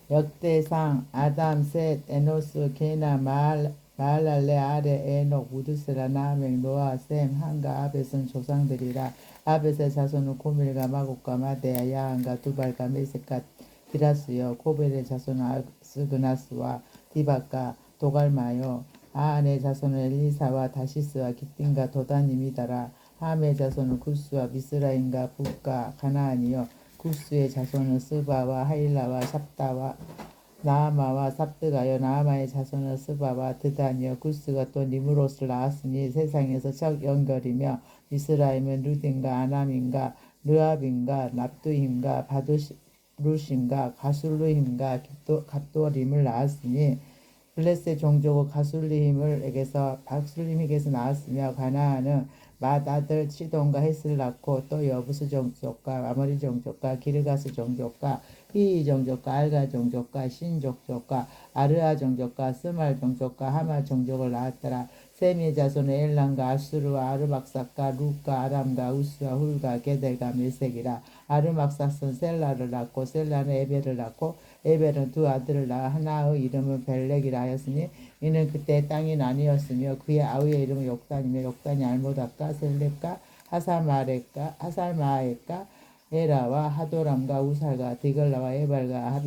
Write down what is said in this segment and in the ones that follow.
역대상 아담, 셋, 에노스, 게나, 마할랄레, 아레, 에녹, 우드스라, 나멕, 노아, 셈, 함과 아벳은 조상들이라. 아벳의 자손은 고밀과 마곡과 마데야, 야한과 두발과 메섹과 디라스요. 고벨의 자손은 아스그나스와 디박과 도갈마요. 아안의 자손은 엘리사와 다시스와 기띵과 도다님이더라. 함의 자손은 구스와 미스라임과 북과 가나안이요. 구스의 자손은 스바와 하일라와 샵다와 나아마와 삽드가요. 나아마의 자손은 스바와 드단이요. 구스가 또 니무롯을 낳았으니 세상에서 첫 연결이며 미스라임은 루딘과 아남인과 르압인과 납두힘과 바두루심과 가술루힘과 갑도림을 낳았으니 블레셋 종족의 가술림에게서 박술림에게서 나왔으며 가나안은 맏아들 시돈과 헷을 낳고 또 여부스 종족과 아모리 종족과 기르가스 종족과 히이 종족과 알가 종족과 신 종족과 아르아 종족과 스말 종족과 하마 종족을 낳았더라. 셈의 자손은 엘람과 아수르와 아르박삭과 룻과 아람과 우스와 훌과 게델과 메색이라. 아르막삭은 셀라를 낳고 셀라는 에벨을 낳고 에벨은 두 아들을 낳아 하나의 이름은 벨렉이라 하였으니 이는 그때 땅이 나뉘었으며 그의 아우의 이름은 욕단이며 욕단이 알모닥과 셀렉과 하살마에까 에라와 하도람과 우살과 디글라와 에발과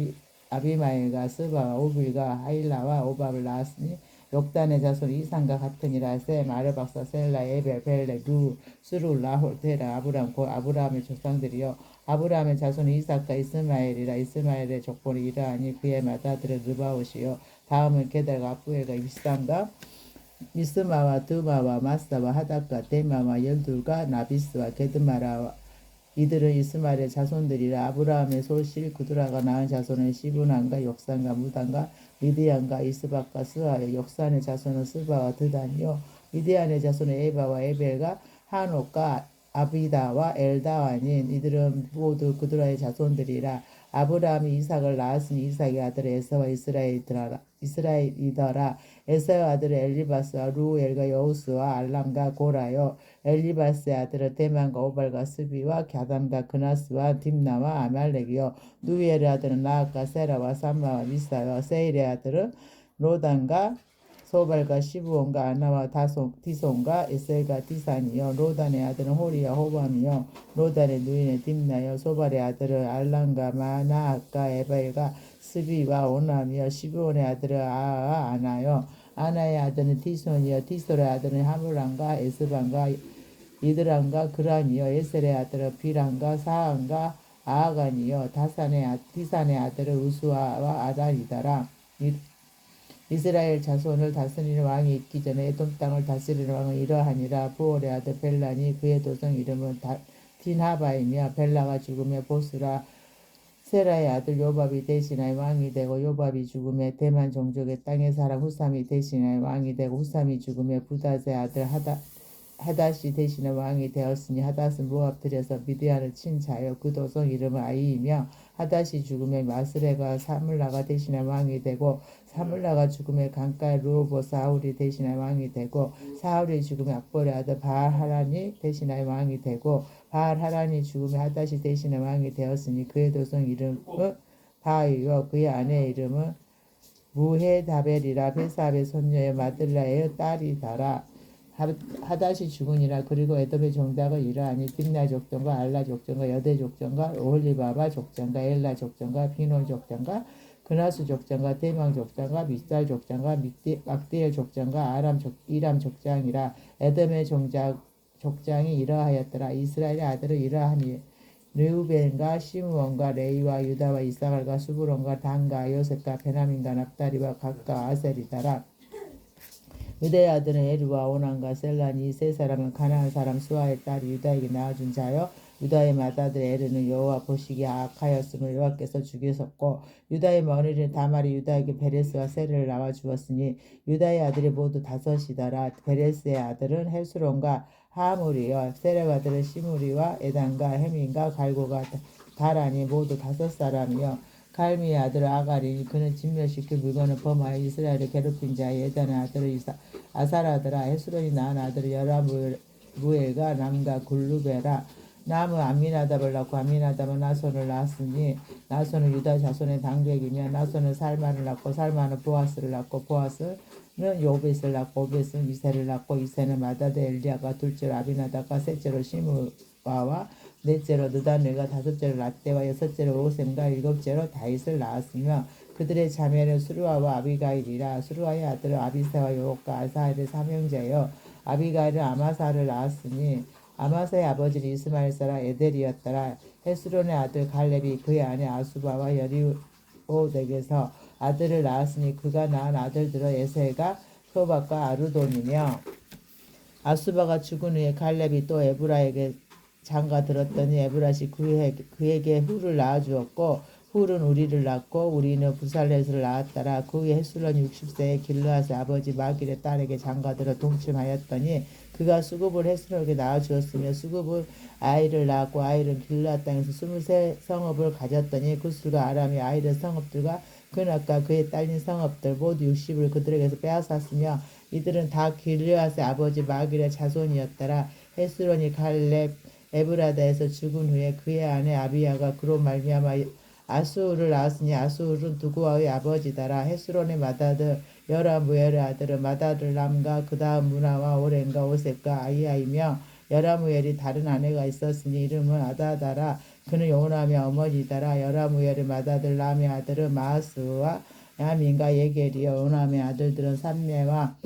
아비마엘과 스바와 오빌과 하일라와 오밥을 낳았으니 욕단의 자손 이산과 같으니라. 셈, 아르박사, 셀라, 에벨, 벨렉, 루, 스룰라, 홀테라, 아브람, 곧 아브라함의 조상들이요. 아브라함의 자손은 이삭과 이스마엘이라. 이스마엘의 족보는 이러하니 그의 맏아들은 르바옷이요. 다음은 게달과 아프엘과 입산과 미스마와 드마와 마사와 하닥과 데마와 열둘과 나비스와 게드마라. 이들은 이스마엘의 자손들이라. 아브라함의 솔실 구드라가 낳은 자손은 시브난과 욕산과 무단과 미디안과 이스박과 스하여. 욕산의 자손은 스바와 드단이요. 미디안의 자손은 에바와 에벨과 한옥과 아비다와 엘다와닌. 이들은 모두 그드라의 자손들이라. 아브라함이 이삭을 낳았으니 이삭의 아들 에서와 이스라엘이더라. 에서의 아들은 엘리바스와 루엘과 여우스와 알람과 고라요. 엘리바스의 아들은 대만과 오발과 스비와 갸담과 그나스와 딥나와 아말렉이요. 누이엘의 아들은 나악과 세라와 삼마와 미사와 세일의 아들은 로단과 소발과 시브온과 아나와 디손과 에셀과 디산이요. 로단의 아들은 호리와 호밤이요. 로단의 누이는 딥나요. 소발의 아들은 알람과 마나악과 에발과 스비와 오남이요. 시브온의 아들은 아아와 아나요. 아나의 아들은 디손이요. 디솔의 아들은 하물람과 에스반과 이드람과 그란이요. 에셀의 아들은 비람과 사한과 아하간이요. 디산의 아들은 우수아와 아단이더라. 이스라엘 자손을 다스리는 왕이 있기 전에 에돔 땅을 다스리는 왕은 이러하니라. 부올의 아들 벨라니 그의 도성 이름은 딘하바이며 벨라가 죽음에 보스라. 세라의 아들 요밥이 대신하여 왕이 되고 요밥이 죽음에 대만 종족의 땅의 사람 후삼이 대신하여 왕이 되고 후삼이 죽음에 부닷의 아들 하닷이 대신에 왕이 되었으니 하닷은 모압 들에서 미디안을 친 자요. 그 도성 이름은 아이이며 하닷이 죽음에 마스레가 사물라가 대신에 왕이 되고 사물라가 죽음에 강가의 르호보 사울이 대신에 왕이 되고 사울이 죽음에 악볼의 아들 바알하란이 대신에 왕이 되고 바알하란이 죽음에 하닷이 대신에 왕이 되었으니 그의 도성 이름은 바이요 그의 아내의 이름은 무헤다벨이라. 베사압의 손녀의 마들라의 딸이더라. 하닷이 죽으니라. 그리고 에돔의 종작을 이러하니 딥나 족장과 알라 족장과 여대 족장과 오홀리바바 족장과 엘라 족장과 비논 족장과 그나수 족장과 대망 족장과 밑살 족장과 막디엘 족장과 이람 족장이라. 에돔의 족장이 이러하였더라. 이스라엘의 아들은 이러하니 르우벤과 시므온과 레이와 유다와 이사갈과 수브론과 단과 요셉과 베냐민과 납달이와 각과 아셀이더라. 유다의 아들은 에르와 오난과 셀란이 이 세 사람은 가나안 사람 수아의 딸이 유다에게 낳아준 자요. 유다의 맏아들 에르는 여호와 보시기에 악하였음을 여호와께서 죽이셨고 유다의 며느리 다말이 유다에게 베레스와 세를 낳아 주었으니 유다의 아들이 모두 다섯이더라. 베레스의 아들은 헤스론과 하물이요. 세렉 아들은 시므리와 에단과 헤민과 갈고가 다란이 모두 다섯 사람이요. 갈미의 아들 아가리니 그는 진멸시킬 물건을 범하여 이스라엘을 괴롭힌 자의 에단의 아들을 아사라더라. 헤스론이 낳은 아들은 여라무엘과 남과 굴루베라. 남은 암미나답을 낳고 암미나답은 나손을 낳았으니 나손은 유다 자손의 당백이며 나손은 살마를 낳고 살마는 보아스를 낳고 보아스는 요벳을 낳고 오벳은 이새를 낳고 이새는 마다드 엘리야가 둘째로 아비나답과 셋째로 시므아와 넷째로 느다넬과 다섯째로 락대와 여섯째로 오셈과 일곱째로 다윗을 낳았으며 그들의 자매는 수르아와 아비가일이라. 수르아의 아들은 아비새와 요옥과 아사엘의 삼형제여. 아비가일은 아마사를 낳았으니 아마사의 아버지는 이스마엘 사람 에델이었더라. 헤스론의 아들 갈렙이 그의 아내 아수바와 여리오덱에서 아들을 낳았으니 그가 낳은 아들들은 에셀과 소박과 아루돈이며 아수바가 죽은 후에 갈렙이 또 에브라에게 장가 들었더니 에브라시 그에게 훌을 낳아주었고 훌은 우리를 낳고 우리는 부살렛을 낳았더라. 그 후에 헤슬론이 60세에 길르앗의 아버지 마길의 딸에게 장가들어 동침하였더니 그가 수굽을 헤슬론에게 낳아주었으며 수굽은 아이를 낳았고 아이는 길르앗 땅에서 23성읍을 가졌더니 구슬과 아람이 아이의 성읍들과 그나까 그의 딸린 성읍들 모두 60을 그들에게서 빼앗았으며 이들은 다 길르앗의 아버지 마길의 자손이었더라. 헤슬론이 갈렙 에브라다에서 죽은 후에 그의 아내 아비야가 그로 말미암아 아수울을 낳았으니 아수울은 두구아의 아버지다라. 헤스론의 마다드 여라무엘의 아들은 마다들람과 그 다음 문하와 오렌과 오셉과 아이야이며 여라무엘이 다른 아내가 있었으니 이름은 아다다라. 그는 요나의 어머니다라. 여라무엘의 마다들람의 아들은 마하스와 야민과 예겔이요. 요나의 아들들은 삼메와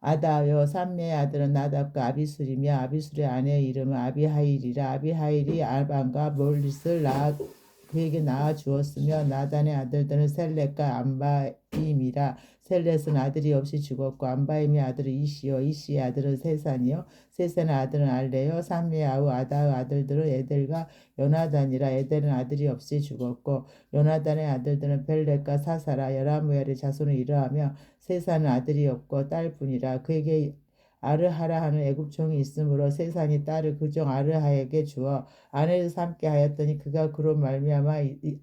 아다요. 삼메의 아들은 나답과 아비술이며 아비술의 아내의 이름은 아비하일이라. 아비하일이 알반과 몰릿을 그에게 낳아주었으며 나단의 아들들은 셀렛과 암바임이라. 셀렛은 아들이 없이 죽었고 암바임의 아들은 이시요 이시의 아들은 세산이요 세산의 아들은 알레요 삼메아우 아다의 아들들은 에델과 요나단이라. 에델은 아들이 없이 죽었고 요나단의 아들들은 벨렛과 사사라. 여라무엘의 자손은 이러하며 세산은 아들이 없고 딸뿐이라. 그에게 아르하라 하는 애굽종이 있으므로 세산이 딸을 그종 아르하에게 주어 아내를 삼게 하였더니 그가 그로 말미암아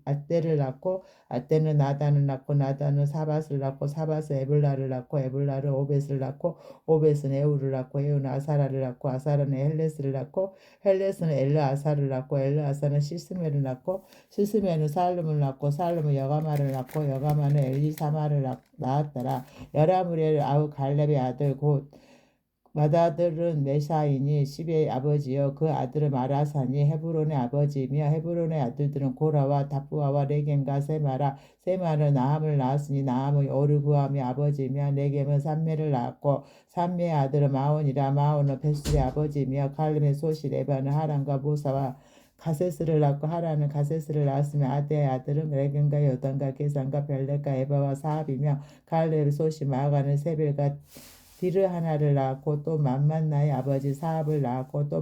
아떼를 낳고 아떼는 나단을 낳고 나단은 사밧을 낳고 사밧은 에블라를 낳고 에블라는 오벳을 낳고 오벳은 에우를 낳고 에우는 아사라를 낳고 아사라는 헬레스를 낳고 헬레스는 엘르아사를 낳고 엘르아사는 시스메를 낳고 시스메는 살룸을 낳고 살룸은 여가마를 낳고 여가마는 엘리사마를 낳았더라. 여라무엘 아우 갈렙의 아들 곧 마다들은 메사이니 시베의 아버지요 그 아들은 마라사니 헤브론의 아버지이며 헤브론의 아들들은 고라와 다푸아와 레겜과 세마라. 세마는 나함을 낳았으니 나함은 오르구함의 아버지이며 네겜은 삼메를 낳았고 삼메의 아들은 마온이라. 마온은 베술의 아버지이며 갈림의 소시 레바는 하란과 모사와 가세스를 낳고 하란은 가세스를 낳았으며 아데의 아들은 레겜과 여단과 게산과 벨렉과 에바와 사합이며 갈렙의 소시 마가는 세벨과 디르 하나를 낳았고 또 만만나의 아버지 사합을 낳았고 또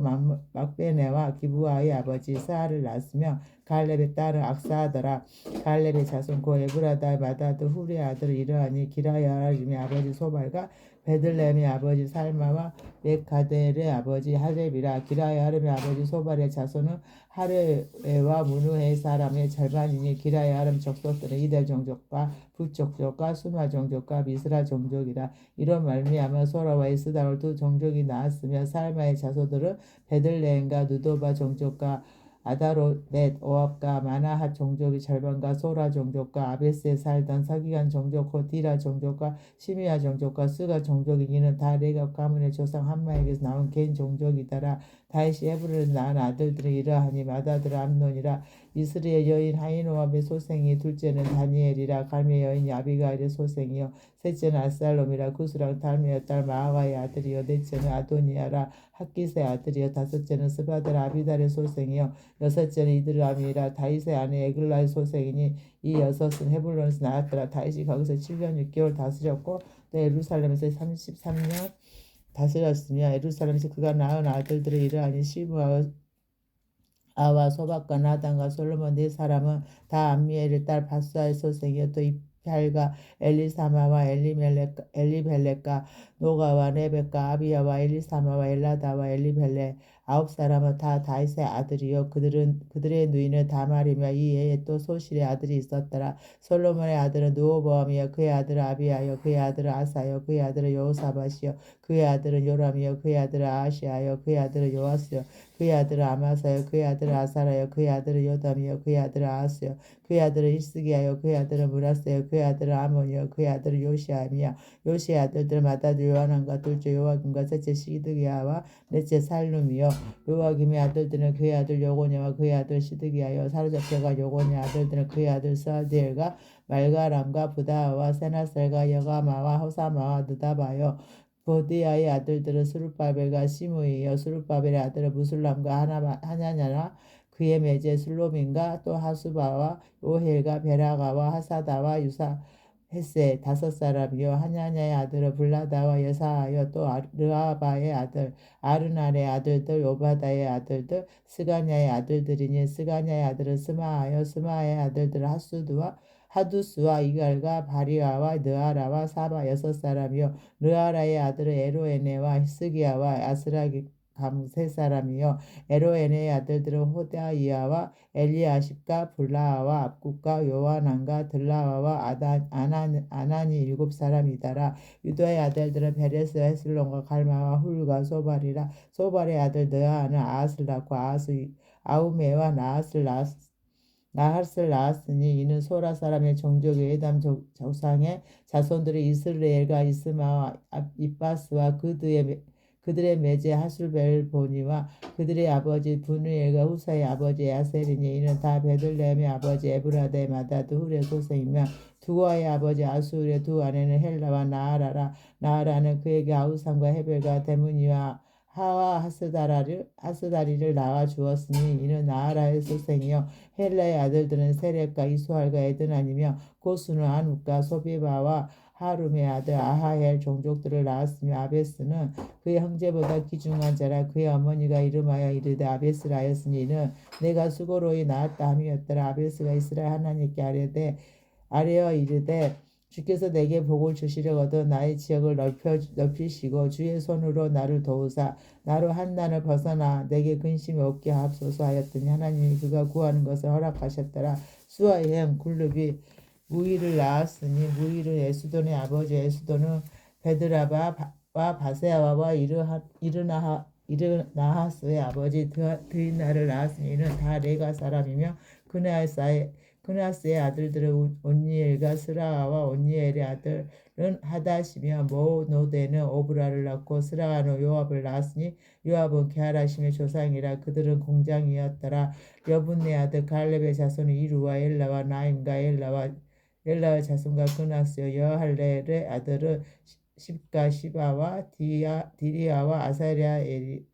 막베네와 기부아의 아버지 사하를 낳았으며 갈렙의 딸은 악사하더라. 갈렙의 자손 고 에브라다의 마다드 후리의 아들을 이러하니 기라야림의 아버지 소발과 베들레헴의 아버지 살마와 메가델의 아버지 하렙이라. 기라야림의 아버지 소발의 자손은 하레와 무누의 사람의 절반이니 기라야림 족속들은 이델 종족과 북족족과 수마 종족과 미스라 종족이라. 이런 말미암아 소라와 에스다올 두 종족이 나았으며 살마의 자손들은 베들레헴과 누도바 종족과 아다롯 오압과 마나핫 종족의 절반과 소라 종족과 아베스에 살던 서기관 종족 호디라 종족과 시미아 종족과 스가 종족이 이는 다 레갑 가문의 조상 한마에게서 나온 개인 종족이더라. 다윗이 헤브론에서 낳은 아들들은 이러하니 마다들 암논이라. 이스라엘 여인 하이노암의 소생이 둘째는 다니엘이라. 갈미의 여인 아비가일의 소생이요 셋째는 아살롬이라. 구스랑 달미의 딸 마아가의 아들이요 넷째는 아도니아라. 학기스의 아들이요 다섯째는 스바들 아비달의 소생이요 여섯째는 이드람이라. 다윗의 아내 에글라의 소생이니 이 여섯은 헤블론에서 나왔더라. 다윗이 거기서 7년 6개월 다스렸고 또 예루살렘에서 33년 다스렸으며 예루살렘에서 그가 낳은 아들들을 이러하니 시므아와 소박과 나단과 솔로몬 네 사람은 다 암미엘의 딸 바수아의 소생이요 또 이팔과 엘리사마와 엘리벨렉과 노가와 레벡과 아비야와 엘리사마와 엘라다와 엘리벨레 9사람은 다 다윗의 아들이요 그들의 누이는 다말이며 이 외에 또 소실의 아들이 있었더라. 솔로몬의 아들은 르호보암이요 그의 아들은 아비야요 그의 아들은 아사요 그의 아들은 여호사밧이요 그의 아들은 요람이요 그의 아들은 아하시아요 그의 아들은 요아스요 그의 아들은 아마사요 그의 아들은 아사라요 그의 아들은 요담이요 그의 아들은 아하스요 그의 아들은 히스기야요 그의 아들은 므낫세요 그의 아들은 아몬이요 그의 아들은 요시암이요 요시의 아들들은 마다드 요하난과 둘째 요아김과 셋째 시드기야와 넷째 살룸이요 요아김의 아들들은 그의 아들 요고냐와 그의 아들 시드기야요 사로잡혀가 요고냐 아들들은 그의 아들 스알디엘과 말가람과 부다와 세나셀과 여가마와 호사마와 느다바요 보디아의 아들들은 스룹바벨과 시므이요 스룹바벨의 아들은 무술람과 하냐냐나 그의 매제 슬로민과 또 하수바와 오헬과 베라가와 하사다와 유사 헤세 5사람이요 하냐냐의 아들은 블라다와 여사하여 또 르아바의 아들 아르날의 아들들 오바다의 아들들 스가냐의 아들들이니 스가냐의 아들은 스마하여 스마의 아들들은 하두스와 이갈과 바리아와 느아라와 사바 6사람이요 르아라의 아들은 에로에네와 히스기야와 아스라기 감 3사람이요 에로에네의 아들들은 호다이아와 엘리아십과 블라아와 압국과 요하난과 들라와와 아나니 7사람이더라. 유다의 아들들은 베레스와 헤슬론과 갈마와 훌과 소발이라. 소발의 아들 느아는 아하스를 낳고 아우메와 나핫을 낳았으니 이는 소라 사람의 종족의 에담 조상의 자손들의 이스라엘과 이스마와 이바스와 그들의 매제 하술벨보니와 그들의 아버지 분우엘과 후사의 아버지 야셀이니 이는 다 베들레헴의 아버지 에브라데 마다드 훌의 소생이며 두아의 아버지 아수르의 두 아내는 헬라와 나아라라. 나아라는 그에게 아우산과 헤벨과 데무니와 하와 하스다리를 낳아 주었으니 이는 나아라의 소생이요 헬라의 아들들은 세렉과 이수알과 에드난이며 고수는 아누과 소비바와 하룸의 아들 아하엘 종족들을 낳았으며 아베스는 그의 형제보다 귀중한 자라. 그의 어머니가 이름하여 이르되 아베스라 하였으니 이는 내가 수고로이 낳았다 함이었더라. 아베스가 이스라엘 하나님께 아뢰어 이르되 주께서 내게 복을 주시려거든 나의 지역을 넓히시고 주의 손으로 나를 도우사 나로 한난을 벗어나 내게 근심이 없게 하옵소서 하였더니 하나님이 그가 구하는 것을 허락하셨더라. 수아의 형 굴룹이 무이를 낳았으니 무이는 에스돈의 아버지 에스돈은 베드라바와 바세아와 이르나하스의 아버지 드인나를 낳았으니 이는 다 레가 사람이며 그나스의 아들들은 온니엘과 스라아와 온니엘의 아들은 하다시며 모노데는 오브라를 낳고 스라아는 요압을 낳았으니 요압은 게하라심의 조상이라. 그들은 공장이었더라. 여분네 아들 갈렙의 자손은 이루와 엘라와 나임과 엘라의 자손과 그나스요 여할렐의 아들은 십가 시바와 디리아와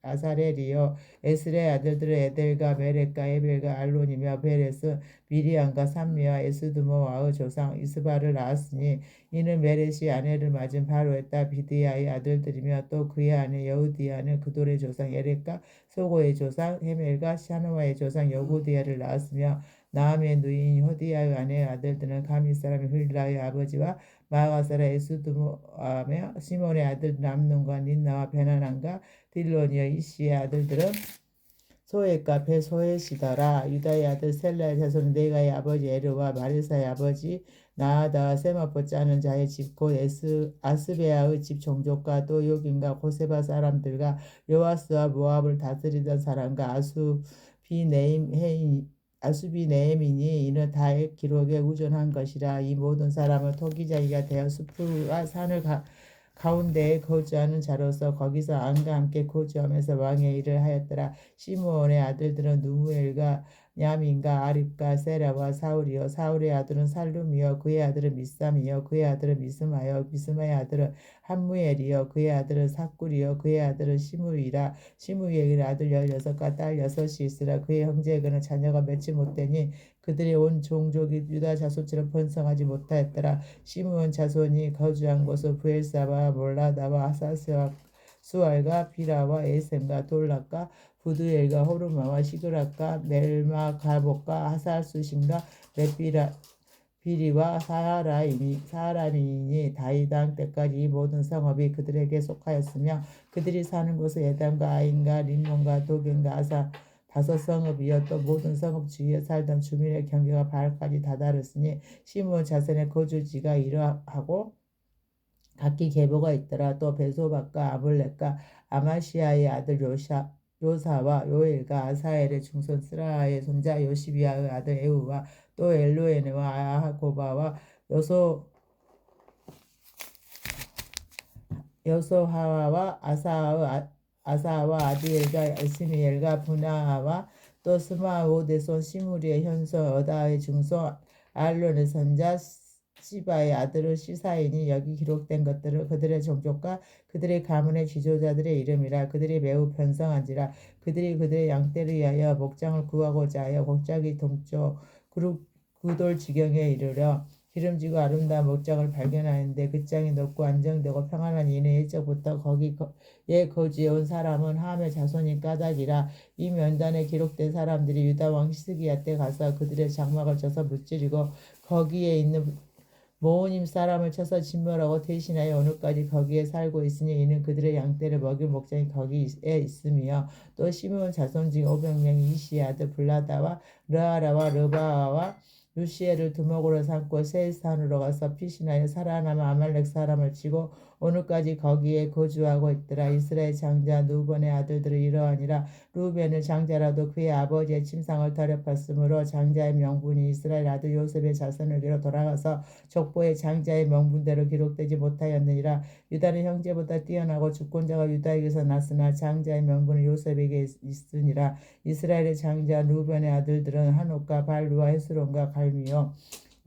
아사렐이요 에스레의 아들들은 에델과 메렉과 에벨과 알론이며 베레스 미리안과 삼미와 에스드모와의 조상 이스바를 낳았으니 이는 메렛이 아내를 맞은 바로의 딸 비드야의 아들들이며 또 그의 아내 여우디아는 그돌의 조상 에렉과 소고의 조상 헤멜과 샤노아의 조상 여고디아를 낳았으며 나함의 누이인 호디야의 아내의 아들들은 가미 사람 훌라의 아버지와 마가사라 에스두모하며 시몬의 아들 남논과 닌나와 베나난과 딜론이여 이시의 아들들은 소엣과 베소엣이더라. 유다의 아들 셀라의 자손은 네가의 아버지 에르와 마리사의 아버지 나아다와 세마포 짜는 자의 집 곧 아스베아의 집 종족과 또 요긴과 고세바 사람들과 요아스와 모압을 다스리던 사람과 아수비네임이니 이는 다의 기록에 우존한 것이라. 이 모든 사람은 토기자기가 되어 숲과 산을 가운데에 거주하는 자로서 거기서 안과 함께 거주하면서 왕의 일을 하였더라. 시므온의 아들들은 누무엘과 야민과 아립과 세라와 사울이요 사울의 아들은 살룸이요 그의 아들은 미삼이요 그의 아들은 미스마요 미스마의 아들은 함무엘이요 그의 아들은 사꿀이요 그의 아들은 시므이라. 시므이의 아들 16과 딸 6이 있으라. 그의 형제에게는 자녀가 맺지 못되니 그들의 온 종족이 유다 자손처럼 번성하지 못하였더라. 시므온 자손이 거주한 곳은 부엘사와 몰라다와 하사스와 수알과 비라와 에셈과 돌락과 부두엘과 호르마와 시그락과 멜마가복과 하살수심과 비리와 사하라민이 다윗 왕 때까지 이 모든 성읍이 그들에게 속하였으며 그들이 사는 곳은 에담과 아인과 림몬과 도겐과 아사 다섯 성읍이요 또 모든 성읍 주위에 살던 주민의 경계가 바알까지 다다르으니 시므온 자손의 거주지가 이러하고 각기 계보가 있더라. 또 베소박과 아볼렉과 아마시아의 아들 요사와 요엘과 아사엘의 중손 스라의 손자 요시비아의 아들 에우와 또 엘로에네와 아하고바와 여소하와 아사와 아디엘과 에스미엘과 분하와 또 스마오대 손 시무리의 현손 어다의 중손 알론의 선자 시바의 아들은 시사인이 여기 기록된 것들을 그들의 종족과 그들의 가문의 지도자들의 이름이라. 그들이 매우 편성한지라. 그들이 그들의 양떼를 위하여 목장을 구하고자 하여 곡작이 동쪽 구돌 지경에 이르러 기름지고 아름다운 목장을 발견하였는데 그 땅이 넓고 안정되고 평안한 이는 일적부터 거기에 거주해 온 사람은 함의 자손인 까닭이라. 이 면단에 기록된 사람들이 유다 왕 히스기야 때 가서 그들의 장막을 쳐서 무찌르고 거기에 있는 모호님 사람을 쳐서 진멸하고 대신하여 오늘까지 거기에 살고 있으니 이는 그들의 양떼를 먹일 목장이 거기에 있으며 또 시므온 자손 중 500명이 이시의 아들 블라다와 르아라와 르바아와 루시엘을 두목으로 삼고 세일산으로 가서 피신하여 살아남아 아말렉 사람을 치고 오늘까지 거기에 거주하고 있더라. 이스라엘 장자 누번의 아들들은 이러하니라. 루벤은 장자라도 그의 아버지의 침상을 더럽혔으므로 장자의 명분이 이스라엘 아들 요셉의 자손에게로 돌아가서 족보의 장자의 명분대로 기록되지 못하였느니라. 유다는 형제보다 뛰어나고 주권자가 유다에게서 났으나 장자의 명분은 요셉에게 있으니라. 이스라엘의 장자 루벤의 아들들은 한옥과 발루와 헤스론과 갈미요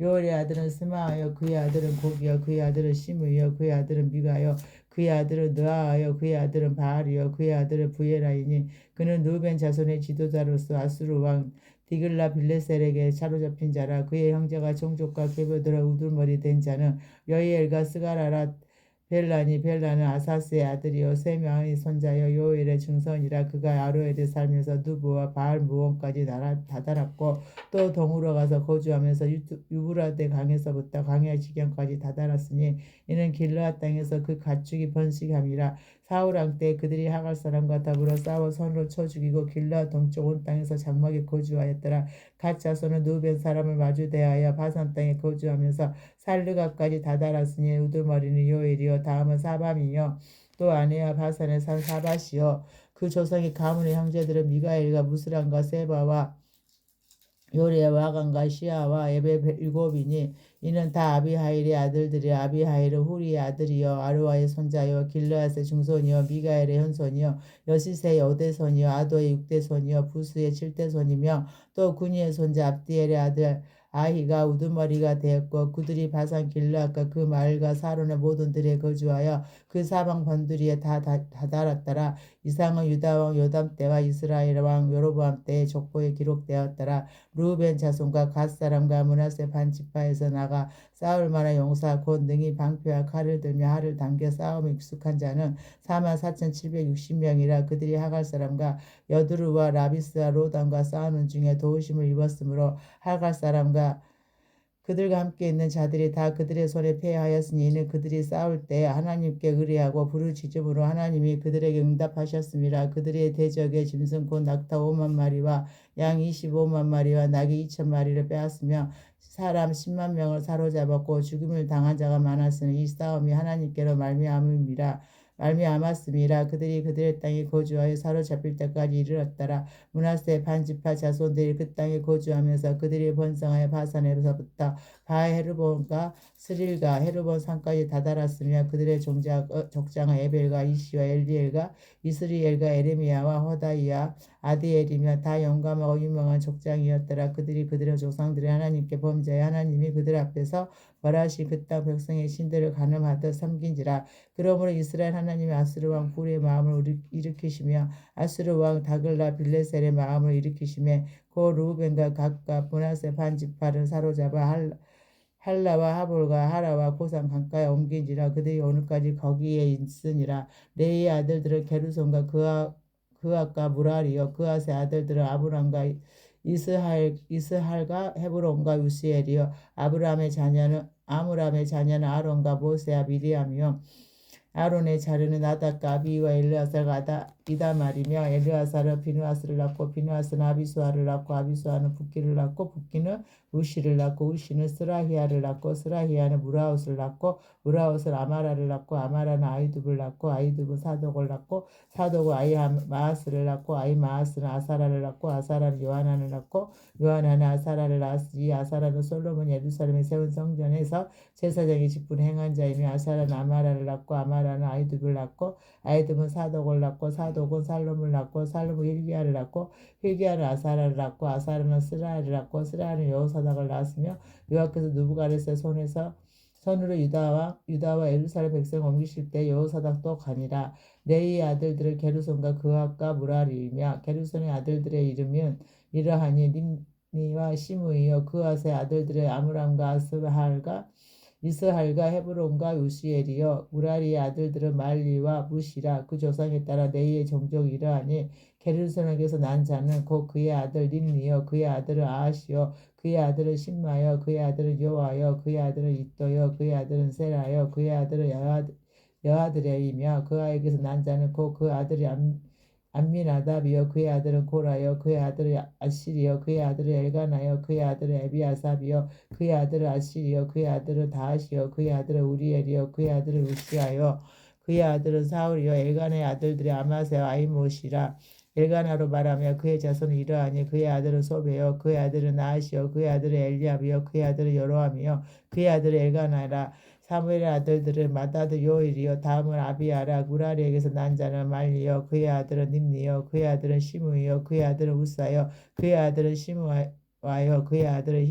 요엘의 아들은 스마하여 그의 아들은 고기여 그의 아들은 시므이여 그의 아들은 미가여 그의 아들은 느아하여 그의 아들은 바알이여 그의 아들은 부에라이니 그는 루벤 자손의 지도자로서 아수르 왕 디글라 빌레셀에게 사로잡힌 자라. 그의 형제가 종족과 계보들어 우두머리 된 자는 여이엘과 스가라라 벨라는 아사스의 아들이요 세 명의 손자여 요엘의 증손이라. 그가 아로엘에 살면서 누부와 바알 무온까지 다다랐고 또 동으로 가서 거주하면서 유브라데 강에서부터 광야 지경까지 다다랐으니 이는 길르앗 땅에서 그 가축이 번식함이라. 사울 왕 때 그들이 하갈 사람과 더불어 싸워 손으로 쳐 죽이고 길르앗 동쪽 온 땅에서 장막에 거주하였더라. 갓 자손은 누벤 사람을 마주 대하여 바산 땅에 거주하면서 살르가까지 다다랐으니 우두머리는 요엘이요 다음은 사밤이요 또 아내와 바산에 산 사밭이요 그 조상의 가문의 형제들은 미가엘과 무스랑과 세바와 요레와 아간과 시아와 에베 일곱이니 이는 다 아비하일의 아들들이요 아비하일은 후리의 아들이요 아르와의 손자요 길르앗의 중손이요 미가엘의 현손이요 여시세의 5대손이요 아도의 6대손이요 부스의 7대손이며 또 군이의 손자 압디엘의 아들 아히가 우두머리가 되었고 그들이 바산 길르앗과 그 마을과 사론의 모든 들에 거주하여 그 사방 번두리에 다 다다랐더라. 이상은 유다 왕 요담 때와 이스라엘 왕 여로보암 때의 족보에 기록되었더라. 루벤 자손과 갓 사람과 므낫세 반 지파에서 나가 싸울 만한 용사 곧 능히 방패와 칼을 들며 활을 당겨 싸움에 익숙한 자는 44,760명이라. 그들이 하갈 사람과 여두루와 라비스와 로단과 싸우는 중에 도우심을 입었으므로 하갈 사람과 그들과 함께 있는 자들이 다 그들의 손에 패하였으니 이는 그들이 싸울 때 하나님께 의뢰하고 부르짖음으로 하나님이 그들에게 응답하셨습니다. 그들의 대적의 짐승 곧 낙타 5만 마리와 양 25만 마리와 낙이 2천 마리를 빼앗으며 사람 10만 명을 사로잡았고 죽임을 당한 자가 많았으니 이 싸움이 하나님께로 말미암았음이라. 그들이 그들의 땅에 거주하여 사로잡힐 때까지 이르렀더라. 므낫세 반지파 자손들이 그 땅에 거주하면서 그들이 번성하여 바산에서부터 바헤르본과 스릴과 헤르본 산까지 다다랐으며 그들의 족장은 에벨과 이시와 엘리엘과 이스리엘과 에레미야와 호다이야 아디엘이며 다 영감하고 유명한 족장이었더라. 그들이 그들의 조상들의 하나님께 범죄하여 하나님이 그들 앞에서 벌하신 그 땅 백성의 신들을 가늠하듯 섬긴지라. 그러므로 이스라엘 하나님이 아수르 왕 불의 마음을 일으키시며 아수르 왕 다글라 빌레셀의 마음을 일으키시며 고 루벤과 gad과 므낫세 반 지파를 사로잡아 할라와 하볼과 하라와 고산 강가에 옮긴지라. 그들이 오늘까지 거기에 있으니라. 레이의 아들들은 게르손과 그앗과 무라리요 그앗의 아들들은 아브람과 이스할과 헤브론과 우시엘이요 아므람의 자녀는 아론과 모세와 미리암이요 아론의 자르는 나답과 아비와 엘르아사가 이다말이며 엘르아사는 비누아스를 낳고 비누아스는 아비수아를 낳고 아비수아는 붓기를 낳고 붓기는 우시를 낳고 우시는 스라히아를 낳고 스라히아는 무라웃을 낳고 무라웃은 아마라를 낳고 아마라는 아이둡을 낳고 아이둡은 사독을 낳고 사독은 아이마아스를 낳고 아이마아스는 아사라를 낳고 아사라는 요하나를 낳고 요하나는 아사라를 낳았으니 아사라는 솔로몬 예루살렘에 세운 성전에서 제사장의 직분을 행한 자이며 아사라는 아마라를 낳고 아마라는 아이둡을 낳고 아이둡은 사독을 낳고 사독은 살롬을 낳고 살롬은 hil기야를 낳고 hil기야는 아사라를 낳고 아사라는 스라를 낳고 스라는 여호사닥을 낳았으며 여호와께서 느부갓네살 손으로 유다와 예루살렘 백성을 옮기실 때 여호사닥도 가니라. 레이의 아들들은 게르손과 그핫과 무라리이며 게르손의 아들들의 이름은 이러하니 림니와 시므이요 그핫의 아들들의 아므람과 아스할과 이스할과 헤브론과 우시엘이요 무라리의 아들들은 말리와 무시라. 그 조상에 따라 네이의 종족이 이러하니 게르손에게서 난 자는 곧 그의 아들 림니요 그의 아들은 아하시요 그의 아들은 신마요 그의 아들은 요아요 그의 아들은 이또요 그의 아들은 세라요 그의 아들은 여아드레이며 그 아이에게서 난 자는 곧 그 아들이 암미나답이요 그의 아들은 고라요 그의 아들은 아시리요 그의 아들은 엘가나요 그의 아들은 에비아삽이요 그의 아들은 아시리요 그의 아들은 다하시요 그의 아들은 우리엘이요 그의 아들은 우시아요 그의 아들은 사울이요 엘간의 아들들이 아마세와 아이못이라. 엘가나로 말하며 그의 자손은 이러하니 그의 아들은 소베요 그의 아들은 나하시요 그의 아들은 엘리압이요 그의 아들은 여로함이요 그의 아들은 엘가나라. 사무엘의 아들들은 마다드 요일이요 다음은 아비야라. 무라리에게서 난 자는 말리요 그의 아들은 림니요 그의 아들은 시므이요 그의 아들은 우사요 그의 아들은 시므와요 그의 아들은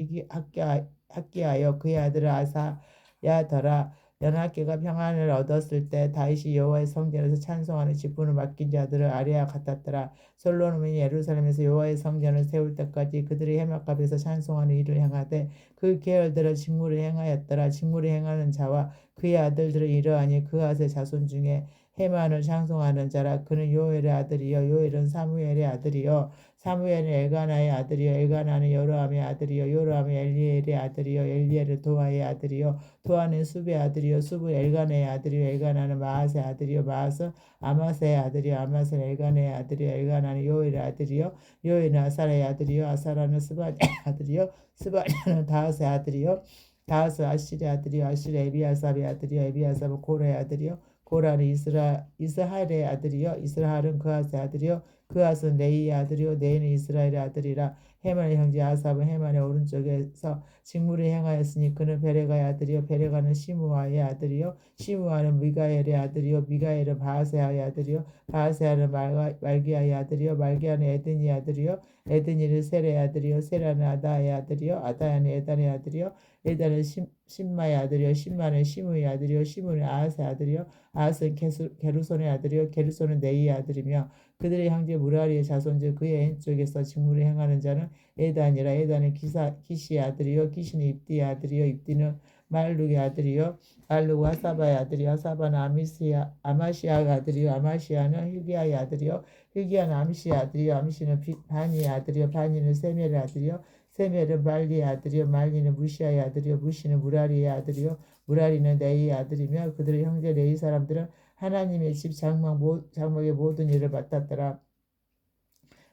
학기야요 그의 아들은 아사야더라. 연합계가 평안을 얻었을 때 다윗이 여호와의 성전에서 찬송하는 직분을 맡긴 자들을 아래와 같았더라. 솔로몬이 예루살렘에서 여호와의 성전을 세울 때까지 그들이 해막 앞에서 찬송하는 일을 행하되 그 계열들은 직무를 행하였더라. 직무를 행하는 자와 그의 아들들은 이러하니 그핫의 자손 중에 헤만을 찬송하는 자라. 그는 요엘의 아들이요 요엘은 사무엘의 아들이요 사무엘은 엘가나의 아들이요 엘가나는 여로함의 아들이요 여로함은 엘리엘의 아들이요 엘리엘은 도아의 아들이요 도아는 숲의 아들이요 숲은 엘가나의 아들이요 엘가나는 마앗의 아들이요 마앗은 아마스의 아들이요 아마스는 엘가나의 아들이요 엘가나는 요엘의 아들이요 요엘은 아사라의 아들이요 아사라는 스바의 아들이요 스바냐는 다하스의 아들이요 다하스 아실의 아들이요 아실은 에비아삽의 아들이요 에비아삽은 고라의 아들이요 고라는 이스할의 아들이요 이스할은 그핫의 아들이요 그핫은 레이의 아들이요 레이는 이스라엘의 아들이라. 헤만의 형제 아삽은 헤만의 오른쪽에서 직무를 행하였으니 그는 베레가의 아들이요 베레가는 시므아의 아들이요 시므아는 미가엘의 아들이요 미가엘은 바하세아의 아들이요 바하세아는 말기야의 아들이요 말기야는 에드니의 아들이요 에드니는 세레의 아들이요 세라는 아다의 아들이요 아다야는 에단의 아들이요 에단은 신마의 아들이요 신마는 시므의 아들이요 시므는 아하스의 아들이요 아하스는 게르손의 아들이요 게르손은 네이의 아들이며 그들의 형제 무라리의 자손 중 그의 왼쪽에서 직무를 행하는 자는 에단이라. 에단은 기시의 아들이요 기시는 입디의 아들이요 입디는 말룩의 아들이요 말룩은 하사바의 아들이요 하사바는 아마시아의 아들이요 아마시아는 hil기야의 아들이요 hil기야는 암시의 아들이요 암시는 바니의 아들이요 바니는 세멜의 아들이요 세멜은 말리의 아들이요 말리는 무시아의 아들이요 무시는 무라리의 아들이요 무라리는 네이의 아들이며 그들의 형제 네이 사람들은 하나님의 집 장막의 모든 일을 맡았더라.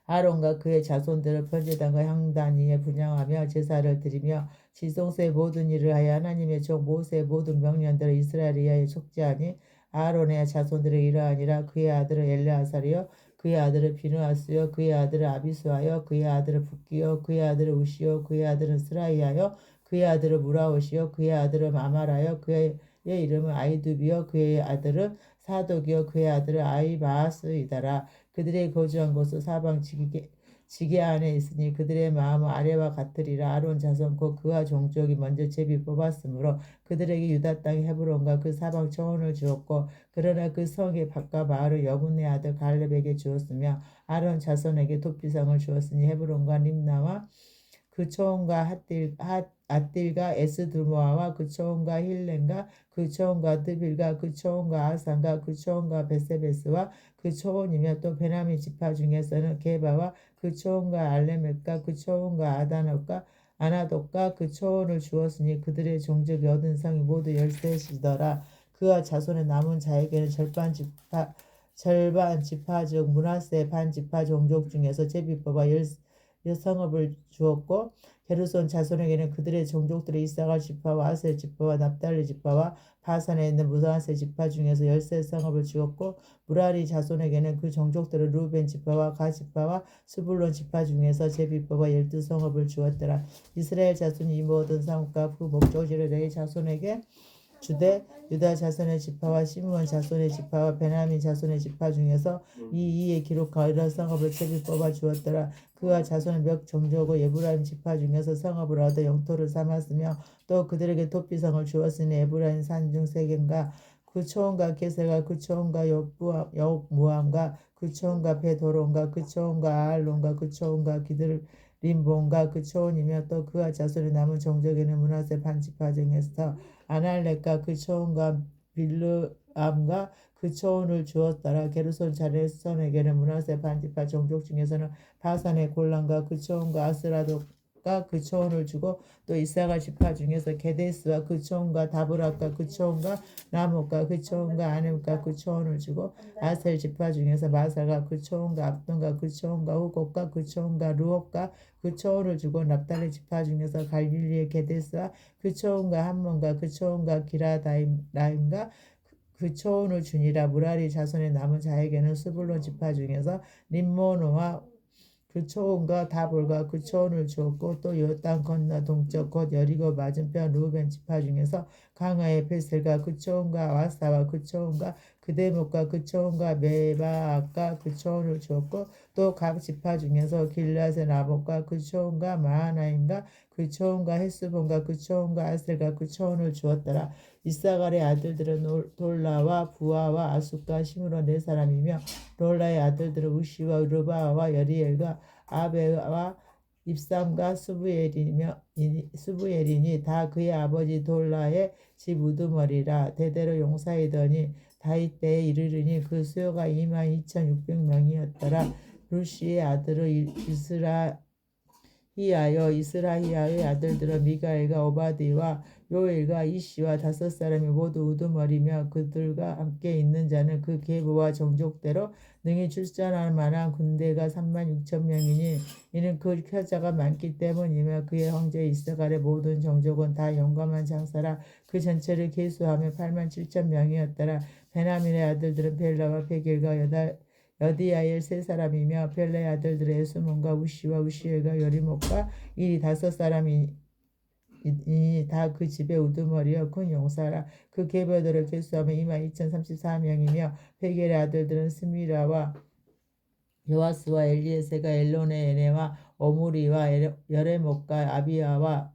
아론과 그의 자손들은 번제단과 향단 위에 분향하며 제사를 드리며 지성소의 모든 일을 하여 하나님의 종 모세의 모든 명령들을 이스라엘에 의하여 촉지하니 아론의 자손들은 이러하니라. 그의 아들은 엘르아살이요 그의 아들은 비누아스요 그의 아들은 아비수아요 그의 아들은 붓기요 그의 아들은 우시요 그의 아들은 스라이아요 그의 아들은 무라옷이요 그의 아들은 아마라요 그의 이름은 아이두비요 그의 아들은 사독이요 그의 아들은 아이마아스이더라. 그들의 거주한 곳은 사방 지게 안에 있으니 그들의 마음은 아래와 같으리라. 아론 자손 곧 그와 종족이 먼저 제비 뽑았으므로 그들에게 유다 땅 헤브론과 그 사방 청원을 주었고 그러나 그 성의 밭과 마을을 여분의 아들 갈렙에게 주었으며 아론 자손에게 도피성을 주었으니 헤브론과 림나와 그 초원과 앗딜과 에스드모아와 그 초원과 힐렌과 그 초원과 드빌과 그 초원과 아산과 그 초원과 베세베스와 그 초원이며 또 베냐민 지파 중에서는 게바와 그 초원과 알레멧과 그 초원과 아나독과 그 초원을 주었으니 그들의 종족이 얻은 성이 모두 13이더라. 그와 자손의 남은 자에게는 절반 지파 즉 므낫세 반 지파 종족 중에서 제비법과 성읍을 주었고 게르손 자손에게는 그들의 종족들의 이사갈 지파와 아셀 지파와 납달리 지파와 바산에 있는 므낫세 지파 중에서 13성읍을 주었고 무라리 자손에게는 그 종족들의 루벤 지파와 가 지파와 스불론 지파 중에서 제비법과 12성읍을 주었더라. 이스라엘 자손이 이 모든 성읍과 그 목적지를 내 자손에게 주되 유다 자손의 지파와 시므온 자손의 지파와 베냐민 자손의 지파 중에서 이에 기록하여 이런 성읍을 채비 뽑아 주었더라. 그와 자손의 몇 종족의 에브라임 지파 중에서 성읍을 얻어 영토를 삼았으며 또 그들에게 도피성을 주었으니 에브라임 산중 세겜과 그 초원과 게셀과 그 초원과 여옥무암과 그 초원과 베도론과 그 초원과 아알론과 그 초원과 림본과 그 초원이며 또 그와 자손의 남은 종족에는 므낫세 반지파 중에서 아날렉과 그 초원과 빌르암과 그 초원을 주었더라. 게르손 자손에게는 므낫세 반지파 종족 중에서는 바산의 골란과 그 초원과 아스라독과 그 초원을 주고 또 이사갈 지파 중에서 게데스와 그 초원과 다브락과 그 초원과 라못과 그 초원과 아넴과 그 초원을 주고 아셀 지파 중에서 마사가 그 초원과 압돈과 그 초원과 후곡과 그 초원과 루옥과 그 초원을 주고 납달리 지파 중에서 갈릴리의 게데스와 그 초원과 함몬과 그 초원과 기라다임과 그 초원을 주니라. 무라리 자손의 남은 자에게는 스불론 지파 중에서 림모노와 그 초원과 다볼과 그 초원을 주었고 또 요단 건너 동쪽 곧 여리고 맞은편 루벤 지파 중에서 강하의 베셀과 그 초원과 와사와 그 초원과 그대목과 그 초원과 메바악과 그 초원을 주었고 또 각 지파 중에서 길라세 나복과 그 초원과 마하나임과 그 초원과 헤스본과 그 초원과 아셀과 그 초원을 주었더라. 이사갈의 아들들은 돌라와 부하와 아숫과 시므론 네 사람이며 롤라의 아들들은 우시와 르바와 여리엘과 아베와 입삼과 수부엘이니 다 그의 아버지 돌라의 집 우두머리라. 대대로 용사이더니 다윗 때에 이르르니 그 수요가 22,600명이었더라. 루시의 아들은 이스라히야의 아들들은 미가엘과 오바디와 요엘과 이시와 5사람이 모두 우두머리며 그들과 함께 있는 자는 그 계보와 종족대로 능히 출전할 만한 군대가 36,000명이니 이는 그 표자가 많기 때문이며 그의 형제 이스갈의 모든 종족은 다 용감한 장사라. 그 전체를 계수하며 87,000명이었더라. 베냐민의 아들들은 벨라와 베길과 여디야엘 세 사람이며 벨레의 아들들의 에스몬과 우시와 우시엘과 여리목과 이 5사람이 다 그 집의 우두머리여 큰 용사라. 그 계보들을 계수하면 22,034명이며 베겔의 아들들은 스미라와 요아스와 엘리에세가 엘론의 에네와 오므리와 여레목과 아비야와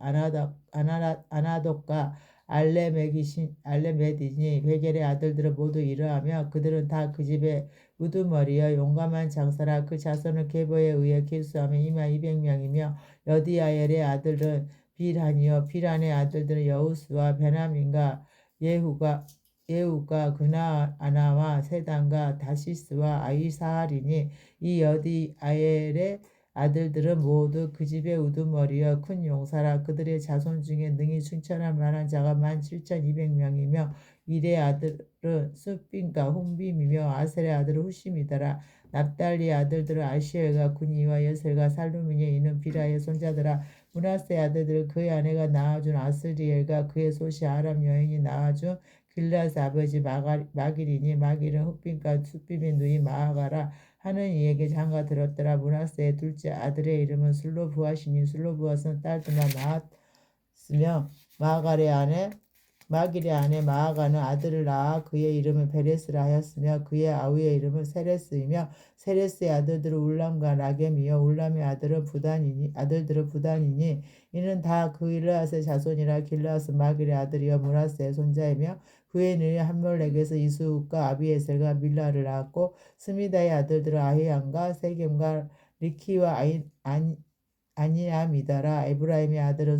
아나독과 알레메디니 베겔의 아들들은 모두 이러하며 그들은 다 그 집의 우두머리여 용감한 장사라. 그 자손을 계보에 의해 계수하면 22,200명이며 여디야엘의 아들은 빌한이요 빌한의 아들들은 여우스와 베냐민과 예후가 그나아나와 세단과 다시스와 아이사할이니 이 여디아엘의 아들들은 모두 그 집의 우두머리여 큰 용사라. 그들의 자손 중에 능히 칭찬할 만한 자가 17,200명이며 일의 아들은 수빈과 훈빔이며 아셀의 아들은 후심이더라. 납달리의 아들들은 아시엘과 군이와 예셀과 살루미니 이는 비라의 손자들아. 므낫세의 아들들은 그의 아내가 낳아준 아스리엘과 그의 소시 아람 여인이 낳아준 길라스 아버지 마길이니 마길은 흑빔과 숫빔의 누이 마아가라 하는 이에게 장가 들었더라. 므낫세의 둘째 아들의 이름은 슬로브앗이니 슬로브앗은 딸들만 낳았으며 마길의 아내 마아가는 아들을 낳아 그의 이름을 베레스라 하였으며 그의 아우의 이름은 세레스이며 세레스의 아들들은 울람과 라겜이요 울람의 아들들은 부단이니 이는 다 길르앗의 자손이라. 길르앗은 마길의 아들이요 므낫세의 손자이며 그의 누이 함몰렉에서 이스욱과 아비에셀과 밀라를 낳았고 스미다의 아들들은 아히안과 세겜과 리키와 아니암이더라. 에브라임의 아들은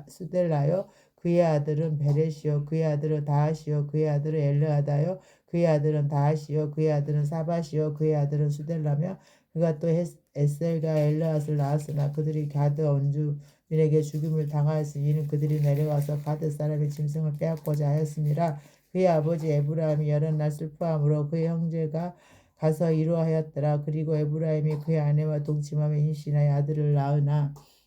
수델라요 그의 아들은 베레시요 그의 아들은 다하시요 그의 아들은 엘르하다요 그의 아들은 다하시요 그의 아들은 사바시요 그의 아들은 수델라며 그가 또 에셀과 엘르앗을 낳았으나 그들이 가드 원주민에게 죽임을 당하였으니 이는 그들이 내려가서 가드 사람의 짐승을 빼앗고자 하였음이라. 그의 아버지 에브라임이 여러 날 슬퍼함으로 그의 형제가 가서 이루하였더라. 그리고 에브라임이 그의 아내와 동침하며 임신하여 아들을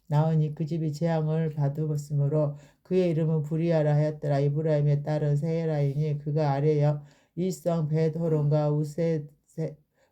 낳으니 그 집이 재앙을 받았으므로 그의 이름은 부리아라 하였더라. 에브라임의 딸은 세라이니 그가 아래여 일성 벳호론과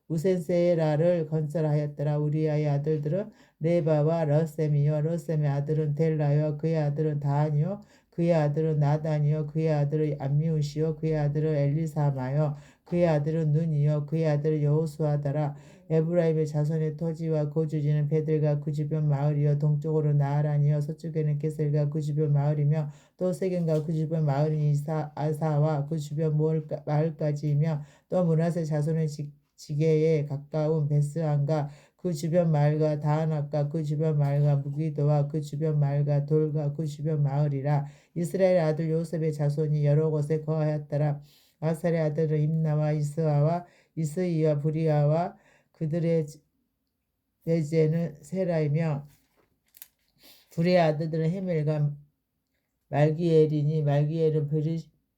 우센세라를 건설하였더라. 우리아의 아들들은 레바와 러셈이요 러셈의 아들은 델라요 그의 아들은 다하니요 그의 아들은 나단이요 그의 아들은 암미우시요 그의 아들은 엘리사마요 그의 아들은 눈이요 그의 아들은 여호수아더라. 에브라임의 자손의 토지와 거주지는 베들과 그 주변 마을이요 동쪽으로 나아란이요 서쪽에는 게셀과 그 주변 마을이며 또 세겜과 그 주변 마을인 아사와 그 주변 마을까지이며 또 므낫세 자손의 지게에 가까운 베스안과 그 주변 마을과 다하낫과 그 주변 마을과 무기도와 그 주변 마을과 돌과 그 주변 마을이라. 이스라엘 아들 요셉의 자손이 여러 곳에 거하였더라. 아살의 아들은 임나와 이스아와 이스이와 부리아와 그들의 배제는 세라이며 부리아 아들들은 헤멜과 말기엘이니 말기엘은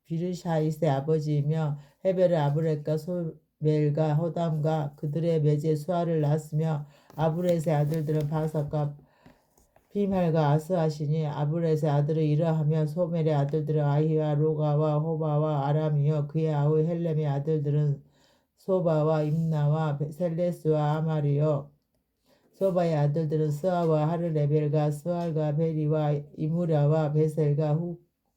비르샤이스의 아버지이며 헤벨은 아브렛과 소멜과 호담과 그들의 배제 수아를 낳았으며 아브렛의 아들들은 바삭과 비말과 아스하시니 아브렛의 아들은 이러하며 소멜의 아들들은 아히와 로가와 호바와 아람이요 그의 아우 헬렘의 아들들은 소바와 임나와 셀레스와 아마리요 소바의 아들들은 스아와 하르레벨과 스알과 베리와 이무라와 베셀과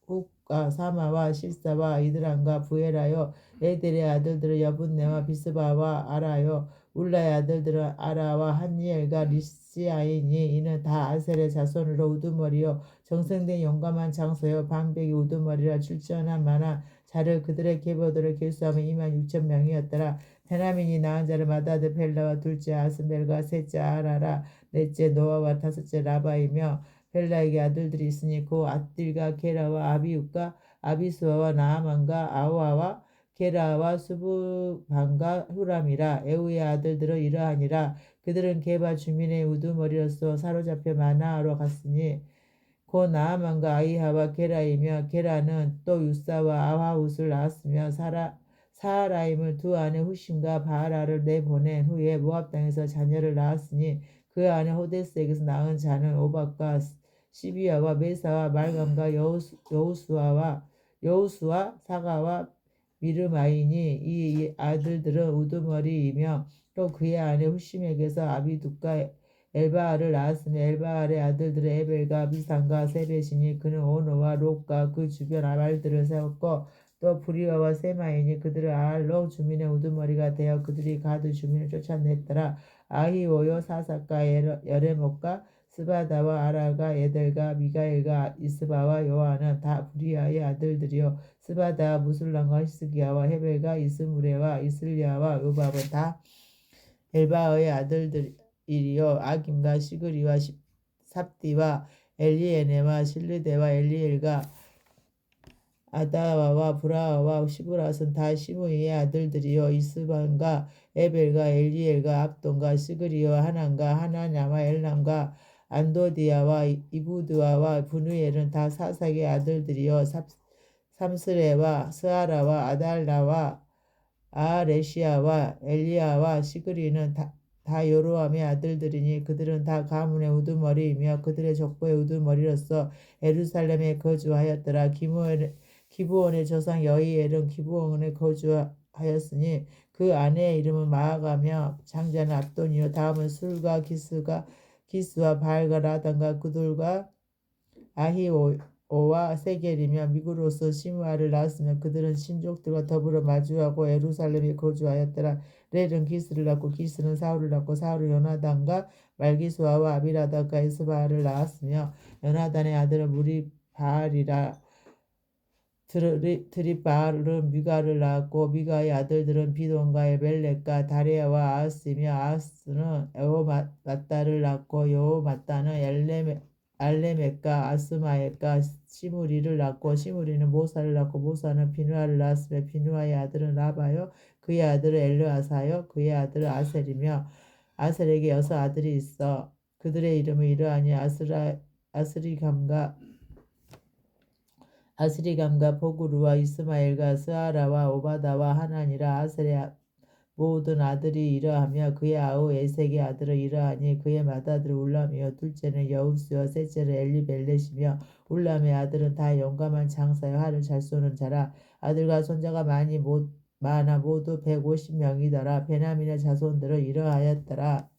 훅과 사마와 실사와 이드람과 부에라요. 에델의 아들들은 여분네와 비스바와 아라요. 울라의 아들들은 아라와 한니엘과 리시아이니 이는 다 아셀의 자손으로 우두머리요 정성된 용감한 장소요 방백이 우두머리라 출전한 만한 자를 그들의 계보들을 길수하면 26,000명이었더라. 베냐민이 낳은 자를 맏아들 벨라와 둘째 아스멜과 셋째 아라라 넷째 노아와 다섯째 라바이며 벨라에게 아들들이 있으니 그 아딜과 게라와 아비웃과 아비수아와 나아만과 아와와 게라와 수부반과 후람이라. 에우의 아들들은 이러하니라. 그들은 게바 주민의 우두머리로서 사로잡혀 마나아로 갔으니 곧 나아만과 아이하와 게라이며 게라는 또 유사와 아하웃을 낳았으며 사하라임을 두 아내 후심과 바하라를 내보낸 후에 모압 땅에서 자녀를 낳았으니 그 아내 호데스에게서 낳은 자는 오박과 시비아와 메사와 말감과 여우수와 사가와 미르마이니 이 아들들은 우두머리이며 또 그의 아내 후심에게서 아비둑과 엘바알을 낳았으니 엘바알의 아들들은 에벨과 미산과 세벳이니 그는 오노와 롯과 그 주변 말들을 세웠고 또 부리와와 세마이니 그들은 아알로 주민의 우두머리가 되어 그들이 가드 주민을 쫓아냈더라. 아히오요 사삭과 여레목과 스바다와 아라가 에델과 미가엘과 이스바와 요아는 다 부리아의 아들들이요 스바다 무술람과 히스기야와 헤벨과 이스무레와 이슬리아와 요밥은 다 엘바의 아들들이요 아김과 시그리와 삽디와 엘리에네와 실르데와 엘리엘과 아다와와 브라와와 시브라스는 다 시므이의 아들들이요 이스반과 에벨과 엘리엘과 압돈과 시그리와 하난과 하나냐와 엘람과 안도디아와 이부드와와 분우엘은 다 사삭의 아들들이요 삼스레와 스아라와 아달라와 아레시아와 엘리야와 시그리는 다 요로함의 아들들이니 그들은 다 가문의 우두머리이며 그들의 족보의 우두머리로서 예루살렘에 거주하였더라. 기브온의 조상 여이엘은 기브온에 거주하였으니 그 아내의 이름은 마아가며 장자는 압돈이요 다음은 술과 기스와 바알과 라단과 그들과 아히오와 세겔이며 미구로서 시므아를 낳았으며 그들은 신족들과 더불어 마주하고 예루살렘에 거주하였더라. 렐은 기스를 낳고 기스는 사울을 낳고 사울은 요나단과 말기수아와 아비라다과 에스바알을 낳았으며 요나단의 아들은 무리바알이라. 드립바알은 미가를 낳았고 미가의 아들들은 비돈과 에벨렉과 다레아와 아하스이며 아하스는 여호마따를 낳고 여호마따는 알레멕과 아스마엘과 시므리를 낳고 시므리는 모사를 낳고 모사는 비누아를 낳았으며 비누아의 아들은 라바요 그의 아들은 엘르아사요 그의 아들은 아셀이며 아셀에게 6 아들이 있어. 그들의 이름은 이러하니 아스리감과 보구루와 이스마엘과 스아라와 오바다와 하나니라. 아셀의 모든 아들이 이러하며 그의 아우 에색의 아들은 이러하니 그의 맏아들은 울람이요 둘째는 여우스요 셋째는 엘리벨렛이며 울람의 아들은 다 용감한 장사요 활을 잘 쏘는 자라. 아들과 손자가 많아 모두 150명이더라. 베냐민의 자손들은 이러하였더라.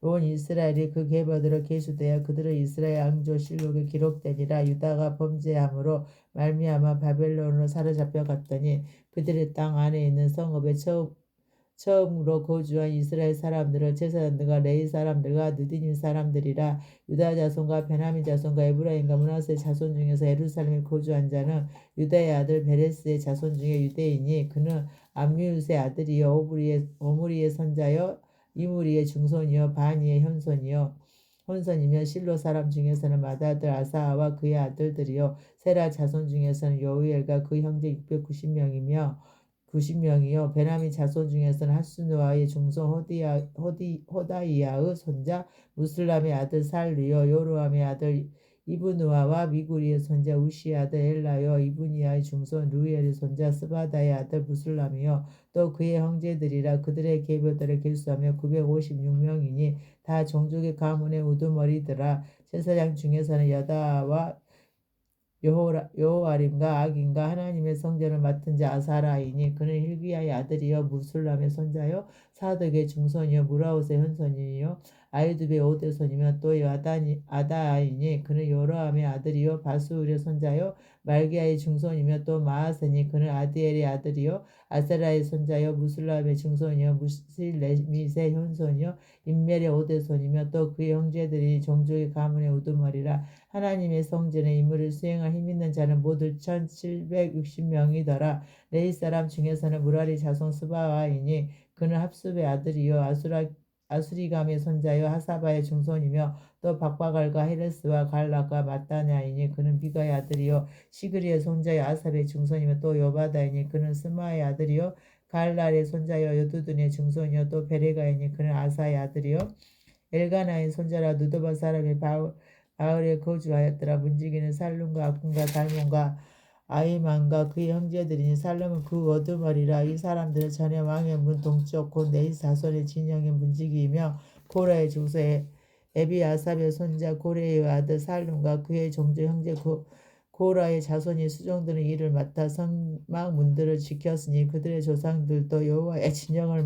온 이스라엘이 그 계보대로 계수되어 그들은 이스라엘 왕조 실록에 기록되니라. 유다가 범죄함으로 말미암아 바벨론으로 사로잡혀 갔더니 그들의 땅 안에 있는 성읍에 처음으로 거주한 이스라엘 사람들은 제사장들과 레위 사람들과 느디님 사람들이라. 유다 자손과 베냐민 자손과 에브라임과 므낫세 자손 중에서 예루살렘에 거주한 자는 유다의 아들 베레스의 자손 중에 유대인이 그는 암미우스의 아들이요 오므리의 선자요 이무리의 중손이요 바니의 혼손이며 실로 사람 중에서는 맏아들 아사와 그의 아들들이요 세라 자손 중에서는 여우엘과 그 형제 690명이요 베냐민 자손 중에서는 하스누아의 중손 호다이야의 손자 무슬람의 아들 살루요 요로함의 아들 이브누아와 미구리의 손자 우시의 아들 엘라요 이브니아의 중손 루엘의 손자 스바다의 아들 무슬람이요 또 그의 형제들이라. 그들의 계보들을 계수하며 956명이니 다 종족의 가문의 우두머리더라. 제사장 중에서는 여다와 여호와림과 악인과 하나님의 성전을 맡은 자 아사라이니 그는 힐기야의 아들이요 무술람의 손자요 사득의 중손이요 무라옷의 현손이요 아이두베의 오대손이며 또 아다이니 그는 요로함의 아들이요 바수울의 손자요 말기야의 중손이며 또 마아세니 그는 아디엘의 아들이요 아세라의 손자요 무술람의 중손이요 무실레밋의 현손이요 임멜의 오대손이며 또 그의 형제들이 종족의 가문의 우두머리라. 하나님의 성전의 임무를 수행할 힘있는 자는 모두 1760명이더라. 레위 사람 중에서는 무라리 자손 스바와이니 그는 합습의 아들이요 아수리감의 손자요 하사바의 중손이며 또 박바갈과 헤레스와 갈락과 마따냐이니 그는 비가의 아들이요 시그리의 손자요 아삽의 중손이며 또 요바다이니 그는 스마의 아들이요 갈랄의 손자요 여두둔의 중손이요 또 베레가이니 그는 아사의 아들이요 엘가나의 손자라. 누드바 사람의 바을에 거주하였더라. 문지기는 살룸과 아군과 달몬과 아이만과 그의 형제들이니 살룸은 그 어두머리라. 이 사람들은 전에 왕의 문 동쪽 곧 네이 자손의 진영의 문지기이며 고라의 중서 에비아삽의 손자 고레의 아들 살룸과 그의 종족 형제 고라의 자손이 수종드는 일을 맡아 성막 문들을 지켰으니 그들의 조상들도 여호와의 진영을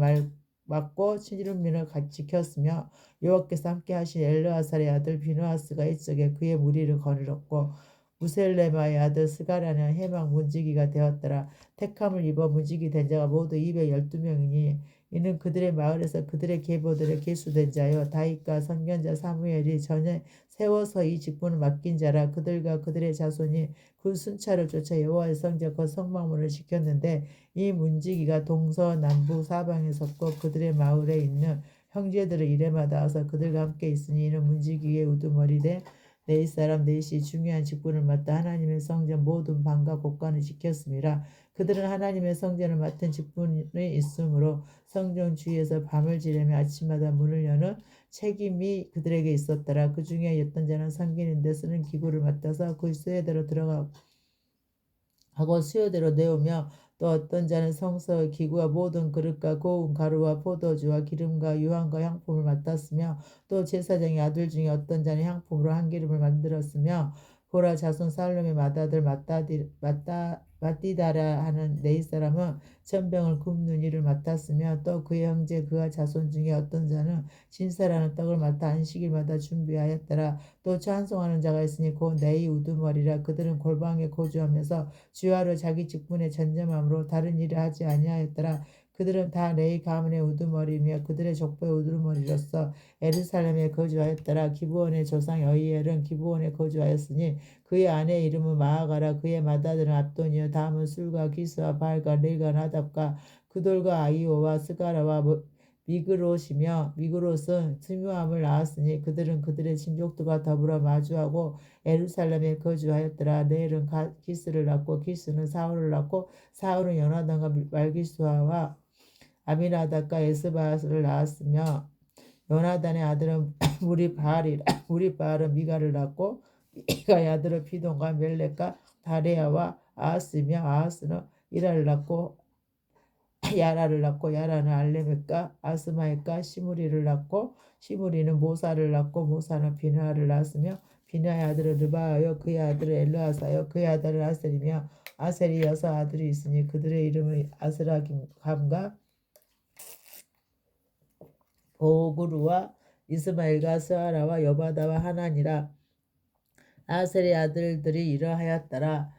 맡고 친일민을 지켰으며 여호와께서 함께 하신 엘르아살의 아들 비누아스가 이쪽에 그의 무리를 거느렸고 무셀레마의 아들 스가랴는 해막 문지기가 되었더라. 택함을 입어 문지기 된 자가 모두 212명이니 이는 그들의 마을에서 그들의 계보들에 계수된 자요 다윗과 선견자 사무엘이 전에 세워서 이 직분을 맡긴 자라. 그들과 그들의 자손이 그 순찰을 쫓아 여호와의 성전 그 성막문을 지켰는데 이 문지기가 동서남북 사방에 섰고 그들의 마을에 있는 형제들을 이래마다 와서 그들과 함께 있으니 이는 문지기의 우두머리되 네이 사람 넷이 중요한 직분을 맡아 하나님의 성전 모든 방과 곳간을 지켰습니다. 그들은 하나님의 성전을 맡은 직분이 있으므로 성전 주위에서 밤을 지르며 아침마다 문을 여는 책임이 그들에게 있었더라. 그 중에 어떤 자는 섬기는데 쓰는 기구를 맡아서 그 수요대로 들어가고 수요대로 내오며 또 어떤 자는 성서의 기구와 모든 그릇과 고운 가루와 포도주와 기름과 유황과 향품을 맡았으며 또 제사장의 아들 중에 어떤 자는 향품으로 한 기름을 만들었으며 고라 자손 살룸의 맏아들 마띠다라 하는 네이 사람은 전병을 굽는 일을 맡았으며 또 그의 형제 그와 자손 중에 어떤 자는 신사라는 떡을 맡아 안식일마다 준비하였더라. 또 찬송하는 자가 있으니 곧 네이 우두머리라. 그들은 골방에 거주하면서 주야로 자기 직분에 전념함으로 다른 일을 하지 아니하였더라. 그들은 다 레위 가문의 우두머리며 그들의 족보의 우두머리로서 예루살렘에 거주하였더라. 기브온의 조상 여이엘은 기브온에 거주하였으니 그의 아내의 이름은 마아가라. 그의 맏아들은 압돈이요 다음은 술과 기스와 바알과 릴과 나답과 그돌과 아이오와 스가라와 미그롯이며 미그롯은 스뮤함을 낳았으니 그들은 그들의 친족들과 더불어 마주하고 예루살렘에 거주하였더라. 네엘은 기스를 낳고 기스는 사울을 낳고 사울은 요나단과 말기수아와 아미나답과 에스바스를 낳았으며 요나단의 아들은 우리 바알이라. 우리 바알은 미가를 낳고 미가의 아들은 피돈과 멜렉과 다레야와 아하스며 아하스는 이라를 낳고 야라를 낳고 야라는 알레멕과 아스마엘과 시므리를 낳고 시므리는 모사를 낳고 모사는 비느하를 낳았으며 비느하의 아들은 르바하여 그의 아들은 엘르아사여 그의 아들은 아셀이며 아셀이 6 아들이 있으니 그들의 이름은 아스라감과 보그루와 이스마엘과 스아라와 여바다와 하나니라. 아셀의 아들들이 이러하였더라.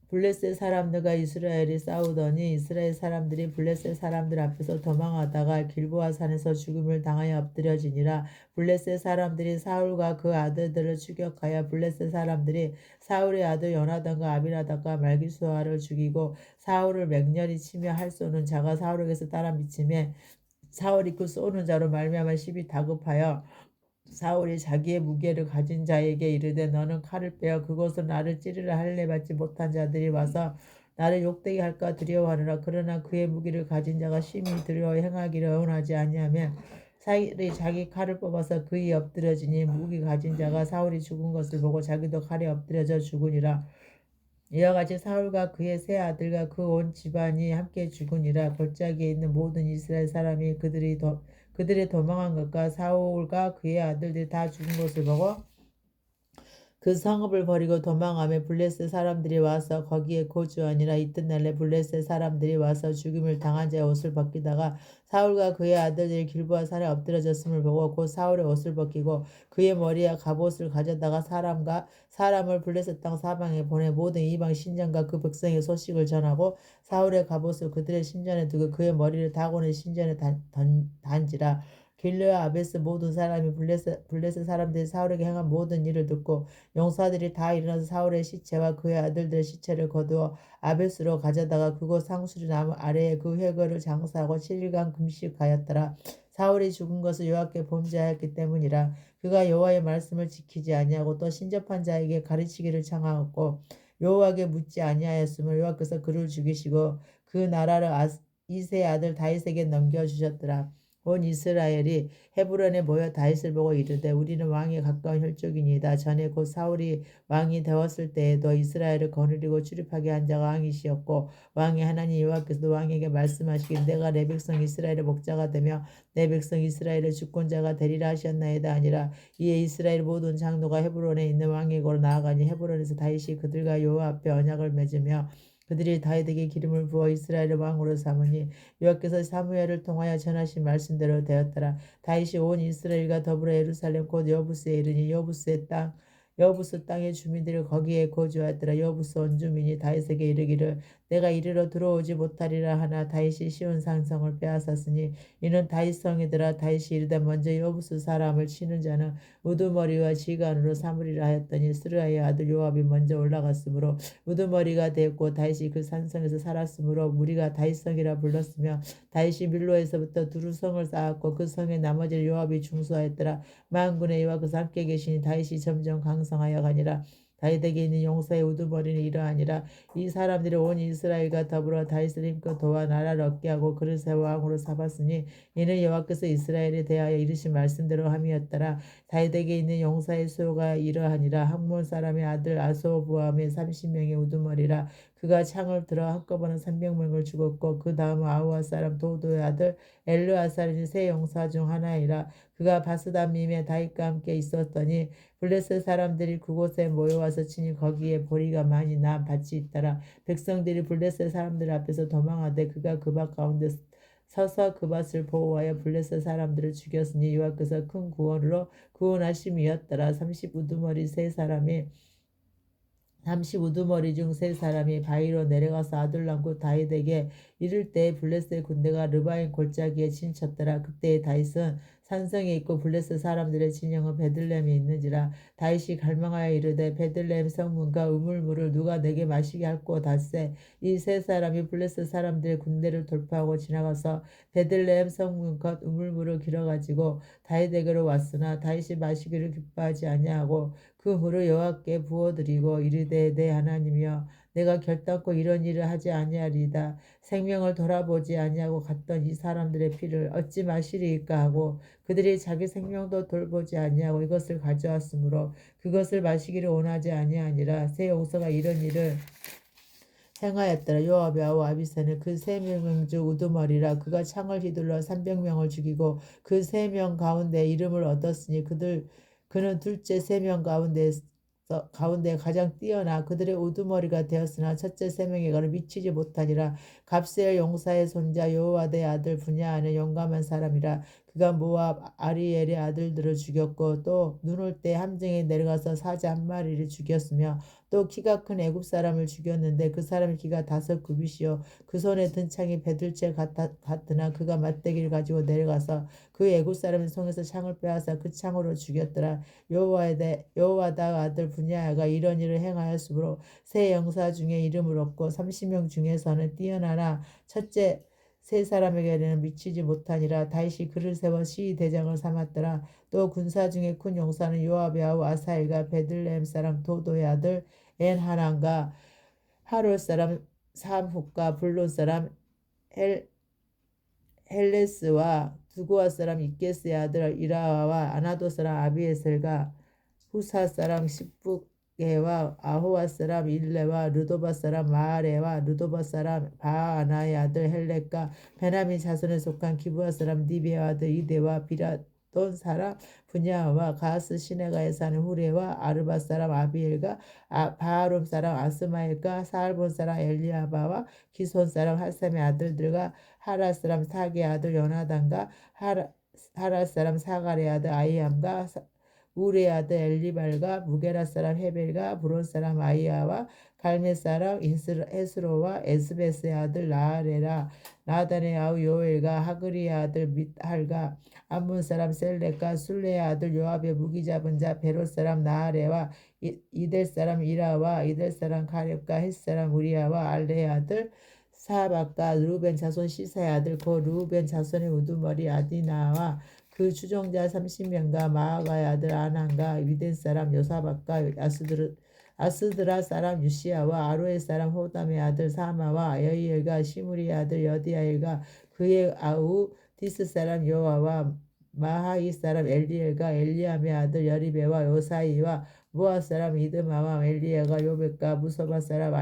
블레셋 사람들과 이스라엘이 싸우더니 이스라엘 사람들이 블레셋 사람들 앞에서 도망하다가 길보아 산에서 죽음을 당하여 엎드려지니라. 블레셋 사람들이 사울과 그 아들들을 추격하여 블레셋 사람들이 사울의 아들 요나단과 아비나답과 말기수아를 죽이고 사울을 맹렬히 치며 할 쏘는 자가 사울에게서 따라 미치매 사울이 그 쏘는 자로 말미암아 심히 다급하여 사울이 자기의 무게를 가진 자에게 이르되 너는 칼을 빼어 그곳으로 나를 찌르려 할례 받지 못한 자들이 와서 나를 욕되게 할까 두려워하느라. 그러나 그의 무기를 가진 자가 심히 두려워 행하기를 원하지 아니하면 사울이 자기 칼을 뽑아서 그의 엎드려지니 무기 가진 자가 사울이 죽은 것을 보고 자기도 칼에 엎드려져 죽으니라. 이와 같이 사울과 그의 세 아들과 그 온 집안이 함께 죽으니라. 골짜기에 있는 모든 이스라엘 사람이 그들의 도망한 것과 사울과 그의 아들들이 다 죽은 것을 보고 그 성읍을 버리고 도망하며 블레셋 사람들이 와서 거기에 거주하니라. 이튿날에 블레셋 사람들이 와서 죽임을 당한 자의 옷을 벗기다가 사울과 그의 아들들이 길보아 산에 엎드려졌음을 보고 곧 사울의 옷을 벗기고 그의 머리에 갑옷을 가져다가 사람을 블레셋 땅 사방에 보내 모든 이방 신전과 그 백성의 소식을 전하고 사울의 갑옷을 그들의 신전에 두고 그의 머리를 다곤의 신전에 단지라. 길르와 아베스 모든 사람이 블레셋 사람들이 사울에게 행한 모든 일을 듣고 용사들이 다 일어나서 사울의 시체와 그의 아들들의 시체를 거두어 아베스로 가져다가 그곳 상수리 나무 아래에 그 회거를 장사하고 7일간 금식하였더라. 사울이 죽은 것을 여호와께 범죄하였기 때문이라. 그가 여호와의 말씀을 지키지 아니하고 또 신접한 자에게 가르치기를 청하였고 여호와께 묻지 아니하였으므로 여호와께서 그를 죽이시고 그 나라를 이새의 아들 다윗에게 넘겨주셨더라. 온 이스라엘이 헤브론에 모여 다윗을 보고 이르되 우리는 왕에 가까운 혈족이니이다. 전에 곧 사울이 왕이 되었을 때에도 이스라엘을 거느리고 출입하게 한 자가 왕이시었고 왕의 하나님 여호와께서도 왕에게 말씀하시길 내가 내 백성 이스라엘의 목자가 되며 내 백성 이스라엘의 주권자가 되리라 하셨나이다 아니라. 이에 이스라엘 모든 장로가 헤브론에 있는 왕에게로 나아가니 헤브론에서 다윗이 그들과 여호와 앞에 언약을 맺으며 그들이 다윗에게 기름을 부어 이스라엘의 왕으로 삼으니 여호와께서 사무엘을 통하여 전하신 말씀대로 되었더라. 다윗이 온 이스라엘과 더불어 예루살렘 곧 여부스에 이르니 여부스 땅의 주민들이 거기에 거주하였더라. 여부스 온 주민이 다윗에게 이르기를 내가 이리로 들어오지 못하리라 하나 다윗이 시온 산성을 빼앗았으니 이는 다윗 성이더라. 다윗이 이르되 먼저 여부스 사람을 치는 자는 우두머리와 지간으로 삼으리라 하였더니 스르야의 아들 요압이 먼저 올라갔으므로 우두머리가 되었고 다윗이 그 산성에서 살았으므로 무리가 다윗성이라 불렀으며 다윗이 밀로에서부터 두루 성을 쌓았고 그 성의 나머지를 요압이 중수하였더라. 만군의 여호와께서 함께 계시니 다윗이 점점 강성하여 가니라. 다윗에게 있는 용사의 우두머리는 이러하니라. 이 사람들이 온 이스라엘과 더불어 다윗을 힘껏 도와 나라를 얻게 하고 그를 새 왕으로 삼았으니 이는 여호와께서 이스라엘에 대하여 이르신 말씀대로 함이었더라. 다윗에게 있는 용사의 수요가 이러하니라. 학몬 사람의 아들 아소부함의 30명의 우두머리라. 그가 창을 들어 한꺼번에 300명을 죽었고 그 다음 아우아 사람 도도의 아들 엘르아살이 세 용사 중 하나이라. 그가 바스다밈에 다윗과 함께 있었더니 블레셋 사람들이 그곳에 모여와서 치니 거기에 보리가 많이 난 밭이 있더라. 백성들이 블레셋 사람들 앞에서 도망하되 그가 그 밭 가운데 서서 그 밭을 보호하여 블레셋 사람들을 죽였으니 여호와께서 큰 구원으로 구원하심이었더라. 30 우두머리 중 세 사람이 바위로 내려가서 아들 낳고 다윗에게 이를 때 블레셋 군대가 르바임 골짜기에 진쳤더라. 그때 다윗은 산성에 있고 블레셋 사람들의 진영은 베들레헴에 있는지라. 다윗이 갈망하여 이르되 베들레헴 성문과 우물물을 누가 내게 마시게 할꼬 닷새. 이 세 사람이 블레셋 사람들의 군대를 돌파하고 지나가서 베들레헴 성문 겉 우물물을 길어가지고 다윗에게로 왔으나 다윗이 마시기를 기뻐하지 아니하고 그 물을 여호와께 부어드리고 이르되 내 하나님이여 내가 결단코 이런 일을 하지 아니하리이다. 생명을 돌아보지 아니하고 갔던 이 사람들의 피를 어찌 마시리이까 하고 그들이 자기 생명도 돌보지 아니하고 이것을 가져왔으므로 그것을 마시기를 원하지 아니하니라. 새 용사가 이런 일을 행하였더라. 요압의 아우 아비새는 그 3명 중 우두머리라. 그가 창을 휘둘러 300명을 죽이고 그 3명 가운데 이름을 얻었으니 그는 둘째 3명 가운데 가장 뛰어나 그들의 우두머리가 되었으나 첫째 3명이 그를 미치지 못하니라. 갑세엘 용사의 손자 여호와의 아들 분야하는 용감한 사람이라. 그가 모압 아리엘의 아들들을 죽였고 또 눈 올 때 함정에 내려가서 사자 한 마리를 죽였으며 또 키가 큰 애굽 사람을 죽였는데 그 사람의 키가 5규빗이요 그 손에 든 창이 배들채 같으나 그가 맞대기를 가지고 내려가서 그 애굽 사람의 손에서 창을 빼앗아 그 창으로 죽였더라. 여호와다 아들 분야가 이런 일을 행하였으므로 세 영사 중에 이름을 얻고 30명 중에서는 뛰어나나 첫째 세 사람에게는 미치지 못하니라. 다윗이 그를 세워 시위 대장을 삼았더라. 또 군사 중에 큰 용사는 요압의 아우 아사엘과 베들레헴 사람 도도의 아들 엔하난과 하롤 사람 삼훅과 블론 사람 헬레스와 두고아 사람 이게스의 아들 이라와 아나도 사람 아비에셀과 후사 사람 십부게와 아호와 사람 일레와 르도바 사람 마아레와 르도바 사람 바아나의 아들 헬렉과 베나민 자손에 속한 기브아 사람 니베의 아들 이데와 비라돈 사람 분야와 가스 시내가에 사는 후레와 아르바 사람 아비엘과 바하룸 사람 아스마엘과 사알본 사람 엘리아바와 기손 사람 하셈의 아들들과 하라 사람 사게 아들 요나단과 하라 사람 사갈의 아들 아이암과 우리의 아들 엘리발과 무게라 사람 헤벨과 브론 사람 아이야와 갈메 사람 헤스로와 에스베스의 아들 나아레라 나단의 아우 요엘과 하그리의 아들 밑할과 암몬 사람 셀렉과 술레의 아들 요압의 무기 잡은 자 베롯 사람 나아레와 이델 사람 이라와 이델 사람 가렙과 헷 사람 우리야와 알레의 아들 사박과 르우벤 자손 시사의 아들 고 르우벤 자손의 우두머리 아디나와 그 추종자 30명과 마아가의 아들 아난과 위덴 사람 요사박과 아스드라 사람 유시아와 아로의 사람 호담의 아들 사마와 여이엘과 시므리의 아들 여디아엘과 그의 아우 디스 사람 요아와 마하이 사람 엘리엘과 엘리암의 아들 여리베와 요사이와 모아 사람 이드마와 엘리야가 요백과 무소바 사람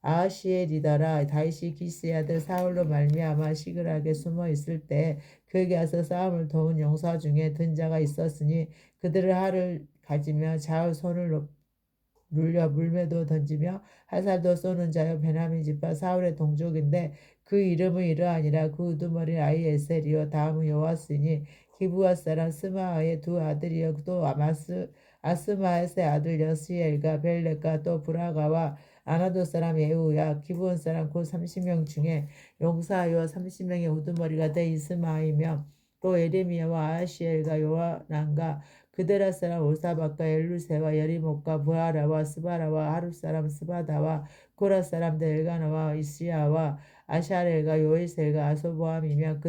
아시엘이더라. 다윗이 기스의 아들 사울로 말미암아 시글하게 숨어 있을 때 그에게 와서 싸움을 도운 용사 중에 든 자가 있었으니 그들을 활을 가지며 좌우 손을 눌려 물매도 던지며 화살도 쏘는 자여 베냐민 집파 사울의 동족인데 그 이름은 이러하니라. 그 우두머리 아이 에셀이요 다음은 요아스니 기브아 사람 스마아의 두 아들이요 또 아스마에스의 아들 여시엘과 벨렉과 또 브라가와 아나도 사람 예후야 기브온 사람 곧 30명 중에 용사여 30명의 우두머리가 돼 이스마이며 또 에레미야와 아시엘과 요하난과 그데라 사람 올사박과 엘루세와 여리목과 부하라와 스바라와 하룹 사람 스바다와 고라 사람들 엘가나와 이시야와 아샤렐과 요이셀과 아소보함이며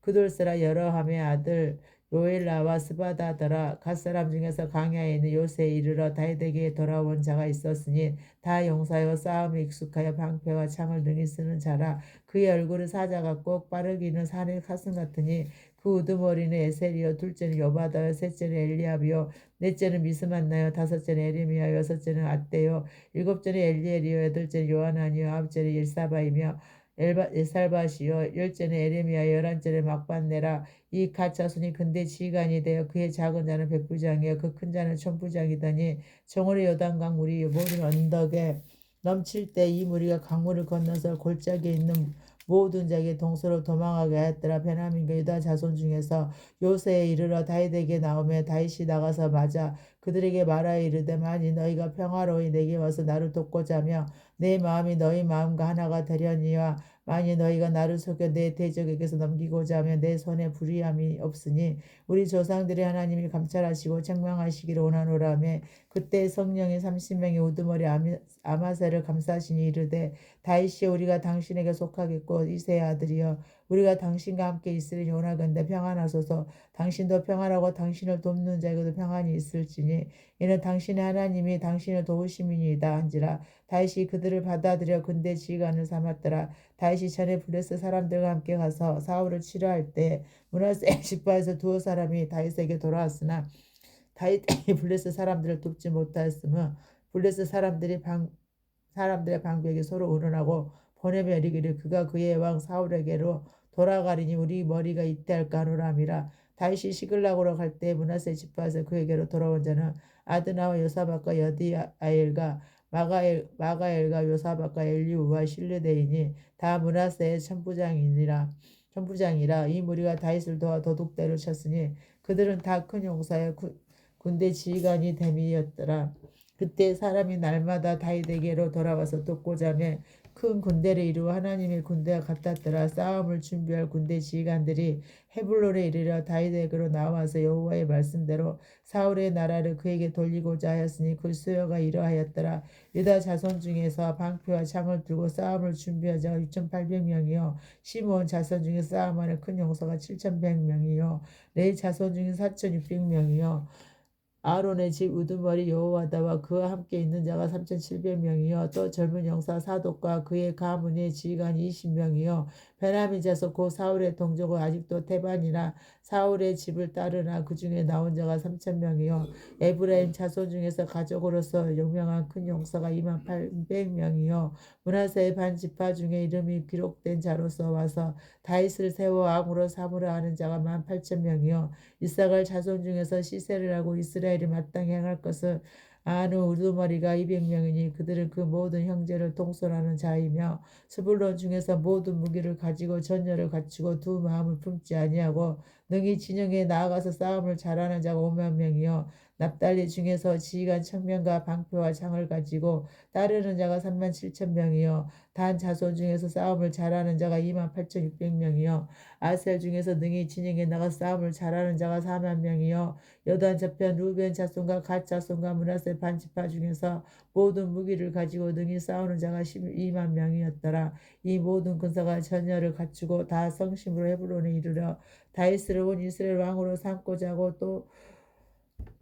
그돌스라 여러함의 아들 요엘라와 스바다더라. 갓사람 중에서 강야에 있는 요새에 이르러 다윗에게 돌아온 자가 있었으니 다 용사여 싸움에 익숙하여 방패와 창을 능히 쓰는 자라. 그의 얼굴은 사자 같고 빠르기는 산의 사슴 같으니 그 우두머리는 에셀이요 둘째는 요바다요 셋째는 엘리압이요 넷째는 미스만나요 다섯째는 에레미야요 여섯째는 앗대요 일곱째는 엘리엘이요 여덟째는 요하나니요 아홉째는 일사바이며 엘살바시요 열째는 에레미야 열한째는 막반네라. 이 가짜손이 근대 지휘관이 되어 그의 작은 자는 백부장이요 그 큰 자는 천부장이더니 정월의 요단강 물이 모든 언덕에 넘칠 때 이 무리가 강물을 건너서 골짜기에 있는 모든 자에게 동서로 도망하게 하였더라. 베냐민과 유다 자손 중에서 요새에 이르러 다윗에게 나오며 다윗이 나가서 맞아 그들에게 말하여 이르되 만일 너희가 평화로이 내게 와서 나를 돕고자 하며 내 마음이 너희 마음과 하나가 되려니와 만일 너희가 나를 속여 내 대적에게서 넘기고자 하면 내 손에 불의함이 없으니 우리 조상들의 하나님이 감찰하시고 책망하시기를 원하노라 하며 그때 성령이 30명의 우두머리 아마새를 감싸시니 이르되 다윗이여 우리가 당신에게 속하겠고 이새의 아들이여 우리가 당신과 함께 있으리니 원하건대 평안하소서. 당신도 평안하고 당신을 돕는 자에게도 평안이 있을지니 이는 당신의 하나님이 당신을 도우심이니이다 한지라. 다윗이 그들을 받아들여 군대 지휘관을 삼았더라. 다윗이 전에 블레셋 사람들과 함께 가서 사울을 치료할 때 므낫세 지파에서 두어 사람이 다윗에게 돌아왔으나 다윗이 블레셋 사람들을 돕지 못하였으며 블레셋 사람들의 방백이 서로 의논하고 보내며 이르기를 그가 그의 왕 사울에게로 돌아가리니 우리 머리가 이때할까 하노라 함이라. 다윗이 시글락으로 갈 때 므낫세 지파에서 그에게로 돌아온 자는 아드나와 요사박과 여디아엘과 마가엘과 요사박과 엘리우와 실르데이니 다 므낫세의 천부장이라. 이 무리가 다윗을 도와 도둑대를 쳤으니 그들은 다 큰 용사의 군대 지휘관이 됨이었더라. 그때 사람이 날마다 다윗에게로 돌아와서 돕고자 하며 큰 군대를 이루어 하나님의 군대와 같았더라. 싸움을 준비할 군대 지휘관들이 헤블론에 이르러 다윗에게로 나와서 여호와의 말씀대로 사울의 나라를 그에게 돌리고자 하였으니 그 수요가 이러하였더라. 유다 자손 중에서 방패와 창을 들고 싸움을 준비한 자가 6,800명이요 시므온 자손 중에 싸움하는 큰 용사가 7,100명이요 레위 자손 중에 4,600명이요 아론의 집 우두머리 여호와다와 그와 함께 있는 자가 3,700명이요 또 젊은 용사 사독과 그의 가문의 지휘관이 20명이요 베냐민 자손 곧 사울의 동족은 아직도 태반이나 사울의 집을 따르나 그 중에 나온 자가 3,000명이요 에브라임 자손 중에서 가족으로서 유명한 큰 용사가 28,000명이요 므낫세의 반 지파 중에 이름이 기록된 자로서 와서 다윗을 세워 왕으로 삼으려 하는 자가 18,000명이요 이사갈 자손 중에서 시세를 하고 이스라엘이 마땅히 행할 것을 아는 우두머리가 200명이니 그들은 그 모든 형제를 통솔하는 자이며 스불론 중에서 모든 무기를 가지고 전열을 갖추고 두 마음을 품지 아니하고 능히 진영에 나아가서 싸움을 잘하는 자가 50,000명이요 납달리 중에서 지휘관 1,000명과 방패와 창을 가지고 따르는 자가 37,000명이요 단 자손 중에서 싸움을 잘하는 자가 28,600명이요 아셀 중에서 능히 진영에 나가 싸움을 잘하는 자가 40,000명이요 여단 저편 루벤 자손과 갓 자손과 므낫세 반지파 중에서 모든 무기를 가지고 능히 싸우는 자가 120,000명이었더라. 이 모든 군사가 전열을 갖추고 다 성심으로 헤블론에 이르러 다윗을 온 이스라엘 왕으로 삼고자 하고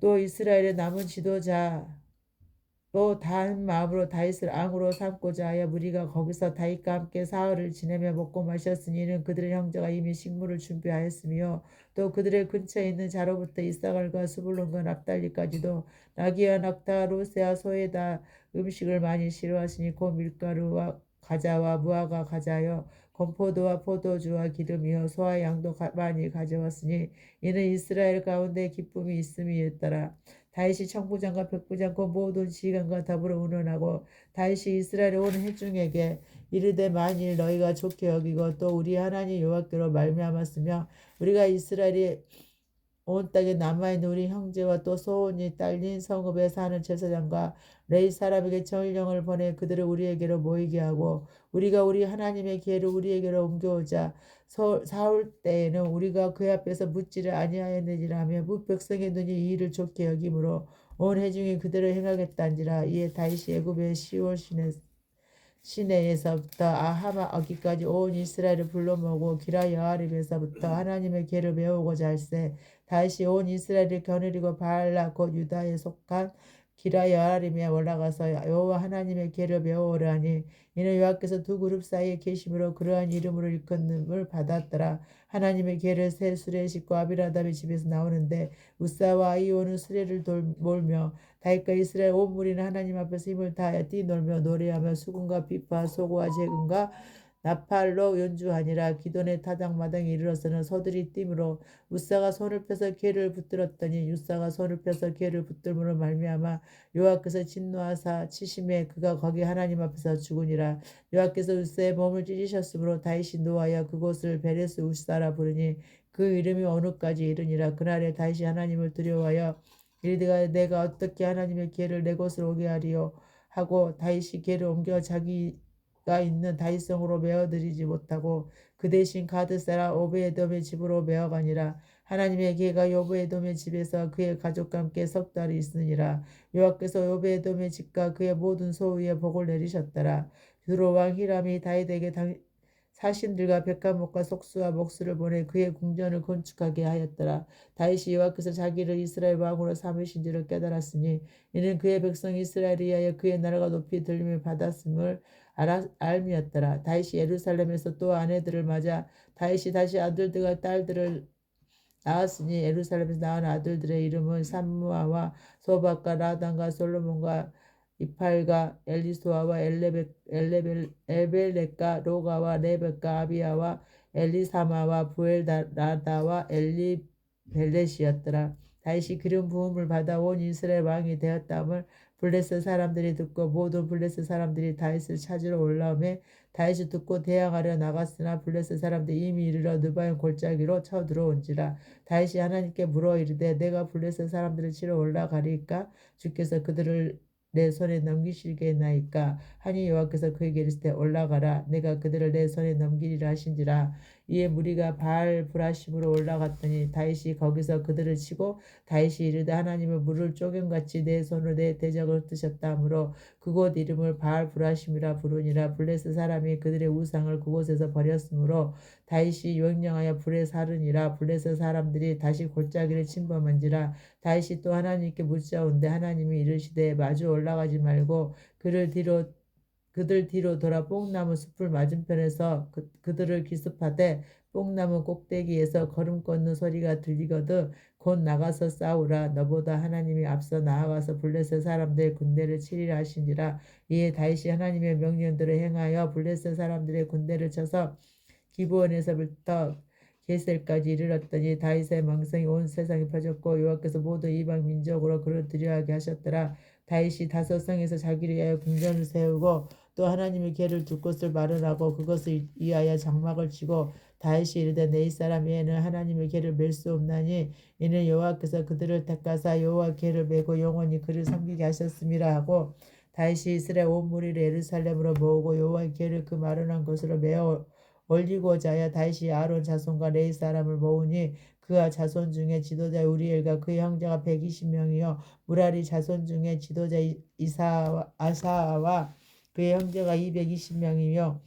또 이스라엘의 남은 지도자 또 다한 마음으로 다윗을 왕으로 삼고자 하여 무리가 거기서 다윗과 함께 사흘을 지내며 먹고 마셨으니 이는 그들의 형제가 이미 식물을 준비하였으며 또 그들의 근처에 있는 자로부터 이사갈과 스불론과 납달리까지도 나기와 낙타 로세와 소에다 음식을 많이 싫어하시니 곧 밀가루와 가자와 무화과 가자여 건포도와 포도주와 기름이여 소와 양도 많이 가져왔으니 이는 이스라엘 가운데 기쁨이 있음이었더라. 다윗이 청부장과 백부장과 모든 지휘관과 더불어 의논하고 다윗이 이스라엘의 온 회중에게 이르되 만일 너희가 좋게 여기고 또 우리 하나님 여호와께로 말미암았으며 우리가 이스라엘이 온 땅에 남아있는 우리 형제와 또 소원이 딸린 성읍에 사는 제사장과 레위 사람에게 정령을 보내 그들을 우리에게로 모이게 하고 우리가 우리 하나님의 기회를 우리에게로 옮겨오자 사울 때에는 우리가 그 앞에서 묻지를 아니하였느니라 하며 백성의 눈이 이 일을 좋게 여김으로 온 회중이 그들을 행하겠다는지라. 이에 다윗이 애굽의 시올 시내에서부터 아하마 어기까지 온 이스라엘을 불러 모으고 기라 여아림에서부터 하나님의 계를 배우고자 할세 다시 온 이스라엘을 거느리고 바알라 곧 유다에 속한 기라 여아림에 올라가서 여호와 하나님의 계를 배우오려 하니 이는 여호와께서 두 그룹 사이에 계심으로 그러한 이름으로 일컫음을 받았더라. 하나님의 계를 새 수레 싣고 아비라답의 집에서 나오는데 우사와 아이오는 수레를 몰며 다윗과 이스라엘 온 무리는 하나님 앞에서 힘을 다하여 뛰놀며 노래하며 수금과 비파 소고와 재금과 나팔로 연주하니라. 기돈의 타작마당에 이르러서는 소들이 뛰므로 우사가 손을 펴서 괴를 붙들었더니 유사가 손을 펴서 괴를 붙들므로 말미암아 여호와께서 진노하사 치심에 그가 거기 하나님 앞에서 죽으니라. 여호와께서 우사의 몸을 찢으셨으므로 다윗이 노하여 그곳을 베레스 우사라 부르니 그 이름이 오늘까지 이르니라. 그날에 다윗이 하나님을 두려워하여 이르되 내가 어떻게 하나님의 괴를 내 곳으로 오게 하리요 하고 다윗이 괴를 옮겨 자기의 가 있는 다윗성으로 메어들이지 못하고 그 대신 가드사라 오베에돔의 집으로 메어가니라. 하나님의 계가 오베에돔의 집에서 그의 가족과 함께 석 달이 있으니라. 여호와께서 오베에돔의 집과 그의 모든 소유에 복을 내리셨더라. 두로 왕 히람이 다윗에게 사신들과 백합목과 속수와 목수를 보내 그의 궁전을 건축하게 하였더라. 다윗이 여호와께서 자기를 이스라엘 왕으로 삼으신 줄을 깨달았으니 이는 그의 백성 이스라엘에 의하여 그의 나라가 높이 들림을 받았음을 알미였더라. 다윗이 예루살렘에서 또 아내들을 맞아 다윗이 다시 아들들과 딸들을 낳았으니 예루살렘에서 낳은 아들들의 이름은 삼무아와 소박과 라단과 솔로몬과 이팔과 엘리소아와 엘벨렉과 로가와 레벡과 아비야와 엘리사마와 부엘라다와 엘리벨렛이었더라. 다윗이 기름 부음을 받아 온 이스라엘 왕이 되었다함을 블레셋 사람들이 듣고 모든 블레셋 사람들이 다윗을 찾으러 올라오매 다윗이 듣고 대항하려 나갔으나 블레셋 사람들이 이미 이르러 느바임 골짜기로 쳐들어온지라. 다윗이 하나님께 물어 이르되 내가 블레셋 사람들을 치러 올라가리까 주께서 그들을 내 손에 넘기시겠나이까 하니 여호와께서 그에게 이르시되 올라가라 내가 그들을 내 손에 넘기리라 하신지라. 이에 무리가 바알 브라심으로 올라갔더니 다윗이 거기서 그들을 치고 다윗이 이르되 하나님은 물을 쪼금같이 내 손으로 내 대적을 흩으셨다 하므로 그곳 이름을 바알 브라심이라 부르니라. 블레셋 사람이 그들의 우상을 그곳에서 버렸으므로 다윗이 명령하여 불에 사르니라. 블레셋 사람들이 다시 골짜기를 침범한지라. 다윗이 또 하나님께 묻자온데 하나님이 이르시되 마주 올라가지 말고 그들 뒤로 돌아 뽕나무 숲을 맞은편에서 그들을 기습하되 뽕나무 꼭대기에서 걸음 걷는 소리가 들리거든 곧 나가서 싸우라. 너보다 하나님이 앞서 나아가서 블레셋 사람들의 군대를 치리라 하시니라. 이에 다윗이 하나님의 명령대로 행하여 블레셋 사람들의 군대를 쳐서 기브온에서부터 게셀까지 이르렀더니 다윗의 망성이 온 세상에 퍼졌고 여호와께서 모든 이방 민족으로 그를 두려워하게 하셨더라. 다윗이 다섯 성에서 자기를 위하여 궁전을 세우고 또 하나님의 궤를 두 곳을 마련하고 그것을 위하여 장막을 치고 다윗이 이르되 내 사람 외에는 하나님의 궤를 맬 수 없나니 이는 여호와께서 그들을 택하사 여호와 궤를 메고 영원히 그를 섬기게 하셨음이라 하고 다윗이 이스라엘 온 무리를 예루살렘으로 모으고 여호와의 궤를 그 마련한 곳으로 메어 올리고자 하여 다윗이 아론 자손과 레위 사람을 모으니 그와 자손 중에 지도자 우리엘과 그의 형제가 120명이요 무라리 자손 중에 지도자 아사와 그의 형제가 220명이며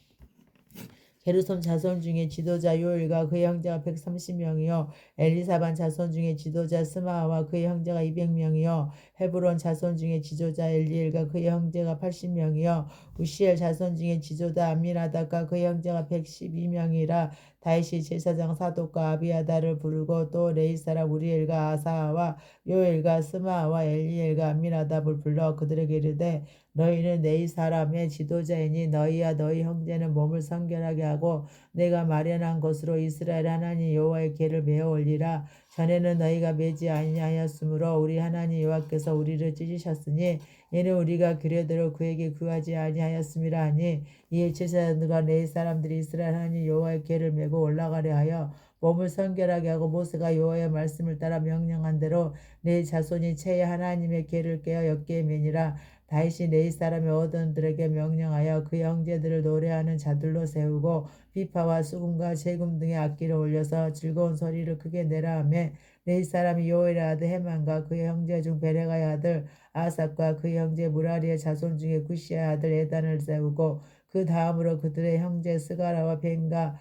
게르솜 자손 중에 지도자 요엘과 그의 형제가 130명이요 엘리사반 자손 중에 지도자 스마와 그의 형제가 200명이요 헤브론 자손 중에 지도자 엘리엘과 그의 형제가 80명이요 우시엘 자손 중에 지도자 암미나답과 그의 형제가 112명이라. 다윗이 제사장 사독과 아비아다를 부르고 또 레위 사람 우리엘과 아사와 요엘과 스마와 엘리엘과 암미나답을 불러 그들에게 이르되 너희는 내 사람의 지도자이니 너희와 너희 형제는 몸을 성결하게 하고 내가 마련한 것으로 이스라엘 하나님 여호와의 궤를 메어 올리라. 전에는 너희가 매지 아니하였으므로 우리 하나님 여호와께서 우리를 찢으셨으니 이는 우리가 규례대로 그에게 구하지 아니하였음이라 하니 이에 제사장들과 내 사람들이 이스라엘 하나님 여호와의 궤를 메고 올라가려 하여 몸을 성결하게 하고 모세가 여호와의 말씀을 따라 명령한 대로 내 자손이 채에 하나님의 궤를 깨어 엿게 매니라. 다윗이 레위 사람의 어른들에게 명령하여 그 형제들을 노래하는 자들로 세우고 비파와 수금과 재금 등의 악기를 올려서 즐거운 소리를 크게 내라 하며 레위 사람이 요엘의 아들 헤만과 그의 형제 중 베레가의 아들 아삽과 그의 형제 무라리의 자손 중에 구시의 아들 에단을 세우고 그 다음으로 그들의 형제 스가라와 벤가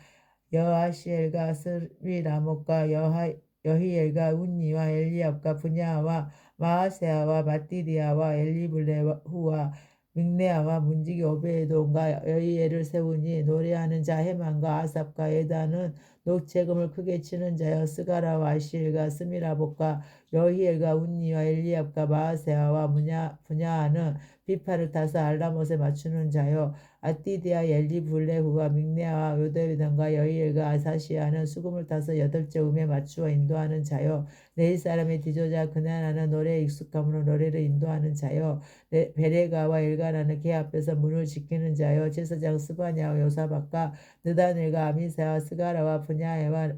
여하시엘과 스미라목과 여히엘과 운니와 엘리압과 분야와 마아세아와 마띠디아와 엘리블레후와 믹네아와 문지기 오베에돔과 여히엘을 세우니 노래하는 자 헤만과 아삽과 에다는 녹채금을 크게 치는 자여 스가라와 아시엘과 스미라복과 여히엘과 운니와 엘리압과 마아세아와 분야하는 비파를 타서 알라못에 맞추는 자여 아띠디아 엘리블레후와 믹네아와 요데단과 여히엘과 아사시아는 수금을 타서 여덟째 음에 맞추어 인도하는 자여 레위 사람의 디조자 그나나는 노래에 익숙함으로 노래를 인도하는 자여 베레가와 엘가나는 개 앞에서 문을 지키는 자여 제사장 스바냐와 요사박과 느다넬과 아미사와 스가라와 분야에와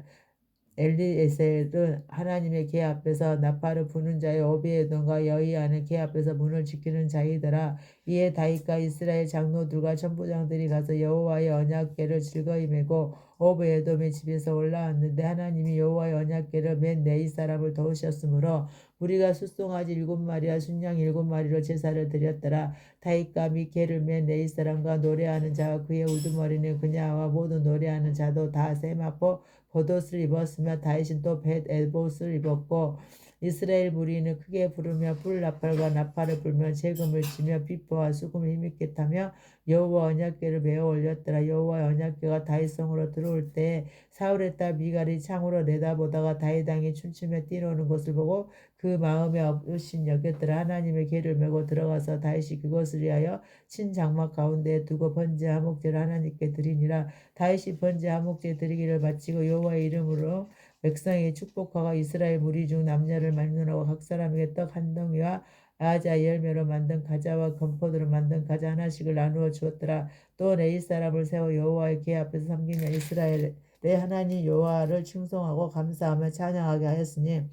엘리에셀은 하나님의 궤 앞에서 나팔을 부는 자의 오베에돔과 여호야는 궤 앞에서 문을 지키는 자이더라. 이에 다윗과 이스라엘 장로들과 천부장들이 가서 여호와의 언약궤를 즐거이 메고 오베에돔의 집에서 올라왔는데 하나님이 여호와의 언약궤를 맨 네이 사람을 도우셨으므로 우리가 숫송아지 7마리와 순양 7마리로 제사를 드렸더라. 다윗과 미개를 맨 네이 사람과 노래하는 자와 그의 우두머리는 그냐와 모든 노래하는 자도 다 세마포 겉옷을 입었으며 다윗은 또 벳에봇을 입었고 이스라엘 무리는 크게 부르며 불나팔과 나팔을 불며 재금을 치며 비포와 수금을 힘있게 타며 여호와 언약궤를 메어 올렸더라. 여호와 언약궤가 다윗성으로 들어올 때에 사울의 딸 미갈이 창으로 내다보다가 다윗 왕이 춤추며 뛰노는 것을 보고 그 마음에 업신 여겼더라. 하나님의 궤를 메고 들어가서 다윗이 그것을 위하여 친장막 가운데에 두고 번제 화목제를 하나님께 드리니라. 다윗이 번제 화목제 드리기를 마치고 여호와의 이름으로 백성에게 축복하고 이스라엘 무리 중 남녀를 만면하고 각 사람에게 떡 한 덩이와 아자 열매로 만든 과자와 건포도로 만든 과자 하나씩을 나누어 주었더라. 또 레위 사람을 세워 여호와의 궤 앞에서 섬기며 이스라엘의 하나님 여호와를 충성하고 감사하며 찬양하게 하였으니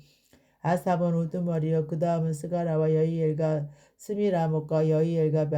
아삽은 우두머리요 그 다음은 스가라와 여이엘과 스미라목과 여이엘과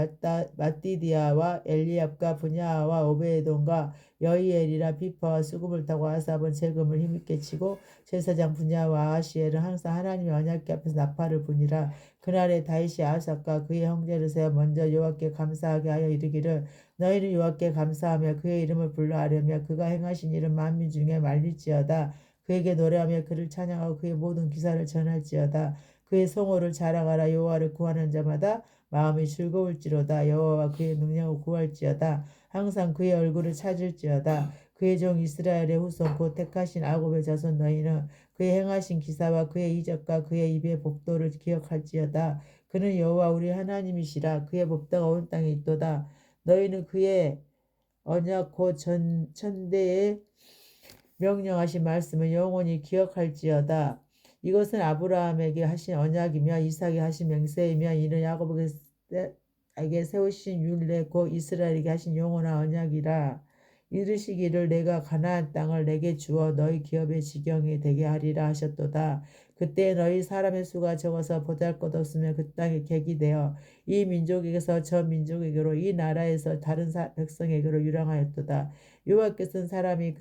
마띠디아와 엘리압과 분야와 오베에돔과 여이엘이라 비파와 수금을 타고 아삽은 재금을 힘있게 치고 제사장 분야와 아시엘은 항상 하나님의 언약궤 앞에서 나팔을 부니라. 그날에 다윗이 아삽과 그의 형제를 세워 먼저 여호와께 감사하게 하여 이르기를 너희는 여호와께 감사하며 그의 이름을 불러 아뢰며 그가 행하신 일은 만민 중에 말릴지어다. 그에게 노래하며 그를 찬양하고 그의 모든 기사를 전할지어다. 그의 성호를 자랑하라. 여호와를 구하는 자마다 마음이 즐거울지로다. 여호와와 그의 능력을 구할지어다. 항상 그의 얼굴을 찾을지어다. 그의 종 이스라엘의 후손 곧 택하신 아곱의 자손 너희는 그의 행하신 기사와 그의 이적과 그의 입의 복도를 기억할지어다. 그는 여호와 우리 하나님이시라. 그의 법도가 온 땅에 있도다. 너희는 그의 언약 곧 천대의 명령하신 말씀을 영원히 기억할지어다. 이것은 아브라함에게 하신 언약이며 이삭에게 하신 맹세이며 이는 야곱에게 세우신 율례 곧 이스라엘에게 하신 영원한 언약이라. 이르시기를 내가 가나안 땅을 내게 주어 너희 기업의 지경이 되게 하리라 하셨도다. 그때 너희 사람의 수가 적어서 보잘것없으며 그 땅에 객이 되어 이 민족에게서 저 민족에게로 이 나라에서 다른 백성에게로 유랑하였도다. 여호와께서는 사람이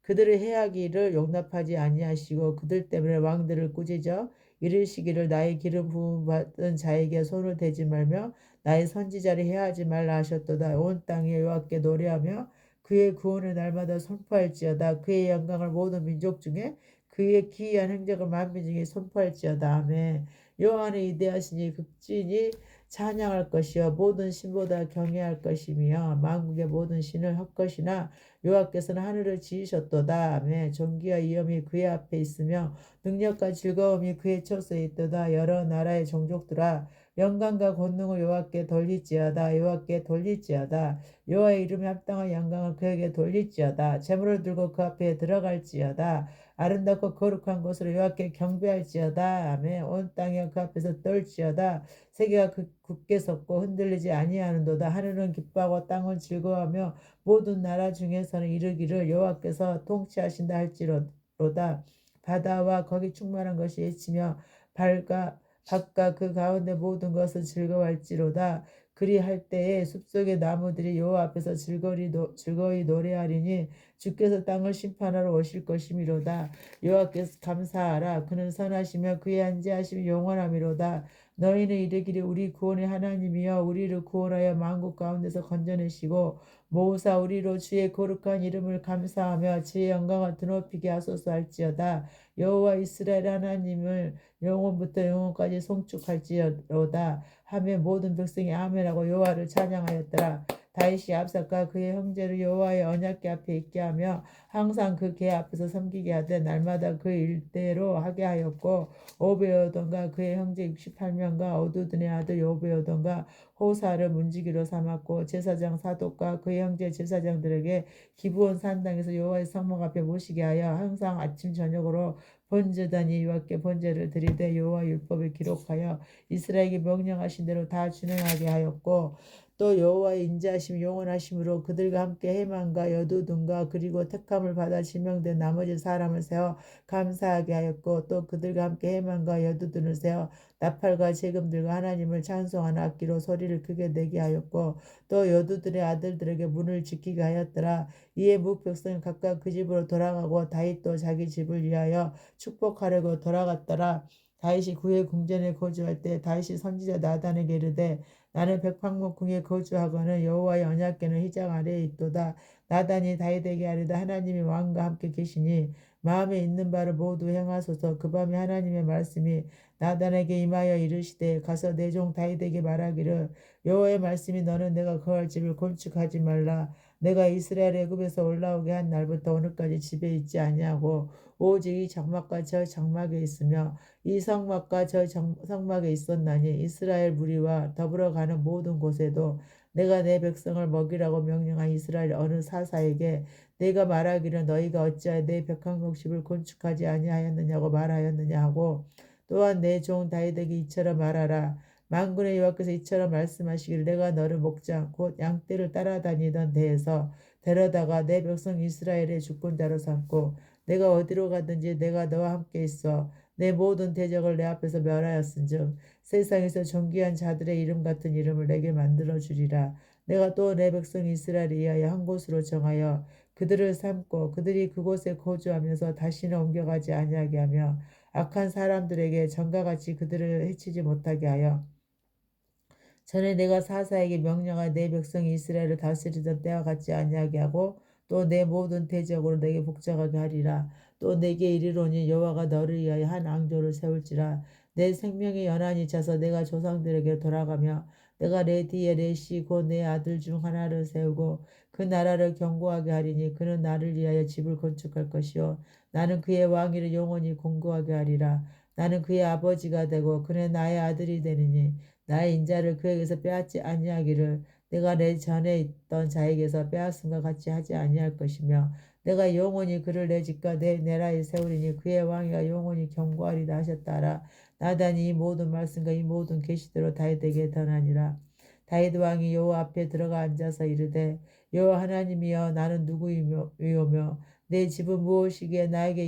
그들의 해하기를 용납하지 아니하시고 그들 때문에 왕들을 꾸짖어 이르시기를 나의 기름 부음 받은 자에게 손을 대지 말며 나의 선지자를 해하지 말라 하셨도다. 온 땅에 여호와께 노래하며 그의 구원을 날마다 선포할지어다. 그의 영광을 모든 민족 중에 그의 기이한 행적을 만민 중에 선포할지어다. 아멘. 여호와는 위대하시니 극진히 찬양할 것이요 모든 신보다 경외할 것이며 만국의 모든 신을 할 것이나 여호와께서는 하늘을 지으셨도다. 아멘. 존귀와 위엄이 그의 앞에 있으며 능력과 즐거움이 그의 처소에 있도다. 여러 나라의 종족들아 영광과 권능을 여호와께 돌릴지어다. 여호와께 돌릴지어다. 여호와의 이름에 합당한 영광을 그에게 돌릴지어다. 재물을 들고 그 앞에 들어갈지어다. 아름답고 거룩한 곳으로 여호와께 경배할지어다. 아멘. 온 땅에 그 앞에서 떨지어다. 세계가 굳게 섰고 흔들리지 아니하는도다. 하늘은 기뻐하고 땅은 즐거워하며 모든 나라 중에서는 이르기를 여호와께서 통치하신다 할지로다. 바다와 거기 충만한 것이 외치며 밭과 그 가운데 모든 것은 즐거워할지로다. 그리할 때에 숲속의 나무들이 여호와 앞에서 즐거이 노래하리니 주께서 땅을 심판하러 오실 것이미로다. 여호와께서 감사하라. 그는 선하시며 그의 안지하심이 영원하미로다. 너희는 이르기를 우리 구원의 하나님이여 우리를 구원하여 만국 가운데서 건져내시고 모으사 우리로 주의 거룩한 이름을 감사하며 주의 영광을 드높이게 하소서 할지어다. 여호와 이스라엘 하나님을 영원부터 영원까지 송축할지어다 하며 모든 백성이 아멘하고 여호와를 찬양하였더라. 다윗이 압삭과 그의 형제를 여호와의 언약궤 앞에 있게 하며 항상 그 궤 앞에서 섬기게 하되 날마다 그 일대로 하게 하였고 오베어돈과 그의 형제 68명과 어두둔의 아들 오베어돈과 호사를 문지기로 삼았고 제사장 사독과 그의 형제 제사장들에게 기브온 산당에서 여호와의 성막 앞에 모시게 하여 항상 아침 저녁으로 번제단이 여호와께 번제를 드리되 여호와 율법을 기록하여 이스라엘에게 명령하신 대로 다 준행하게 하였고 또 여호와의 인자하심이 영원하심으로 그들과 함께 해만과 여두둔과 그리고 택함을 받아 지명된 나머지 사람을 세워 감사하게 하였고 또 그들과 함께 해만과 여두둔을 세워 나팔과 재금들과 하나님을 찬송하는 악기로 소리를 크게 내게 하였고 또 여두둔의 아들들에게 문을 지키게 하였더라. 이에 뭇백성이 각각 그 집으로 돌아가고 다윗도 자기 집을 위하여 축복하려고 돌아갔더라. 다윗이 그의 궁전에 거주할 때 다윗이 선지자 나단에게 이르되 나는 백방목궁에 거주하거늘 여호와의 언약궤는 휘장 아래에 있도다. 나단이 다윗에게 아뢰되 하나님이 왕과 함께 계시니 마음에 있는 바를 모두 행하소서. 그 밤에 하나님의 말씀이 나단에게 임하여 이르시되 가서 내 종 다윗에게 말하기를 여호와의 말씀이 너는 내가 거할 집을 건축하지 말라. 내가 이스라엘 애굽에서 올라오게 한 날부터 오늘까지 집에 있지 아니하고 오직 이 장막과 저 장막에 있으며 이 성막과 저 성막에 있었나니 이스라엘 무리와 더불어 가는 모든 곳에도 내가 내 백성을 먹이라고 명령한 이스라엘 어느 사사에게 내가 말하기를 너희가 어찌하여 내 백향목집을 건축하지 아니하였느냐고 말하였느냐 하고 또한 내 종 다윗에게 이처럼 말하라. 만군의 여호와께서 이처럼 말씀하시기를 내가 너를 목장 곧 양떼를 따라다니던 데에서 데려다가 내 백성 이스라엘의 주권자로 삼고 내가 어디로 가든지 내가 너와 함께 있어 내 모든 대적을 내 앞에서 멸하였은즉 세상에서 존귀한 자들의 이름 같은 이름을 내게 만들어 주리라. 내가 또 내 백성 이스라엘을 위하여 한 곳으로 정하여 그들을 삼고 그들이 그곳에 거주하면서 다시는 옮겨가지 아니하게 하며 악한 사람들에게 전과 같이 그들을 해치지 못하게 하여 전에 내가 사사에게 명령한 내 백성 이스라엘을 다스리던 때와 같지 아니하게 하고 또 내 모든 대적으로 내게 복종하게 하리라. 또 내게 이르노니 여호와가 너를 위하여 한 앙조를 세울지라. 내 생명의 연한이 차서 내가 조상들에게 돌아가며 내가 내 뒤에 넷이 곧 내 아들 중 하나를 세우고 그 나라를 견고하게 하리니 그는 나를 위하여 집을 건축할 것이요 나는 그의 왕위를 영원히 공고하게 하리라. 나는 그의 아버지가 되고 그는 나의 아들이 되느니 나의 인자를 그에게서 빼앗지 아니하기를 내가 내 전에 있던 자에게서 빼앗음과 같이 하지 아니할 것이며 내가 영원히 그를 내 집과 내 나라에 세우리니 그의 왕위가 영원히 견고하리다 하셨다라. 나단이 이 모든 말씀과 이 모든 계시대로 다윗에게 전하니라. 다윗 왕이 여호와 앞에 들어가 앉아서 이르되 여호와 하나님이여 나는 누구이오며 내 집은 무엇이기에 나에게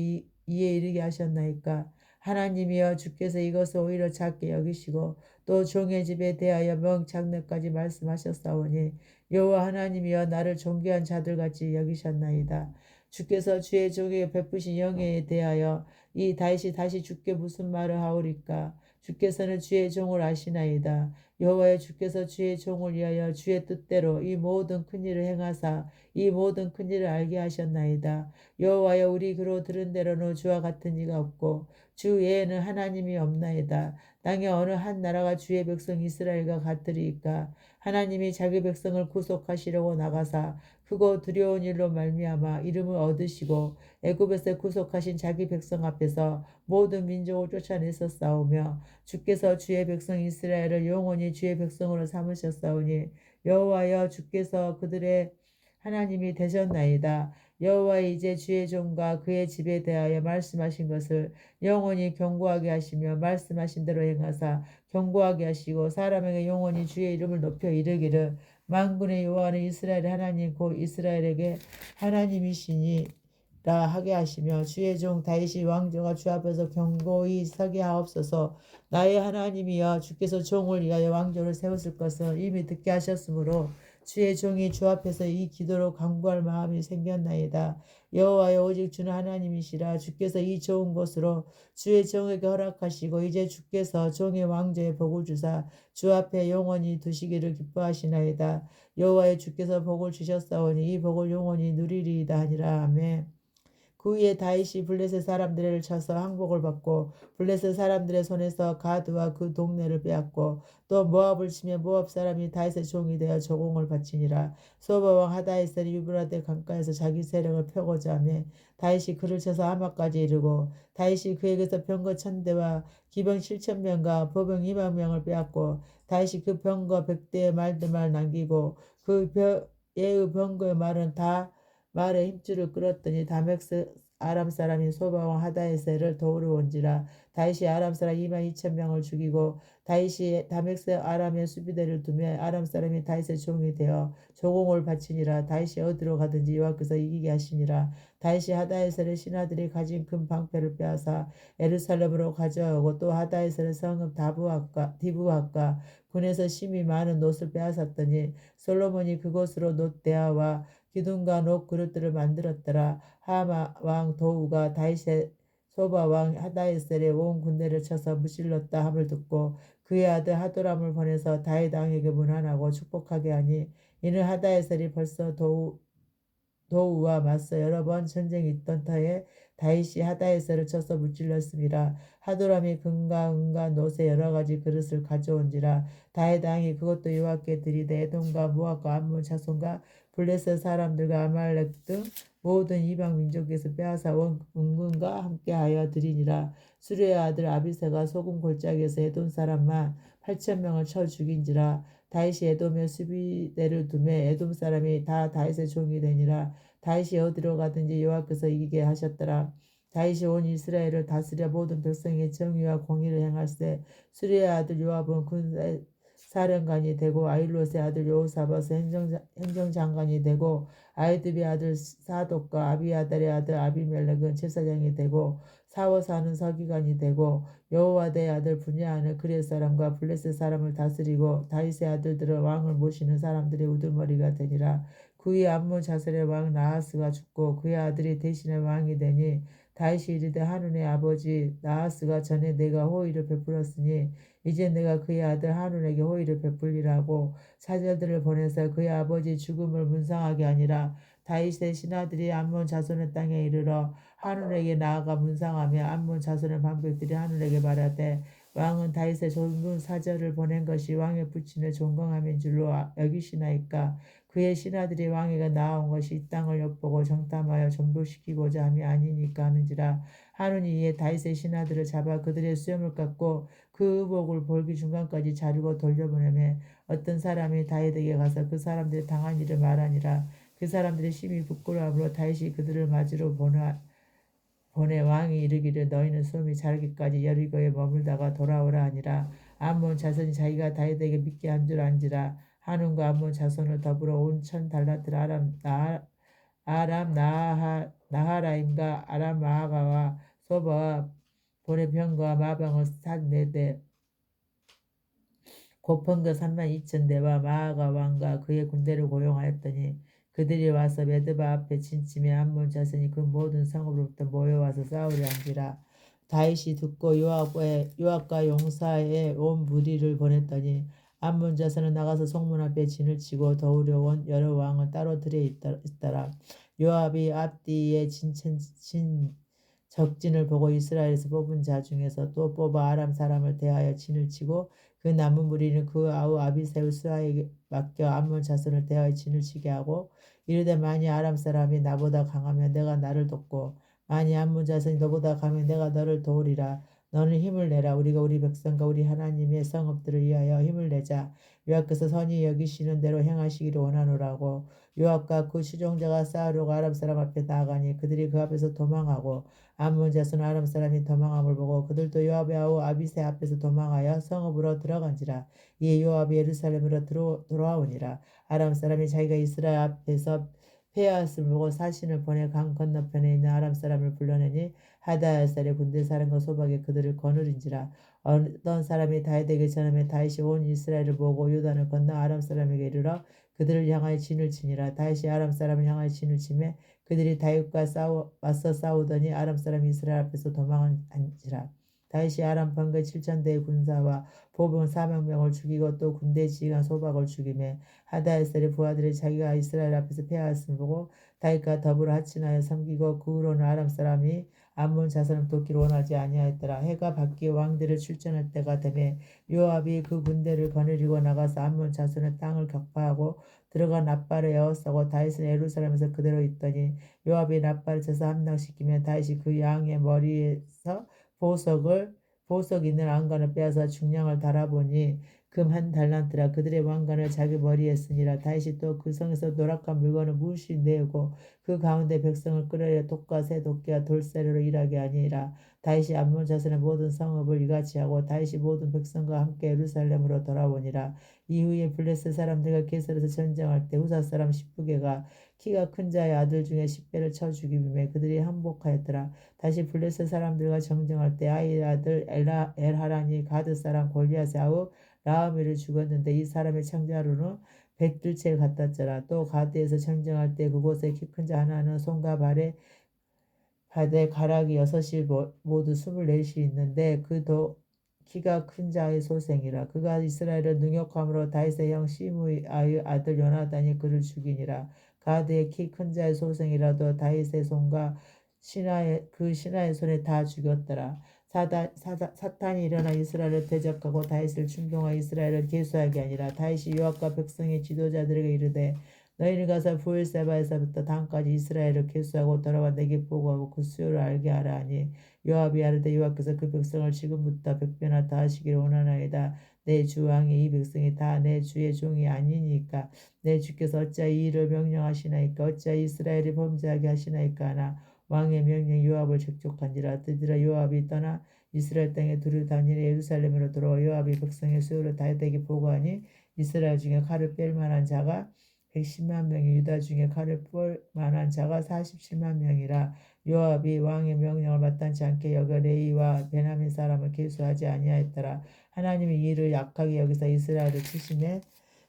이에 이르게 하셨나이까. 하나님이여 주께서 이것을 오히려 작게 여기시고 또 종의 집에 대하여 명장래까지 말씀하셨사오니 여호와 하나님이여 나를 존귀한 자들같이 여기셨나이다. 주께서 주의 종에게 베푸신 영예에 대하여 이 다윗이 다시 주께 무슨 말을 하오리까. 주께서는 주의 종을 아시나이다. 여호와여 주께서 주의 종을 위하여 주의 뜻대로 이 모든 큰일을 행하사 이 모든 큰일을 알게 하셨나이다. 여호와여 우리 귀로 들은 대로는 주와 같은 이가 없고 주 외에는 하나님이 없나이다. 땅의 어느 한 나라가 주의 백성 이스라엘과 같으리이까. 하나님이 자기 백성을 구속하시려고 나가사 크고 두려운 일로 말미암아 이름을 얻으시고 애굽에서 구속하신 자기 백성 앞에서 모든 민족을 쫓아내셨사오며 주께서 주의 백성 이스라엘을 영원히 주의 백성으로 삼으셨사오니 여호와여 주께서 그들의 하나님이 되셨나이다. 여호와의 이제 주의 종과 그의 집에 대하여 말씀하신 것을 영원히 견고하게 하시며 말씀하신 대로 행하사 견고하게 하시고 사람에게 영원히 주의 이름을 높여 이르기를 만군의 여호와는 이스라엘의 하나님 곧 이스라엘에게 하나님이시니라 하게 하시며 주의 종 다윗이 왕조가 주 앞에서 견고히 서게 하옵소서. 나의 하나님이여 주께서 종을 위하여 왕조를 세우실 것을 이미 듣게 하셨으므로 주의 종이 주 앞에서 이 기도로 간구할 마음이 생겼나이다. 여호와여 오직 주는 하나님이시라. 주께서 이 좋은 것으로 주의 종에게 허락하시고 이제 주께서 종의 왕조에 복을 주사 주 앞에 영원히 두시기를 기뻐하시나이다. 여호와여 주께서 복을 주셨사오니 이 복을 영원히 누리리이다 하니라. 아멘. 그 후에 다윗이 블레셋 사람들을 쳐서 항복을 받고 블레셋 사람들의 손에서 가드와 그 동네를 빼앗고 또 모압을 치며 모압 사람이 다윗의 종이 되어 조공을 바치니라. 소바 왕 하다에셀이 유브라데 강가에서 자기 세력을 펴고자 하며 다윗이 그를 쳐서 하마까지 이르고 다윗이 그에게서 병거 1000대와 기병 7000명과 보병 20000명을 빼앗고 다윗이 그 병거 100대의 말들만 남기고 그 예의 병거의 말은 다 말에 힘줄을 끌었더니 다메스 아람 사람인 소바왕 하다에셀을 도우러 온지라. 다윗이 아람 사람 22,000명을 죽이고 다윗이 다메섹 아람의 수비대를 두매 아람 사람이 다윗의 종이 되어 조공을 바치니라. 다윗이 어디로 가든지 여호와께서 이기게 하시니라. 다윗이 하다에셀의 신하들이 가진 큰 방패를 빼앗아 예루살렘으로 가져오고 또 하다에셀의 성읍 디브앗과 군에서 심히 많은 놋을 빼앗았더니 솔로몬이 그곳으로 놋 대야와 기둥과 놋 그릇들을 만들었더라. 하마 왕 도우가 다윗의 소바 왕 하다에셀의 온 군대를 쳐서 무찔렀다 함을 듣고 그의 아들 하도람을 보내서 다윗 왕에게 문안하고 축복하게 하니 이는 하다에셀이 벌써 도우와 맞서 여러 번 전쟁이 있던 터에 다윗이 하다에셀을 쳐서 무찔렀습니다. 하도람이 금과 은과 놋의 여러 가지 그릇을 가져온지라. 다윗 왕이 그것도 여호와께 드리되 에돔과 모압과 암몬 자손과 블레셋 사람들과 아말렉 등 모든 이방 민족에서 빼앗아 온 은금과 함께하여 드리니라. 수레의 아들 아비새가 소금 골짜기에서 에돔 사람만 8,000명을 쳐 죽인지라. 다윗이 에돔의 수비대를 두매 에돔 사람이 다 다윗의 종이 되니라. 다윗이 어디로 가든지 여호와께서 이기게 하셨더라. 다윗이 온 이스라엘을 다스려 모든 백성의 정의와 공의를 행할세. 수리의 아들 요압은 군 사령관이 되고 아일롯의 아들 여호사밧은 행정장관이 되고 아이드의 아들 사독과 아비아달의 아들 아비멜렉은 제사장이 되고 사워사는 서기관이 되고 여호와대의 아들 분야하는 그렛 사람과 블레셋 사람을 다스리고 다윗의 아들들은 왕을 모시는 사람들의 우두머리가 되니라. 그의 암몬 자셀의 왕 나하스가 죽고 그의 아들이 대신에 왕이 되니 다윗이 이르되 한운의 아버지 나하스가 전에 내가 호의를 베풀었으니 이제 내가 그의 아들 한운에게 호의를 베풀리라고 사절들을 보내서 그의 아버지 죽음을 문상하게 하니라. 다윗의 신하들이 암몬 자손의 땅에 이르러 한운에게 나아가 문상하며 암몬 자손의 방백들이 한운에게 말하되 왕은 다윗의 좋은 사절을 보낸 것이 왕의 부친을 존경함인 줄로 여기시나이까. 그의 신하들이 왕에게 나아온 것이 이 땅을 엿보고 정탐하여 정복시키고자 함이 아니니까 하는지라. 한운이 이에 다윗의 신하들을 잡아 그들의 수염을 깎고 그 의복을 볼기 중간까지 자르고 돌려보내며 어떤 사람이 다윗에게 가서 그 사람들이 당한 일을 말하니라. 그 사람들이 심히 부끄러움으로 다윗이 그들을 맞으러 보내 왕이 이르기를 너희는 수염이 자르기까지 여리고에 머물다가 돌아오라 하니라. 암몬 자손이 자기가 다윗에게 믿게 한 줄 안지라. 한운과 암몬 자손을 더불어 온 1,000달란트 아람 나하라임과 아람 마아가와 소바와 보레병과 마방을 샀네대 고펀과 32,000대와 마아가 왕과 그의 군대를 고용하였더니 그들이 와서 메드바 앞에 진침에 암몬 자손이 그 모든 성읍으로부터 모여와서 싸우려 한지라. 다윗이 듣고 요압과 용사의 온 무리를 보냈더니 암몬 자손은 나가서 성문 앞에 진을 치고 더우려 온 여러 왕을 따로 들여 있더라. 요압이 앞뒤에 적진을 보고 이스라엘에서 뽑은 자 중에서 또 뽑아 아람 사람을 대하여 진을 치고 그 남은 무리는 그 아우 아비새의 수하에게 맡겨 암몬 자손을 대하여 진을 치게 하고 이르되 만일 아람 사람이 나보다 강하면 내가 나를 돕고 만일 암몬 자손이 너보다 강하면 내가 너를 도우리라. 너는 힘을 내라. 우리가 우리 백성과 우리 하나님의 성읍들을 위하여 힘을 내자. 여호와께서 선히 여기시는 대로 행하시기를 원하노라고. 요압과 그 추종자가 싸우려고 아람 사람 앞에 나아가니 그들이 그 앞에서 도망하고 암몬 자손 아람 사람이 도망함을 보고 그들도 요압의 아우 아비새 앞에서 도망하여 성읍으로 들어간지라. 이에 요압이 예루살렘으로 돌아오니라. 아람 사람이 자기가 이스라엘 앞에서 패하였음을 보고 사신을 보내 강 건너편에 있는 아람 사람을 불러내니 하다에셀의 군대 사령과 소박에 그들을 거느린지라. 어떤 사람이 다윗에게 전하며 다윗이 온 이스라엘을 보고 요단을 건너 아람 사람에게 이르러 그들을 향하여 진을 치니라. 다윗이 아람 사람을 향하여 진을 치매 그들이 다윗과 맞서 싸우더니 아람 사람이 이스라엘 앞에서 도망한지라. 다윗이 아람 번개 7,000대의 군사와 보병 400명을 죽이고 또 군대 지휘관 소박을 죽이매 하다에셀의 부하들이 자기가 이스라엘 앞에서 패하였음을 보고 다윗과 더불어 하친하여 섬기고 그 후로는 아람 사람이 암몬 자손을 돕기를 원하지 아니하였더라. 해가 바뀌어 왕들을 출전할 때가 되매 요압이 그 군대를 거느리고 나가서 암몬 자손의 땅을 격파하고 들어가 납발을 에워싸고 다윗은 예루살렘에서 그대로 있더니 요압이 납발을 쳐서 함락시키며 다윗이 그 양의 머리에서 보석 있는 안관을 빼앗아 중량을 달아보니 금 한 달란트라. 그들의 왕관을 자기 머리에 쓰니라. 다윗이 또 그 성에서 노락한 물건을 무시 내고 그 가운데 백성을 끌어내려 독과 새 도끼와 돌쇠로 일하게 하니라. 다윗이 암몬 자손의 모든 성읍을 이같이 하고 다윗이 모든 백성과 함께 예루살렘으로 돌아오니라. 이후에 블레셋 사람들과 게셀에서 전쟁할 때 후사 사람 십부개가 키가 큰 자의 아들 중에 10배를 쳐 죽이며 그들이 항복하였더라. 다시 블레셋 사람들과 정쟁할 때 아이 아들 엘하란이 가드 사람 골리앗의 아우 라하미를 죽었는데 이 사람의 창자로는 백들채를 갖다 쩌라. 또 가드에서 정쟁할 때 그곳에 키 큰 자 하나는 손과 발에 가락이 6이 모두 24이 있는데 그도 키가 큰 자의 소생이라. 그가 이스라엘을 능욕함으로 다윗의 형 시므의 아들 요나단이 그를 죽이니라. 가드의 키 큰 자의 소생이라도 다윗의 손과 신하의 손에 다 죽였더라. 사탄이 일어나 이스라엘을 대적하고 다윗을 충동하여 이스라엘을 계수하게 하니라. 다윗이 요압과 백성의 지도자들에게 이르되 너희는 가서 부엘세바에서부터 단까지 이스라엘을 계수하고 돌아와 내게 보고하고 그 수요를 알게 하라 하니 요압이 아르되 여호와께서 그 백성을 지금부터 100배나 다하시기를 원하나이다. 내 주 왕이 이 백성이 다 내 주의 종이 아니니까 내 주께서 어찌하여 이 일을 명령하시나이까 어찌하여 이스라엘이 범죄하게 하시나이까 하나 왕의 명령 요압을 책족한지라. 드디어 요압이 떠나 이스라엘 땅에 두루 다니니 예루살렘으로 들어와 요압이 백성의 수요를 다윗에게 보고하니 이스라엘 중에 칼을 뺄 만한 자가 110만 명이 유다 중에 칼을 뺄 만한 자가 47만 명이라. 요압이 왕의 명령을 마땅치 않게 여겨 레이와 베냐민 사람을 계수하지 아니하였더라. 하나님이 이 일을 약하게 여기서 이스라엘을 치심에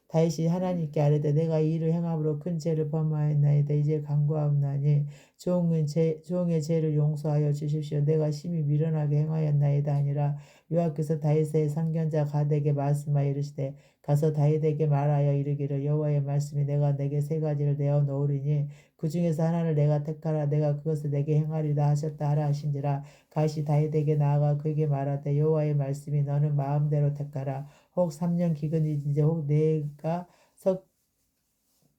다윗이 하나님께 아뢰되 내가 이 일을 행함으로 큰 죄를 범하였나이다. 이제 간구하옵나니 종의 죄를 용서하여 주십시오. 내가 심히 미련하게 행하였나이다 하니라. 여호와께서 다윗의 상견자 가드에게 말씀하여 이르시되 가서 다윗에게 말하여 이르기를 여호와의 말씀이 내가 내게 세 가지를 내어 놓으리니 그 중에서 하나를 내가 택하라. 내가 그것을 내게 행하리라 하셨다 하라 하신지라. 가시 다윗에게 나아가 그에게 말하되 여호와의 말씀이 너는 마음대로 택하라. 혹 3년 기근이든지 혹 내가 석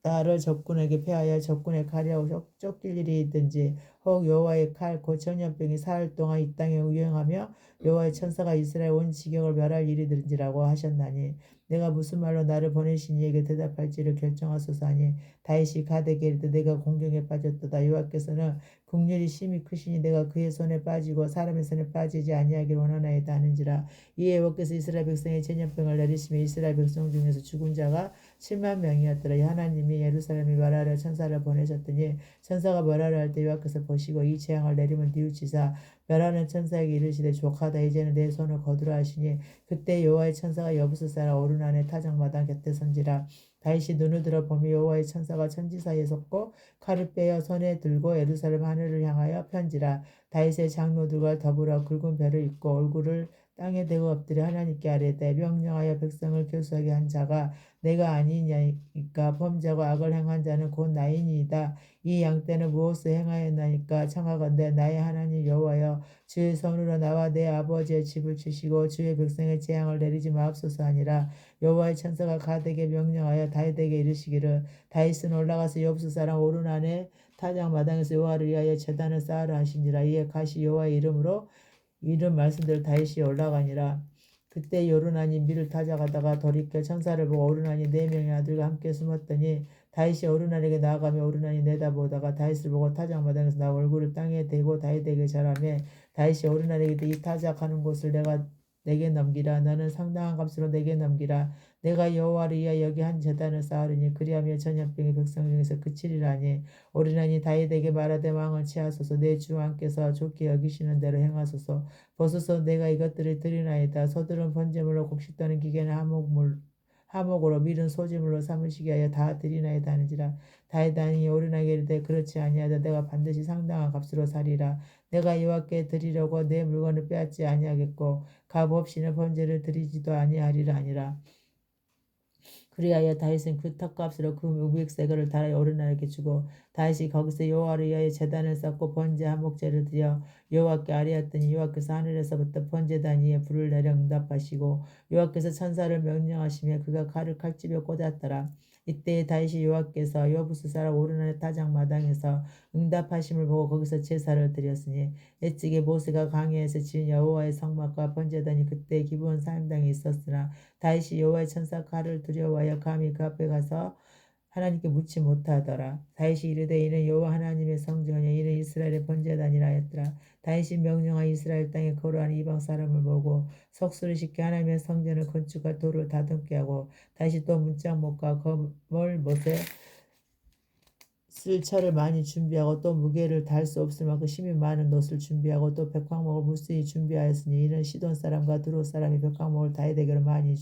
달을 적군에게 패하여 적군의 칼이라고 쫓길 일이 있든지 혹 여호와의 칼 곧 전염병이 사흘 동안 이 땅에 유행하며 여호와의 천사가 이스라엘 온 지경을 멸할 일이든지라고 하셨나니 내가 무슨 말로 나를 보내신 이에게 대답할지를 결정하소서 하니 다윗이 가드에게 이르되 내가 공경에 빠졌도다. 여호와께서는 국률이 심히 크시니 내가 그의 손에 빠지고 사람의 손에 빠지지 아니하기를 원하나이다 하는지라. 이에 여호와께서 이스라엘 백성의 전염병을 내리시며 이스라엘 백성 중에서 죽은 자가 7만 명이었더라. 하나님이 예루살렘에 멸하려 천사를 보내셨더니 천사가 멸하려 할 때 여호와께서 보시고 이 재앙을 내리면 뉘우치사 멸하는 천사에게 이르시되 족하다. 이제는 내 손을 거두라 하시니 그때 여호와의 천사가 여부스사라 오르난의 타작마당 곁에 선지라. 다윗이 눈을 들어 보며 여호와의 천사가 천지 사이에 섰고 칼을 빼어 손에 들고 예루살렘 하늘을 향하여 편지라. 다윗의 장로들과 더불어 굵은 배를 입고 얼굴을 땅에 대고 엎드려 하나님께 아뢰되 명령하여 백성을 교수하게 한 자가 내가 아니냐니까 범죄하고 악을 행한 자는 곧 나이니이다. 이 양떼는 무엇을 행하였나니까 청하건대 나의 하나님 여호와여 주의 손으로 나와 내 아버지의 집을 치시고 주의 백성의 재앙을 내리지 마옵소서 하니라. 여호와의 천사가 가드에게 명령하여 다윗에게 이르시기를 다윗은 올라가서 여부스 사람 오르난의 타작 마당에서 여호와를 위하여 제단을 쌓으라 하시니라. 이에 가시 여호와의 이름으로 이름 말씀대로 다윗이 올라가니라. 그때 요르난이 밀을 타작하다가 돌이켜 천사를 보고 오르난이 4명의 아들과 함께 숨었더니 다윗이 오르난에게 나아가며 오르난이 내다보다가 다윗을 보고 타작마당에서 나와 얼굴을 땅에 대고 다윗에게 절하며 다윗이 오르난에게 이 타작하는 곳을 내게 넘기라. 너는 상당한 값으로 내게 넘기라. 내가 여호와를 위하여 여기 한 제단을 쌓으리니 그리하며 전염병이 백성 중에서 그치리라니. 오르난이 다윗에게 말하되 왕을 취하소서. 내 주 왕께서 좋게 여기시는 대로 행하소서. 보소서 내가 이것들을 드리나이다. 소들은 번제물로 곡식 떠는 기계는 하목으로 밀은 소제물로 삼으시게 하여 다 드리나이다 하는지라. 다윗이 오르나게 이르되 그렇지 아니하다. 내가 반드시 상당한 값으로 사리라. 내가 여호와께 드리려고 내 물건을 빼앗지 아니하겠고 값 없이는 번제를 드리지도 아니하리라 하니라. 그리하여 다윗은 그 턱값으로 그 500세겔을 달아 오르나에게 주고 다윗이 거기서 여호와를 위하여 제단을 쌓고 번제 한목제를 드려 여호와께 아뢰었더니 여호와께서 하늘에서부터 번제단 위에 불을 내려 응답하시고 여호와께서 천사를 명령하시며 그가 칼을 칼집에 꽂았더라. 이때 다시 여호와께서 여부스 사람 오르난의 타작 마당에서 응답하심을 보고 거기서 제사를 드렸으니 옛적에 모세가 광야에서 지은 여호와의 성막과 번제단이 그때 기브온 사용당에 있었으나 다시 여호와의 천사 칼을 두려워하여 감히 그 앞에 가서 하나님께 묻지 못하더라. 다윗이 이르되 이는 여호와 하나님의 성전이요 이는 이스라엘의 번제단이라 했더라. 다윗이 명령하여 이스라엘 땅에 거류하는 이방 사람을 보고 석수를 싣게 하나님의 성전을 건축할 돌을 다듬게 하고 다시 또 문짝못과 거물 못에 쓸 철을 많이 준비하고 또 무게를 달 수 없을 만큼 힘이 많은 놋을 준비하고 또 백황목을 무수히 준비하였으니 이는 시돈 사람과 두로 사람이 백황목을 다이대게로 많이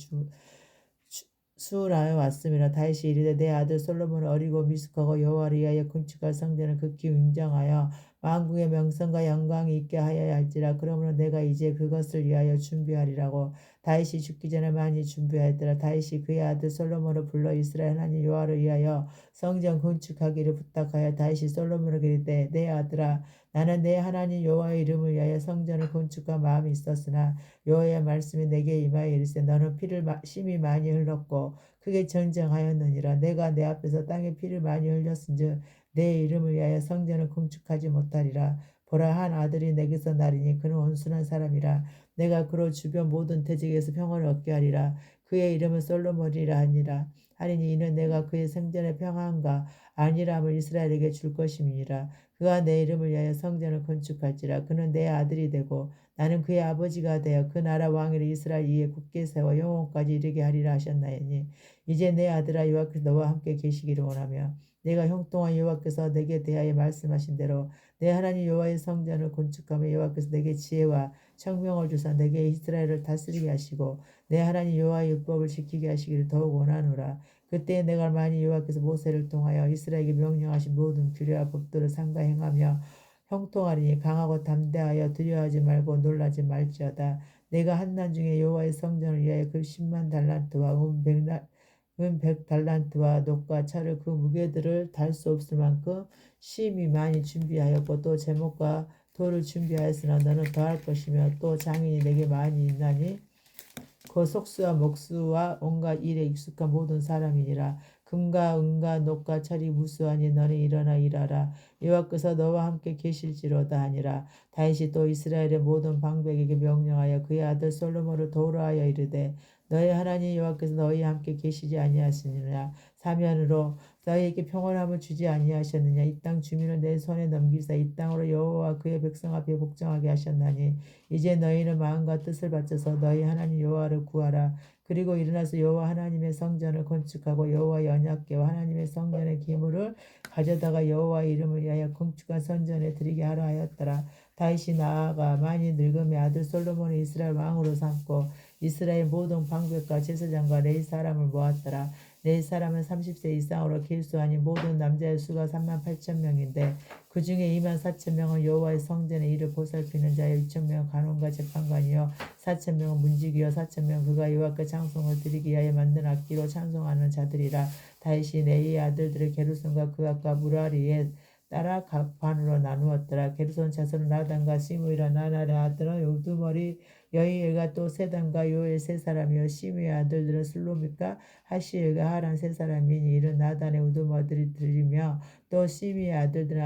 수울하여 왔음이라. 다윗이 이르되 내 아들 솔로몬은 어리고 미숙하고 여호와를 위하여 건축할 성전을 극히 웅장하여 만국의 명성과 영광이 있게 하여야 할지라. 그러므로 내가 이제 그것을 위하여 준비하리라고. 다윗이 죽기 전에 많이 준비하였더라. 다윗이 그의 아들 솔로몬을 불러 이스라엘 하나님 여호와를 위하여 성전 건축하기를 부탁하여 다윗이 솔로몬에게 이르되 내 아들아 나는 내 하나님 여호와의 이름을 위하여 성전을 건축할 마음이 있었으나 여호와의 말씀이 내게 임하여 이르시되 너는 피를 심히 많이 흘렸고 크게 전쟁하였느니라. 내가 내 앞에서 땅에 피를 많이 흘렸은즉 내 이름을 위하여 성전을 건축하지 못하리라. 보라 한 아들이 내게서 나리니 그는 온순한 사람이라. 내가 그로 주변 모든 대적에서 평화를 얻게 하리라. 그의 이름은 솔로몬이라 하리니 이는 내가 그의 생전의 평안과 안일함을 이스라엘에게 줄 것임이니라. 그가 내 이름을 위하여 성전을 건축할지라. 그는 내 아들이 되고 나는 그의 아버지가 되어 그 나라 왕위를 이스라엘 위에 굳게 세워 영원까지 이르게 하리라 하셨나이니 이제 내 아들아 여호와께서 너와 함께 계시기를 원하며 내가 형통한 여호와께서 내게 대하여 말씀하신 대로 내 하나님 여호와의 성전을 건축하며 여호와께서 내게 지혜와 청명을 주사 내게 이스라엘을 다스리게 하시고 내 하나님 여호와의 율법을 지키게 하시기를 더욱 원하노라. 그때 내가 많이 여호와께서 모세를 통하여 이스라엘에게 명령하신 모든 규례와 법도를 삼가 행하며 형통하리니 강하고 담대하여 두려워하지 말고 놀라지 말지어다. 내가 한난 중에 여호와의 성전을 위하여 그 10만 달란트와 은 100달란트와 놋과 철을 그 무게들을 달 수 없을 만큼 심히 많이 준비하였고 또 제목과 돌을 준비하였으나 너는 더할 것이며 또 장인이 내게 많이 있나니 그 속수와 목수와 온갖 일에 익숙한 모든 사람이니라. 금과 은과 녹과 철이 무수하니 너는 일어나 일하라. 여호와께서 너와 함께 계실지로다 하니라. 다윗이 또 이스라엘의 모든 방백에게 명령하여 그의 아들 솔로몬을 도우라 하여 이르되 너희 하나님 여호와께서 너희와 함께 계시지 아니하시느냐. 사면으로 너희에게 평안함을 주지 아니하셨느냐. 이 땅 주민을 내 손에 넘기사 이 땅으로 여호와와 그의 백성 앞에 복종하게 하셨나니 이제 너희는 마음과 뜻을 바쳐서 너희 하나님 여호와를 구하라. 그리고 일어나서 여호와 하나님의 성전을 건축하고 여호와의 언약궤와 하나님의 성전의 기물을 가져다가 여호와의 이름을 위하여 건축한 성전에 드리게 하라 하였더라. 다윗이 나아가 많이 늙음의 아들 솔로몬을 이스라엘 왕으로 삼고 이스라엘 모든 방백과 제사장과 레위 사람을 모았더라. 레위 사람은 30세 이상으로 길수하니 모든 남자의 수가 38,000명인데 그 중에 24,000명은 여호와의 성전의 일을 보살피는 자여 2,000명은 간원과 재판관이요 4,000명은 문지기요 4,000명은 그가 여호와께 찬송을 드리기 위하여 만든 악기로 찬송하는 자들이라. 다윗이 레위의 아들들을 게르손과 그 아까 무라리에 따라 각 반으로 나누었더라. 게르손 자손은 나단과 시므이라 나날의 아들은 우두머리 여이엘과 또 세단과 요엘 세 사람이요 시므의 아들들은 슬로믹과 하시엘과 하란 세 사람이니 이는 나단의 우두머리들이며 또 시므의 아들들은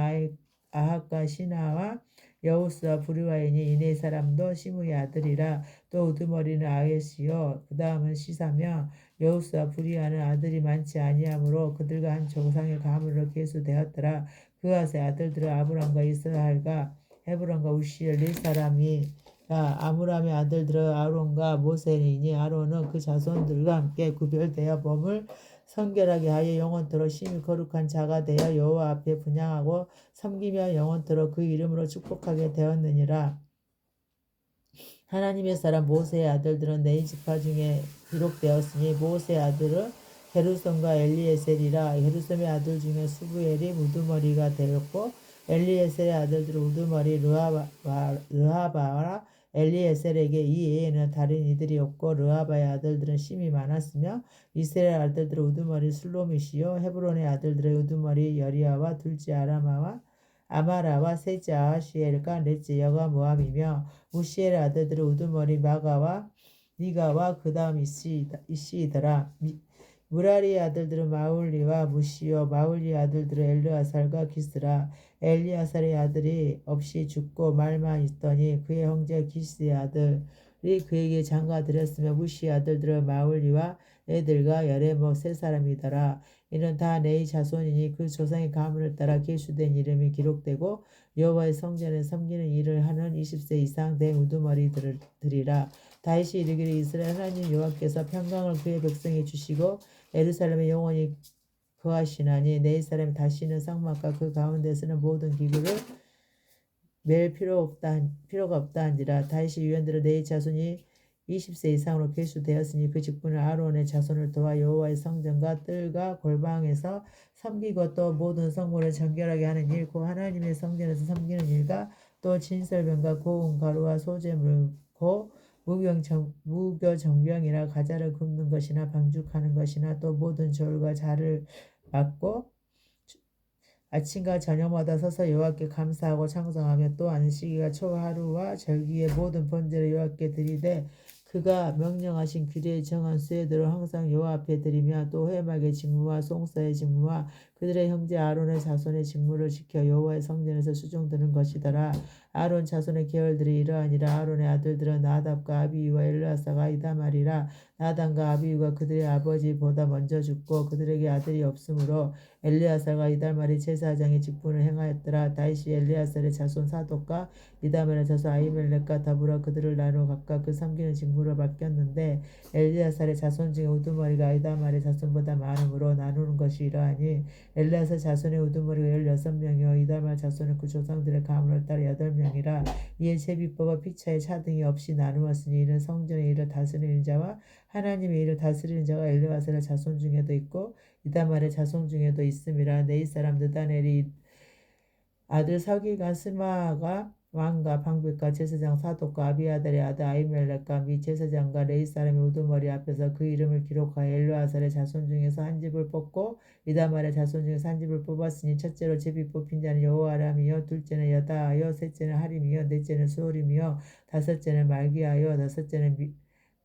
아합과 시나와 여우스와 부리와이니 이 네 사람도 시므의 아들이라. 또 우두머리는 아헷이요 그 다음은 시사며 여우스와 부리와는 아들이 많지 아니하므로 그들과 한 조상의 가문으로 계수되었더라. 그아세 아들들은 아브람과 이스라엘과 헤브론과 우시엘 네 사람이 아므람의 아들들은 아론과 모세이니 아론은 그 자손들과 함께 구별되어 몸을 성결하게 하여 영원토록 심히 거룩한 자가 되어 여호와 앞에 분향하고 섬기며 영원토록 그 이름으로 축복하게 되었느니라. 하나님의 사람 모세의 아들들은 네 지파 중에 기록되었으니 모세의 아들은 게르손과 엘리에셀이라. 게르손의 아들 중에 수부엘이 우두머리가 되었고 엘리에셀의 아들들은 우두머리 르하바와 엘리에셀에게 이 외에는 다른 이들이 없고 르하바의 아들들은 심이 많았으며 이스라엘 아들들은 우두머리 슬로밋이요 헤브론의 아들들은 우두머리 여리아와 둘째 아마라와 셋째 아하시엘과 넷째 여가 모함이며 우시엘의 아들들은 우두머리 마가와 니가와 그 다음 이시이더라. 무라리의 아들들은 마울리와 무시요 마울리의 아들들은 엘르아살과 기스라. 엘리아살의 아들이 없이 죽고 말만 있더니 그의 형제 기스의 아들이 그에게 장가들였으며 무시의 아들들은 마울리와 애들과 여레목 세 사람이더라. 이는 다 네의 자손이니 그 조상의 가문을 따라 계수된 이름이 기록되고 여호와의 성전에 섬기는 일을 하는 20세 이상 된 우두머리들이라. 다윗이 이르기를 이스라엘 하나님 여호와께서 평강을 그의 백성에 주시고 예루살렘에 영원히 거하시나니 네 사람이 다시는 성막과 그 가운데서는 모든 기구를 맬 필요가 없다 한지라. 다윗이 유언대로 네 자손이 20세 이상으로 계수되었으니 그 직분을 아론의 자손을 도와 여호와의 성전과 뜰과 골방에서 섬기고 또 모든 성물을 정결하게 하는 일, 곧 하나님의 성전에서 섬기는 일과 또 진설병과 고운 가루와 소재물 고 무교 정병이나 가자를 굽는 것이나 방죽하는 것이나 또 모든 저울과 자를 맡고 아침과 저녁마다 서서 여호와께 감사하고 찬송하며 또 안식일과 초하루와 절기의 모든 번제를 여호와께 드리되 그가 명령하신 규례에 정한 수혜대로 항상 여호와 앞에 드리며 또 회막의 직무와 송사의 직무와 그들의 형제 아론의 자손의 직무를 지켜 여호와의 성전에서 수종드는 것이더라. 아론 자손의 계열들이 이러하니라. 아론의 아들들은 나답과 아비유와 엘르아사가 이다말이라. 나단과 아비유가 그들의 아버지보다 먼저 죽고 그들에게 아들이 없으므로 엘르아살과 이달말이 제사장의 직분을 행하였더라. 다윗이 엘르아살의 자손 사독과 이다말의 자손 아히멜렉과 더불어 그들을 나누어 각각 그 섬기는 직무를 맡겼는데 엘르아살의 자손 중에 우두머리가 이다말의 자손보다 많으므로 나누는 것이 이러하니 엘르아살 자손의 우두머리가 16명이요 이다말 자손은 그 조상들의 가문을 따라 8명이라. 이에 제비법과 피차의 차등이 없이 나누었으니 이는 성전의 일을 다스리는 자와 하나님의 일을 다스리는 자가 엘르아살의 자손 중에도 있고 이다말의 자손 중에도 있음이라. 네이 사람 느다넬이 아들 서기관 스마가 왕과 방백과 제사장 사독과 아비아달의 아들 아히멜렉과 미 제사장과 레이 사람의 우두머리 앞에서 그 이름을 기록하여 엘르아살의 자손 중에서 한 집을 뽑고 이다말의 자손 중에서 한 집을 뽑았으니 첫째로 제비 뽑힌 자는 여호아람이요 둘째는 여다하여 셋째는 하림이요 넷째는 수오림이요 다섯째는 말기하여 다섯째는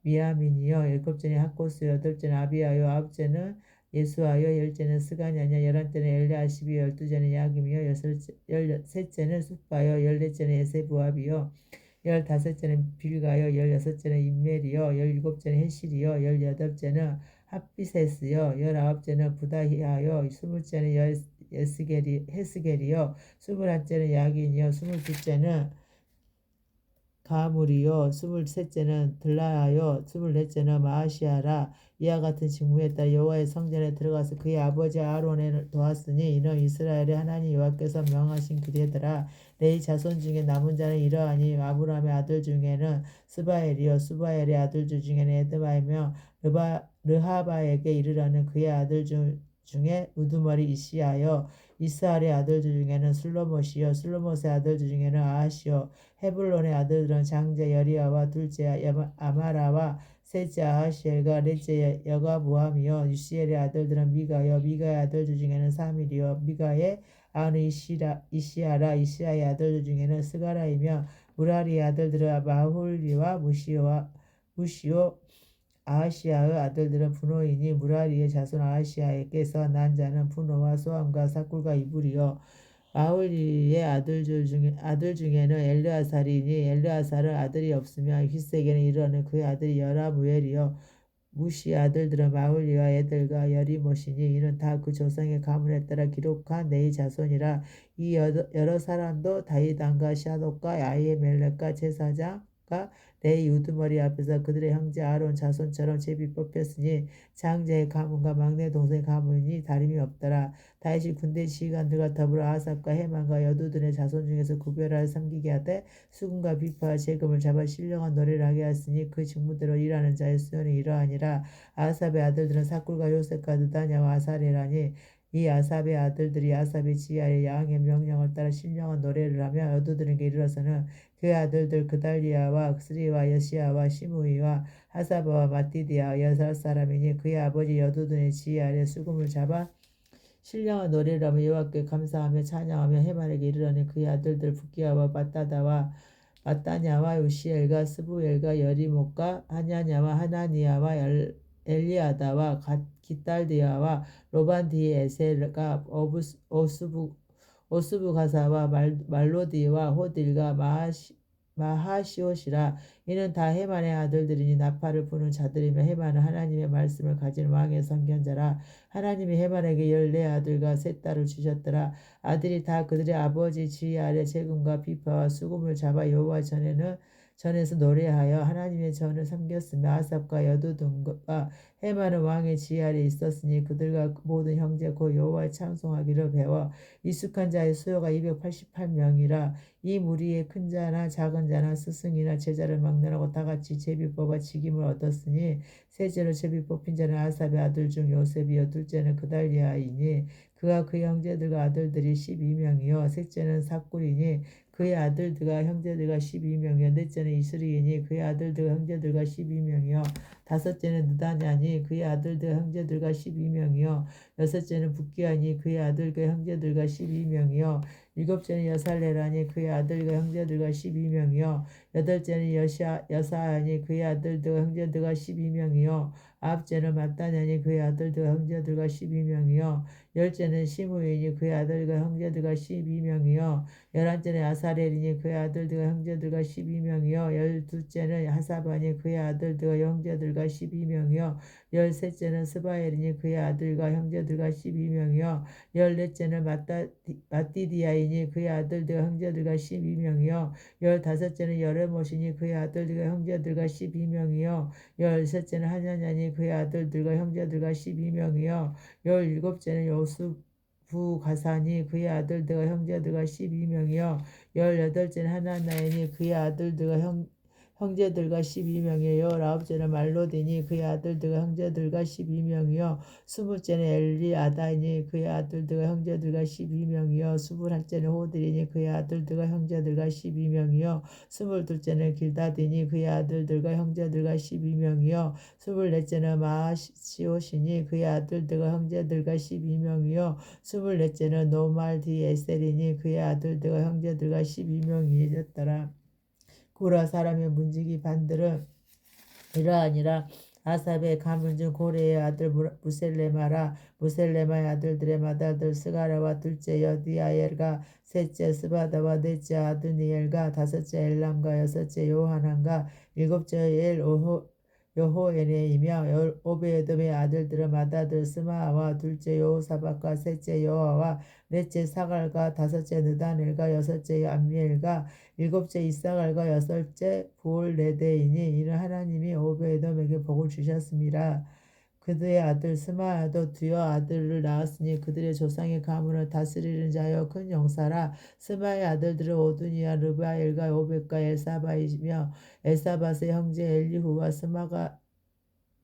미야민이요 일곱째는 학고스요 여덟째는 아비하여 아홉째는 예수하여 열째는 스가냐냐 열한째는 엘리아십이요 열두째는 야김이요 열셋째는 숫바요 열넷째는 에세부압이요 열다섯째는 빌가요 열여섯째는 임멜이요 열일곱째는 헤실이요 열여덟째는 핫비세스요 열아홉째는 부다히하요 스물째는 헤스겔이요 스물한째는 야긴이요 스물둘째는 가물이요 스물셋째는 들라하여 스물넷째는 마아시아라. 이와 같은 직무에 따라 여호와의 성전에 들어가서 그의 아버지 아론을 도왔으니 이는 이스라엘의 하나님 여호와께서 명하신 규례더라. 레위 자손 중에 남은 자는 이러하니 아브라함의 아들 중에는 스바엘이요 스바엘의 아들들 중에는 에드바이며 르하바에게 이르러는 그의 아들 중에 우두머리 이시하여 이스라엘의 아들들 중에는 슬로못이요 슬로못의 아들들 중에는 아하시요 헤블론의 아들들은 장제 여리아와 둘째 아마라와 셋째 아하시엘과 넷째 여가부함이요 유시엘의 아들들은 미가요 미가의 아들들 중에는 사밀이요 미가의 아는 이시아라 이시아의 아들들 중에는 스가라이며 무라리의 아들들은 마훌리와 무시오 아하시아의 아들들은 분노이니 무라리의 자손 아하시아에게서 난 자는 분노와 소함과 사꿀과 이불이요 마홀리의 아들 중에는 엘르아살이니 엘르아살은 아들이 없으며 휘세게는 이르는 그의 아들이 여라무엘이요 무시 아들들은 마홀리와 애들과 여리못이니 이는 다 그 조상의 가문에 따라 기록한 네의 자손이라. 이 여러 사람도 다윗 왕과 샤독과 아히멜렉과 제사장과 레이 우두머리 앞에서 그들의 형제 아론 자손처럼 제비 뽑혔으니 장자의 가문과 막내 동생의 가문이 다름이 없더라. 다윗이 군대 지휘관들과 더불어 아삽과 헤만과 여두둔의 자손 중에서 구별하여 섬기게 하되 수금과 비파와 재금을 잡아 신령한 노래를 하게 하였으니 그 직무대로 일하는 자의 수요는 이러하니라. 아삽의 아들들은 사꿀과 요셉과 느다냐와 아사레라니 이 아삽의 아들들이 아삽의 지하에 야왕의 명령을 따라 신령한 노래를 하며 여두둔에게 이르러서는 그 아들들 그달리아와 스리와 여시아와 시므이와 하사바와 마띠디아 6사람이니 그의 아버지 여두둔의 지혜 아래 수금을 잡아 신령한 노래를 하며 여호와께 감사하며 찬양하며 해만에게 이르러니 그의 아들들 부기야와 마따다와 마따냐와 우시엘과 스부엘과 여리목과 하냐냐와 하나니아와 엘리아다와 기딸디아와 로반디의 에셀가 오스부 가사와 말로디와 호딜과 마하시옷이라. 이는 다 헤만의 아들들이니 나팔을 부는 자들이며 헤만은 하나님의 말씀을 가진 왕의 선견자라. 하나님이 헤만에게 14아들과 3딸을 주셨더라. 아들이 다 그들의 아버지 지휘 아래 재금과 비파와 수금을 잡아 여호와 전에서 노래하여 하나님의 전을 섬겼으며 아삽과 여두둔과 헤만은 왕의 지휘 아래 있었으니 그들과 모든 형제 곧 여호와의 찬송하기를 배워 익숙한 자의 수요가 288명이라. 이 무리에 큰 자나 작은 자나 스승이나 제자를 막론하고 다 같이 제비 뽑아 직임을 얻었으니 셋째로 제비 뽑힌 자는 아삽의 아들 중 요셉이요 둘째는 그달리아이니 그가 그 형제들과 아들들이 12명이요 셋째는 삭굴이니 그의 아들들과 형제들과 12명이요 넷째는 이스리이니 그의 아들들과 형제들과 12명이요 다섯째는 느다냐니 그의 아들들과 형제들과 12명이요 여섯째는 붓기아니 그의 아들과 형제들과 12명이요 일곱째는 여살레라니 그의 아들과 형제들과 12명이요 여덟째는 여사아니 그의 아들들과 형제들과 12명이요 아홉째는 마따냐니 그의 아들들과 형제들과 12명이요 열째는 시므이니 그의 아들과 형제들과 12명이요 열한째는 아사렐이니 그의 아들들과 형제들과 12명이요 열두째는 하사바니 그의 아들들과 형제들과 12명이요 열셋째는 스바엘이니 그의 아들과 형제들과 12명이요 열넷째는 마띠디아이니 그의 아들들과 형제들과 12명이요 열다섯째는 여레못이니 그의 아들들과 형제들과 12명이요 열셋째는 하냐냐니 그의 아들들과 형제들과 12명이요 열일곱째는 요수부 가사니 그의 아들들과 형제들과 12명이요 열여덟째는 하나나이니 그의 아들들과 형제들과 12명이요 열아홉째는 말로디니 그의 아들들과 형제들과 12명이요 스물째는 엘리아다이니 그의 아들들과 형제들과 12명이요 스물한째는 호들이니 그의 아들들과 형제들과 12명이요 스물둘째는 길다디니 그의 아들들과 형제들과 12명이요 스물넷째는 마하시옷이니 그의 아들들과 형제들과 12명이요 스물넷째는 노말디에셀이니 그의 아들들과 형제들과 12명이었더라. 고라 사람의 문지기 반들은 이러하니라. 아삽의 가문 중 고레의 아들 무셀레마라. 무셀레마의 아들들의 맏아들 스가랴와 둘째 여디아엘과 셋째 스바다와 넷째 아드니엘과 다섯째 엘람과 여섯째 요하난과 일곱째 여호에네이며 오베에돔의 아들들은 맏아들 스마아와 둘째 여호사박과 셋째 여호와 넷째 사갈과 다섯째 느다넬과 여섯째 암미엘과 일곱째 이사갈과 여섯째 부올레데이니. 이는 하나님이 오베에돔에게 복을 주셨습니다. 그들의 아들 스마야도 두여 아들을 낳았으니 그들의 조상의 가문을 다스리는 자여 큰 용사라. 스마의 아들들은 오두니와 르바엘과 오벳과 엘사바이며 엘사밧의 형제 엘리후와 스마가는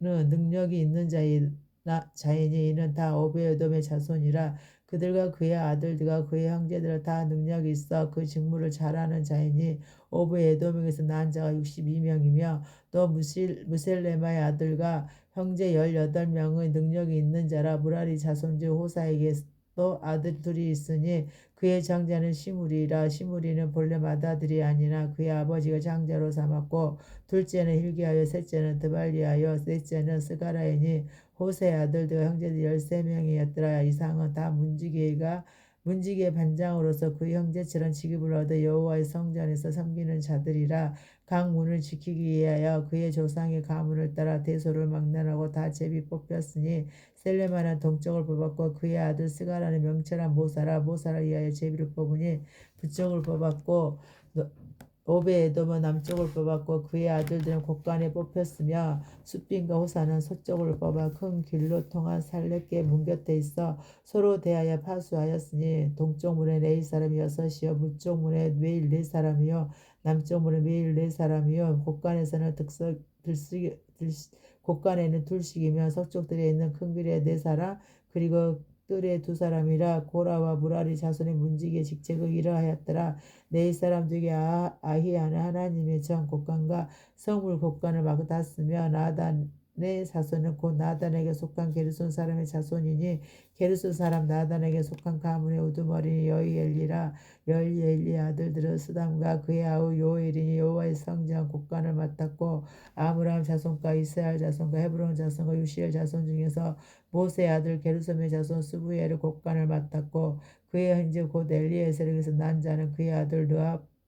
능력이 있는 자이니 이는 다 오베에돔의 자손이라. 그들과 그의 아들들과 그의 형제들은 다 능력이 있어 그 직무를 잘하는 자이니 오베에돔에게서 낳은 자가 62명이며 또 무셀레마의 아들과 형제 18명의 능력이 있는 자라. 무라리 자손 중 호사에게도 아들 둘이 있으니 그의 장자는 시므리라. 시므리는 본래 맏아들이 아니나 그의 아버지가 장자로 삼았고 둘째는 힐기하여 셋째는 드발리하여 넷째는 스가라이니 호세의 아들들 형제들 13명이었더라. 이상은 다 문지기의 반장으로서 그 형제처럼 직업을 얻어 여호와의 성전에서 섬기는 자들이라. 각 문을 지키기 위하여 그의 조상의 가문을 따라 대소를 막론하고 다 제비 뽑혔으니 셀레마는 동쪽을 뽑았고 그의 아들 스가라는 명철한 모사를 위하여 제비를 뽑으니 북쪽을 뽑았고 오베에돔은 남쪽을 뽑았고 그의 아들들은 곳간에 뽑혔으며 숫빈과 호사는 서쪽을 뽑아 큰 길로 통한 살렙계 문 곁에 있어 서로 대하여 파수하였으니 동쪽 문에 네일 사람이 6이요 북쪽 문에 매일 4사람이요 남쪽 문에 매일 4사람이요 곳간에는 둘씩이며 서쪽들에 있는 큰 길에 4사람 그리고 뜰에 2사람이라. 고라와 무라리 자손의 문지기의 직책을 이러하였더라. 네 사람 중에 아히야는 하나님의 전 곳간과 성물 곳간을 맡았으며 자손은 곧 나단에게 속한 게르손 사람의 자손이니 게르손 사람 나단에게 속한 가문의 우두머리 여이엘리라. 여이엘리 아들들은 스담과 그의 아우 요엘이니 여호와의 성전 곡간을 맡았고 아므람 자손과 이스라엘 자손과 헤브론 자손과 유시엘 자손 중에서 모세 아들 게르솜의 자손 스부엘의 곡간을 맡았고 그의 형제 곧 엘리에셀에게서 난 자는 그의 아들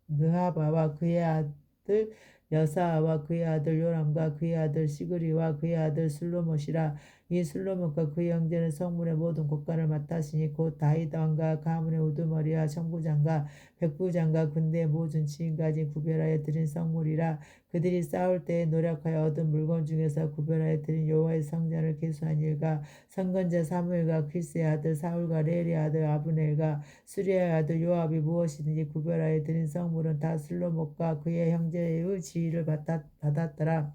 느하바와 그의 아들 여사와 그의 아들 요람과 그의 아들 시그리와 그의 아들 슬로못이라. 이 슬로못과 그의 형제는 성문의 모든 곳간을 맡았으니 곧 다윗 왕과 가문의 우두머리와 청부장과 백부장과 군대의 모든 지인까지 구별하여 드린 성물이라. 그들이 싸울 때에 노력하여 얻은 물건 중에서 구별하여 드린 여호와의 성전을 계수한 일과 선건자 사무엘과 퀴스의 아들 사울과 레엘의 아들 아브넬과 수리아의 아들 요압이 무엇이든지 구별하여 드린 성물은 다 슬로못과 그의 형제의 지위를 받았더라.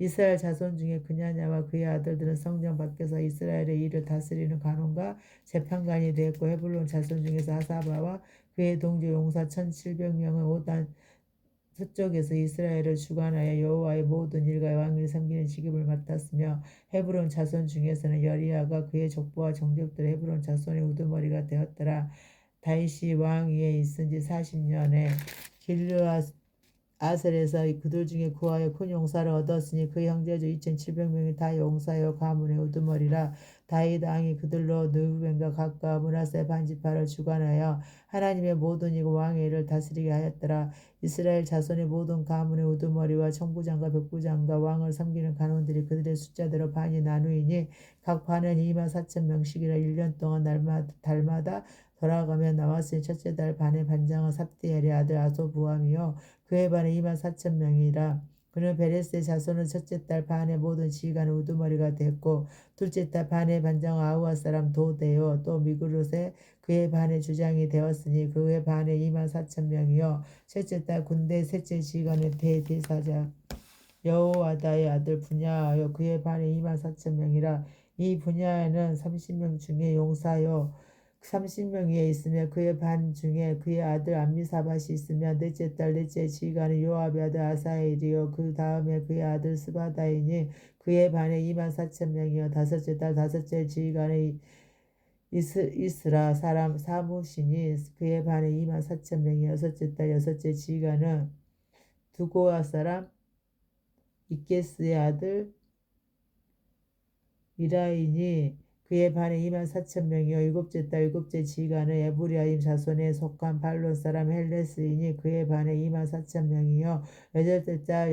이스라엘 자손 중에 그냐냐와 그의 아들들은 성전 밖에서 이스라엘의 일을 다스리는 간원과 재판관이 되었고 헤블론 자손 중에서 하사바와 그의 동조 용사 1700명은 오단 서쪽에서 이스라엘을 주관하여 여호와의 모든 일과 왕을 섬기는 직업을 맡았으며 헤브론 자손 중에서는 여리야가 그의 족보와 정적들 헤브론 자손의 우두머리가 되었더라. 다윗이 왕 위에 있은 지 40년에 길르앗 아셀에서 그들 중에 구하여 큰 용사를 얻었으니 그 형제주 2700명이 다 용사여 가문의 우두머리라. 다윗 왕이 그들로 느우벤과 각과 므낫세 반지파를 주관하여 하나님의 모든 이고 왕의 일을 다스리게 하였더라. 이스라엘 자손의 모든 가문의 우두머리와 청부장과 백부장과 왕을 섬기는 간원들이 그들의 숫자대로 반이 나누이니 각 반은 24,000명씩이라 1년 동안 달마다 돌아가며 나왔으니 첫째 달 반의 반장은 삽디엘의 아들 아소부함이요 그의 반은 24,000명이라. 그는 베레스의 자손은 첫째 달 반의 모든 지휘관의 우두머리가 됐고 둘째 달 반의 반장은 아우아 사람 도데요 또 미그롯의 그의 반의 주장이 되었으니 그의 반에 24,000명이요 셋째 달 군대 셋째 지휘관은 대대사자 여호와다의 아들 분야하여 그의 반에 24,000명이라. 이 분야에는 30명 중에 용사요 30명 위에 있으며 그의 반 중에 그의 아들 암미사밧이 있으며 넷째 달 넷째 지휘관은 요압의 아들 아사엘이요 그 다음에 그의 아들 스바다이니 그의 반에 24,000명이요 다섯째 달 다섯째 지휘관은 이스라 사람 사무시니 그의 반에 24,000명이요 여섯째 달 여섯째 지휘관은 두고아 사람 이게스의 아들 미라이니 그의 반에 24,000명이요 일곱째 달 일곱째 지휘관은 에브리아임 자손에 속한 발론 사람 헬레스이니 그의 반에 24,000명이요 여덟째 달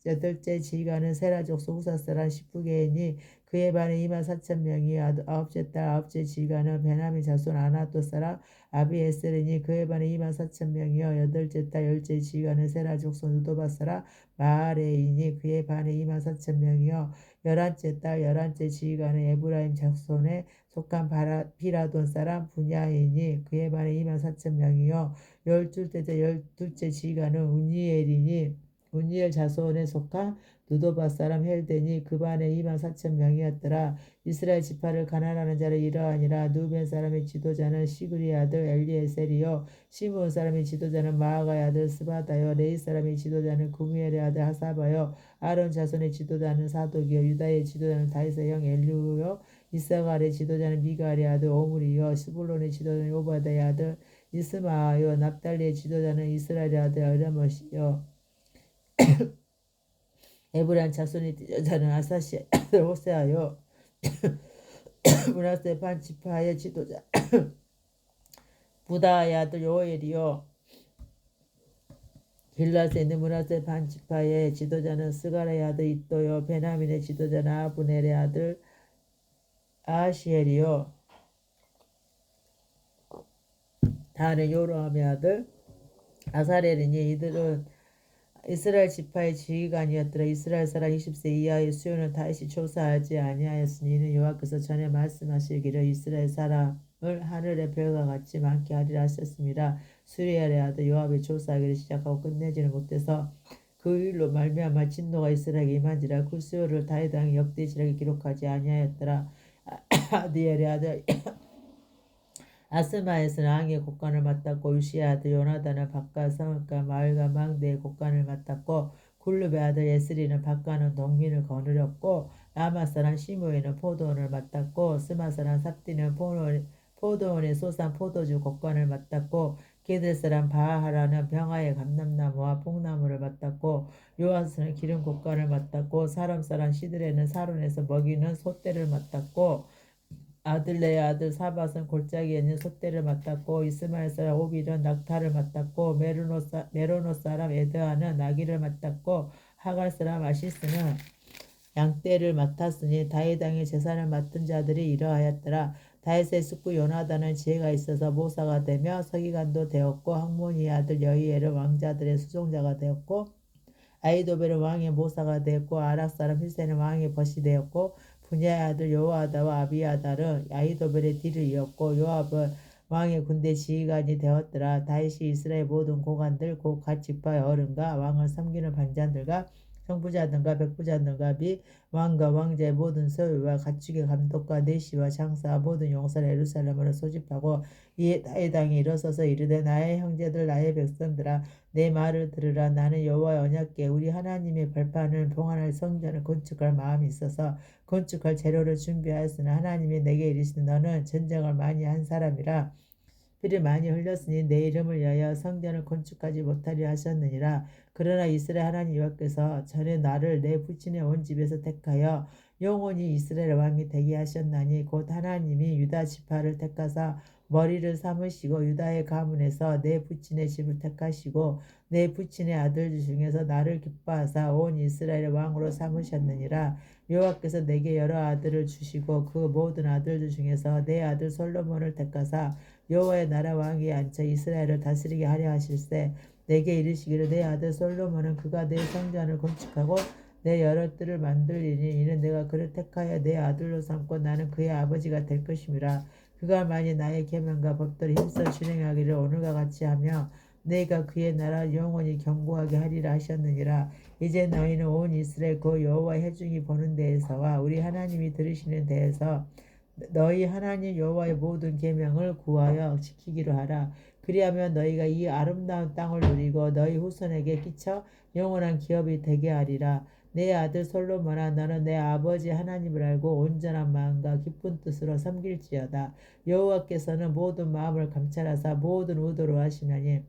여덟째 지휘관은 세라족 소후사 사람 시프게이니 그의 반에 24,000명이요 아홉째 달 아홉째 지휘관은 베냐민 자손 아나또 사람 아비에셀이니 그의 반에 24,000명이요 여덟째 달 열째 지휘관은 세라족 손 느도바 사람 마아레이니 그의 반에 24,000명이요 열한째 달 열한째 지휘관은 에브라임 자손에 속한 피라돈 사람 분야이니 그의 반에 24,000명이요 열둘째 달 열둘째 지휘관은 운니엘이니 운니엘 자손에 속한 느도바 사람 헬데니 그 반에 24,000명이었더라. 이스라엘 지파를 가난하는 자를 이러하니라. 누벤 사람의 지도자는 시그리 아들 엘리에셀이요 시므온 사람의 지도자는 마아가의 아들 스바다요 레이 사람의 지도자는 구미엘의 아들 하사바요 아론 자손의 지도자는 사독이요 유다의 지도자는 다윗의 형 엘리우요 이사갈의 지도자는 미가엘의 아들 오므리요 스불론의 지도자는 오바다의 아들 이스마아요 납달리의 지도자는 이스라엘의 아들 어레못이요 에브란 자손의 지도자는 아사시의 아들 호세아요 므낫세 반지파의 지도자 부다의 아들 요엘이요 길라스에 있는 므낫세 반지파의 지도자는 스가랴의 아들 이또요 베냐민의 지도자는 아브넬의 아들 아시엘이요 다는 요로함의 아들 아사렐이니 이들은 이스라엘 지파의 지휘관이었더라. 이스라엘 사람 20세 이하의 수요는 다윗이 조사하지 아니하였으니 이는 여호와께서 전에 말씀하시기를 이스라엘 사람을 하늘의 별과 같이 많게 하리라 하셨습니다. 수리엘의 아들 요압이 조사하기를 시작하고 끝내지는 못해서 그 일로 말미암아 진노가 이스라엘에게 임한지라. 그 수요를 다윗 왕이 역대지략에 기록하지 아니하였더라. 아디엘의 아들 아스마에서는 왕의 곡간을 맡았고 유시의 아들 요나단은 밭과 성읍과 마을과 망대의 곡간을 맡았고 굴룹의 아들 에스리는 밭가는 동민을 거느렸고 라마 사람 시므이는 포도원을 맡았고 스마 사람 삽디는 포도원의 소산 포도주 곡관을 맡았고 게들 사람 바하라는 병아의 감람나무와 뽕나무를 맡았고 요아스는 기름 곡관을 맡았고 사람 사람 시드레는 사론에서 먹이는 소떼를 맡았고 아들레의 아들 사밧은 골짜기에 있는 솥대를 맡았고 이스마엘 사람 오빌은 낙타를 맡았고 메로노 사람 에드아는 나귀를 맡았고 하갈 사람 아시스는 양떼를 맡았으니 다윗 왕의 제사를 맡은 자들이 이러하였더라. 다윗의 숙부 요나단은 지혜가 있어서 모사가 되며 서기관도 되었고 학모니의 아들 여이엘은 왕자들의 수종자가 되었고 아이도벨은 왕의 모사가 되었고 아락 사람 힐세는 왕의 벗이 되었고 분야의 아들 요아다와 아비아달은 아이도벨의 뒤를 이었고 요압은 왕의 군대 지휘관이 되었더라. 다윗이 이스라엘 모든 고관들 곧 각 지파의 어른과 왕을 섬기는 반장들과 성부자들과 백부자들과 및 왕과 왕자의 모든 소유와 가축의 감독과 내시와 장사와 모든 용사를 예루살렘으로 소집하고 이에 다윗 왕이 일어서서 이르되 나의 형제들 나의 백성들아 내 말을 들으라. 나는 여호와의 언약궤 우리 하나님의 발판을 봉헌할 성전을 건축할 마음이 있어서 건축할 재료를 준비하였으나 하나님이 내게 이르시되 너는 전쟁을 많이 한 사람이라 피를 많이 흘렸으니 내 이름을 위하여 성전을 건축하지 못하리 하셨느니라. 그러나 이스라엘 하나님 여호와께서 전에 나를 내 부친의 온 집에서 택하여 영원히 이스라엘 왕이 되게 하셨나니 곧 하나님이 유다 지파를 택하사 머리를 삼으시고 유다의 가문에서 내 부친의 집을 택하시고 내 부친의 아들 중에서 나를 기뻐하사 온 이스라엘 왕으로 삼으셨느니라. 여호와께서 내게 여러 아들을 주시고 그 모든 아들들 중에서 내 아들 솔로몬을 택하사 여호와의 나라 왕위에 앉혀 이스라엘을 다스리게 하려 하실세 내게 이르시기를 내 아들 솔로몬은 그가 내 성전을 건축하고 내 여러 뜰을 만들리니 이는 내가 그를 택하여 내 아들로 삼고 나는 그의 아버지가 될 것임이라. 그가 만일 나의 계명과 법도를 힘써 실행하기를 오늘과 같이 하며 내가 그의 나라 영원히 견고하게 하리라 하셨느니라. 이제 너희는 온 이스라엘 그 여호와의 회중이 보는 데에서와 우리 하나님이 들으시는 데에서 너희 하나님 여호와의 모든 계명을 구하여 지키기로 하라. 그리하면 너희가 이 아름다운 땅을 누리고 너희 후손에게 끼쳐 영원한 기업이 되게 하리라. 내 아들 솔로몬아 너는 내 아버지 하나님을 알고 온전한 마음과 기쁜 뜻으로 섬길지어다. 여호와께서는 모든 마음을 감찰하사 모든 의도로 하시나니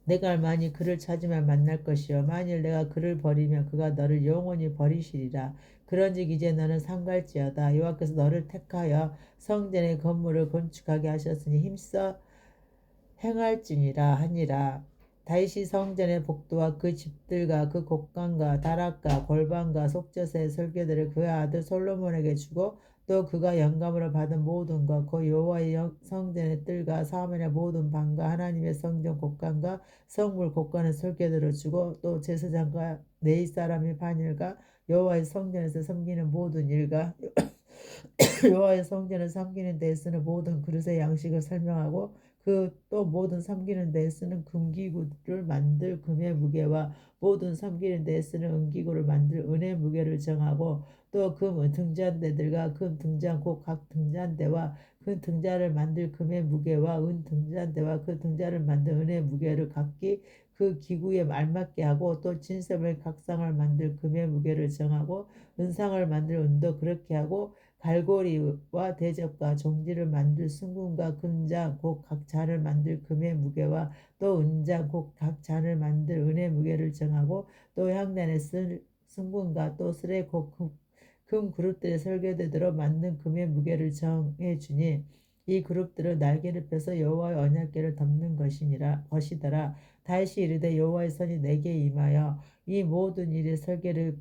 내가 만일 그를 찾으면 만날 것이요 만일 내가 그를 버리면 그가 너를 영원히 버리시리라. 그런즉 이제 너는 삼갈지어다. 여호와께서 너를 택하여 성전의 건물을 건축하게 하셨으니 힘써 행할지니라 하니라. 다윗이 성전의 복도와 그 집들과 그 곡간과 다락과 골방과 속죄소의 설교들을 그의 아들 솔로몬에게 주고 또 그가 영감으로 받은 모든 것, 그 여호와의 성전의 뜰과 사면의 모든 방과 하나님의 성전 곡간과 성물 곡간의 설교들을 주고 또 제사장과 네이 사람의 반일과 여호와의 성전에서 섬기는 모든 일과 여호와의 성전을 섬기는 데 쓰는 모든 그릇의 양식을 설명하고 그 또 모든 섬기는 데 쓰는 금기구를 만들 금의 무게와 모든 섬기는 데 쓰는 은기구를 만들 은의 무게를 정하고 또 금 등잔대들과 금 등잔 곧 각 등잔대와 그 등잔을 만들 금의 무게와 은 등잔대와 그 등잔을 만들 은의 무게를 각기 그 기구에 알맞게 하고 또 진설물 각상을 만들 금의 무게를 정하고 은상을 만들 은도 그렇게 하고 갈고리와 대접과 종지를 만들 순금과 금장 곧 각 잔을 만들 금의 무게와 또 은장 곧 각 잔을 만들 은의 무게를 정하고 또 향단에 쓸 순금과 또 스레 곧 금 그룹들의 설계대로 만든 금의 무게를 정해 주니 이 그룹들은 날개를 펴서 여호와의 언약궤를 덮는 것이더라. 다윗이 이르되 여호와의 손이 내게 임하여 이 모든 일의 설계를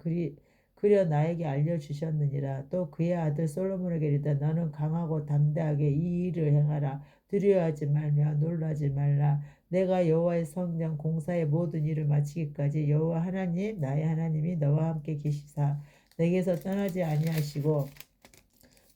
그려 나에게 알려주셨느니라. 또 그의 아들 솔로몬에게 이르되 너는 강하고 담대하게 이 일을 행하라. 두려워하지 말며 놀라지 말라. 내가 여호와의 성전 공사의 모든 일을 마치기까지 여호와 하나님 나의 하나님이 너와 함께 계시사 내게서 떠나지 아니하시고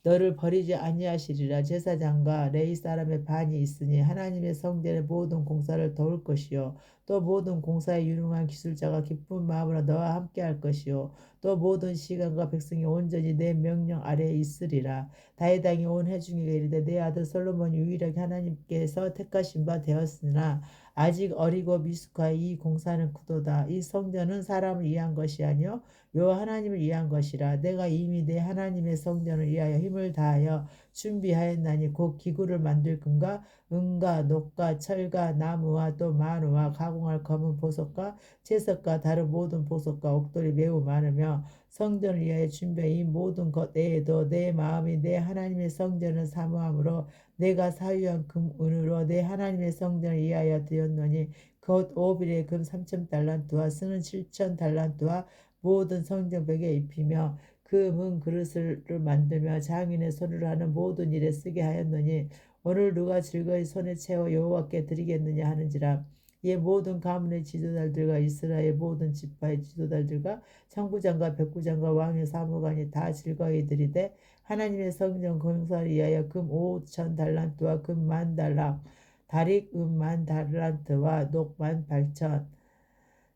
너를 버리지 아니하시리라. 제사장과 레위 사람의 반이 있으니 하나님의 성전의 모든 공사를 도울 것이요 또 모든 공사에 유능한 기술자가 기쁜 마음으로 너와 함께할 것이요 또 모든 시간과 백성이 온전히 내 명령 아래에 있으리라. 다윗 왕이 온 회중에게 이르되 내 아들 솔로몬이 유일하게 하나님께서 택하신 바 되었으나 아직 어리고 미숙하여 이 공사는 크도다. 이 성전은 사람을 위한 것이 아니요 여호와 하나님을 위한 것이라. 내가 이미 내 하나님의 성전을 위하여 힘을 다하여 준비하였나니 곧 기구를 만들 금과 은과 녹과 철과 나무와 또 마루와 가공할 검은 보석과 채석과 다른 모든 보석과 옥돌이 매우 많으며 성전을 위하여 준비한 이 모든 것 외에도 내 마음이 내 하나님의 성전을 사모함으로 내가 사유한 금 은으로 내 하나님의 성전을 위하여 드렸노니 곧 오빌의 금 3,000달란트와 스는 7,000달란트와 모든 성전벽에 입히며 금은 그릇을 만들며 장인의 손으로 하는 모든 일에 쓰게 하였노니 오늘 누가 즐거이 손에 채워 여호와께 드리겠느냐 하는지라. 이에 모든 가문의 지도자들과 이스라엘 모든 지파의 지도자들과 상부장과 백부장과 왕의 사무관이 다 즐거이 드리되 하나님의 성전 건설을 위하여 금 5,000달란트와 금 10,000달랑 다릭 은 10,000달란트와 녹 18,000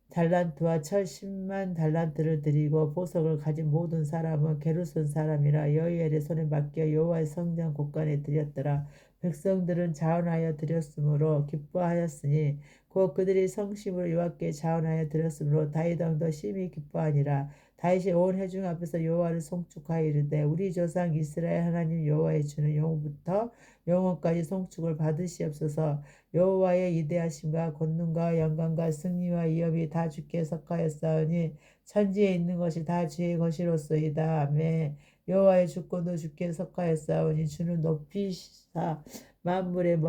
달란트와 철 10만 달란트를 드리고 보석을 가진 모든 사람은 게르손 사람이라 여호엘의 손에 맡겨 여호와의 성전 곳간에 드렸더라. 백성들은 자원하여 드렸으므로 기뻐하였으니 곧 그들이 성심으로 여호와께 자원하여 드렸으므로 다윗 왕도 심히 기뻐하니라. 다윗이 온 회중 앞에서 여호와를 송축하여 이르되 우리 조상 이스라엘 하나님 여호와의 주는 영원부터 영원까지 송축을 받으시옵소서. 여호와의 위대하심과 권능과 영광과 승리와 위엄이 다 주께 속하였사오니 천지에 있는 것이 다 주의 것이로소이다. 아멘. 여호와의 주권도 주께 속하였사오니 주는 높이시사 만물의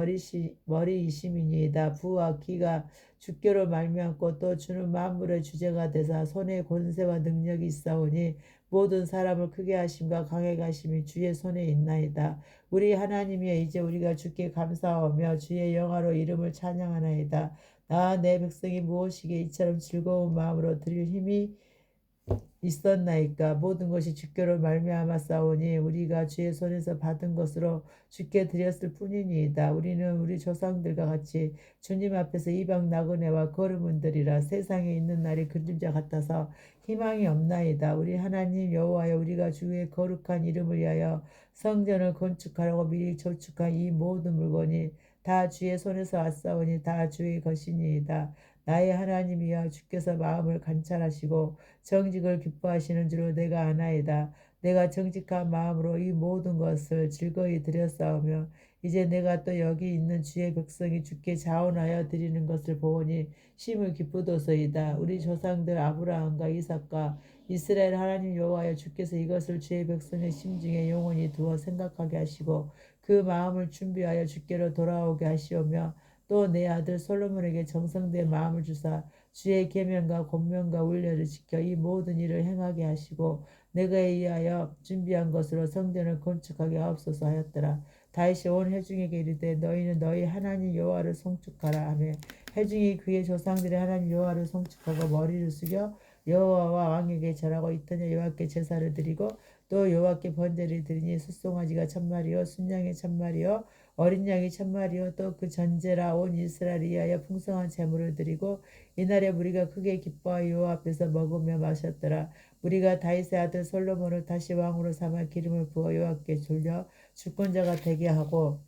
머리이심이니이다. 부와 기가 주께로 말미암고 또 주는 만물의 주제가 되사 손에 권세와 능력이 있사오니 모든 사람을 크게 하심과 강하게 하심이 주의 손에 있나이다. 우리 하나님이여 이제 우리가 주께 감사하며 주의 영화로 이름을 찬양하나이다. 나 내 백성이 무엇이기에 이처럼 즐거운 마음으로 드릴 힘이 있었나이까. 모든 것이 주께로 말미암아 싸우니 우리가 주의 손에서 받은 것으로 주께 드렸을 뿐이니이다. 우리는 우리 조상들과 같이 주님 앞에서 이방 나그네와 걸음은들이라. 세상에 있는 날이 그림자 같아서 희망이 없나이다. 우리 하나님 여호와여 우리가 주의 거룩한 이름을 위하여 성전을 건축하라고 미리 저축한 이 모든 물건이 다 주의 손에서 왔사오니 다 주의 것이니이다. 나의 하나님이여 주께서 마음을 관찰하시고 정직을 기뻐하시는 줄로 내가 아나이다. 내가 정직한 마음으로 이 모든 것을 즐거이 드렸사오며 이제 내가 또 여기 있는 주의 백성이 주께 자원하여 드리는 것을 보니 심을 기쁘도소이다. 우리 조상들 아브라함과 이삭과 이스라엘 하나님 여호와여 주께서 이것을 주의 백성의 심중에 영원히 두어 생각하게 하시고 그 마음을 준비하여 주께로 돌아오게 하시오며 또 내 아들 솔로몬에게 정성된 마음을 주사 주의 계명과 권면과 윤례를 지켜 이 모든 일을 행하게 하시고 내가 의하여 준비한 것으로 성전을 건축하게 하옵소서 하였더라. 다윗이 온 회중에게 이르되 너희는 너희 하나님 여호와를 송축하라 하며 회중이 그의 조상들의 하나님 여호와를 송축하고 머리를 숙여 여호와와 왕에게 절하고 이튿날 여호와께 제사를 드리고 또 여호와께 번제를 드리니 숫송아지가 1,000마리요 순양이 1,000마리요 어린 양이 1,000마리요 또 그 전제라 온 이스라엘을 위하여 풍성한 제물을 드리고 이날에 우리가 크게 기뻐하여 여호와 앞에서 먹으며 마셨더라. 우리가 다윗의 아들 솔로몬을 다시 왕으로 삼아 기름을 부어 여호와께 졸려 주권자가 되게 하고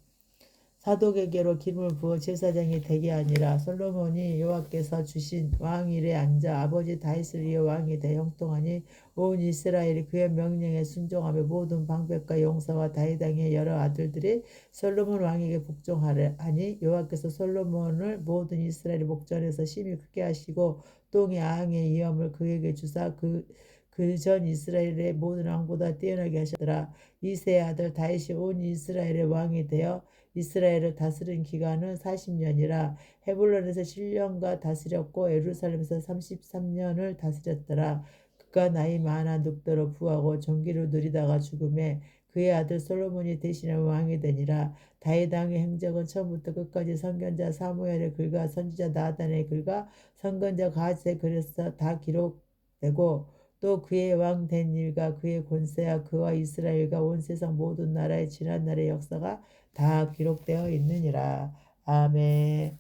사독에게로 기름을 부어 제사장이 되게 하니라. 솔로몬이 여호와께서 주신 왕위에 앉아 아버지 다윗을 위해 왕이 되 형통하니 온 이스라엘이 그의 명령에 순종하며 모든 방백과 용사와 다윗 왕의 여러 아들들이 솔로몬 왕에게 복종하니 여호와께서 솔로몬을 모든 이스라엘 목전에서 심히 크게 하시고 똥의 왕의 위엄을 그에게 주사 그 전 이스라엘의 모든 왕보다 뛰어나게 하셨더라. 이새의 아들 다윗이 온 이스라엘의 왕이 되어 이스라엘을 다스린 기간은 40년이라. 헤블론에서 7년과 다스렸고 예루살렘에서 33년을 다스렸더라. 그가 나이 많아 늙도록 부하고 존귀를 누리다가 죽음에 그의 아들 솔로몬이 대신하여 왕이 되니라. 다윗 왕의 행적은 처음부터 끝까지 선견자 사무엘의 글과 선지자 나단의 글과 선견자 가드의 글에서 다 기록되고 또 그의 왕 된 일과 그의 권세와 그와 이스라엘과 온 세상 모든 나라의 지난 날의 역사가 다 기록되어 있느니라. 아멘.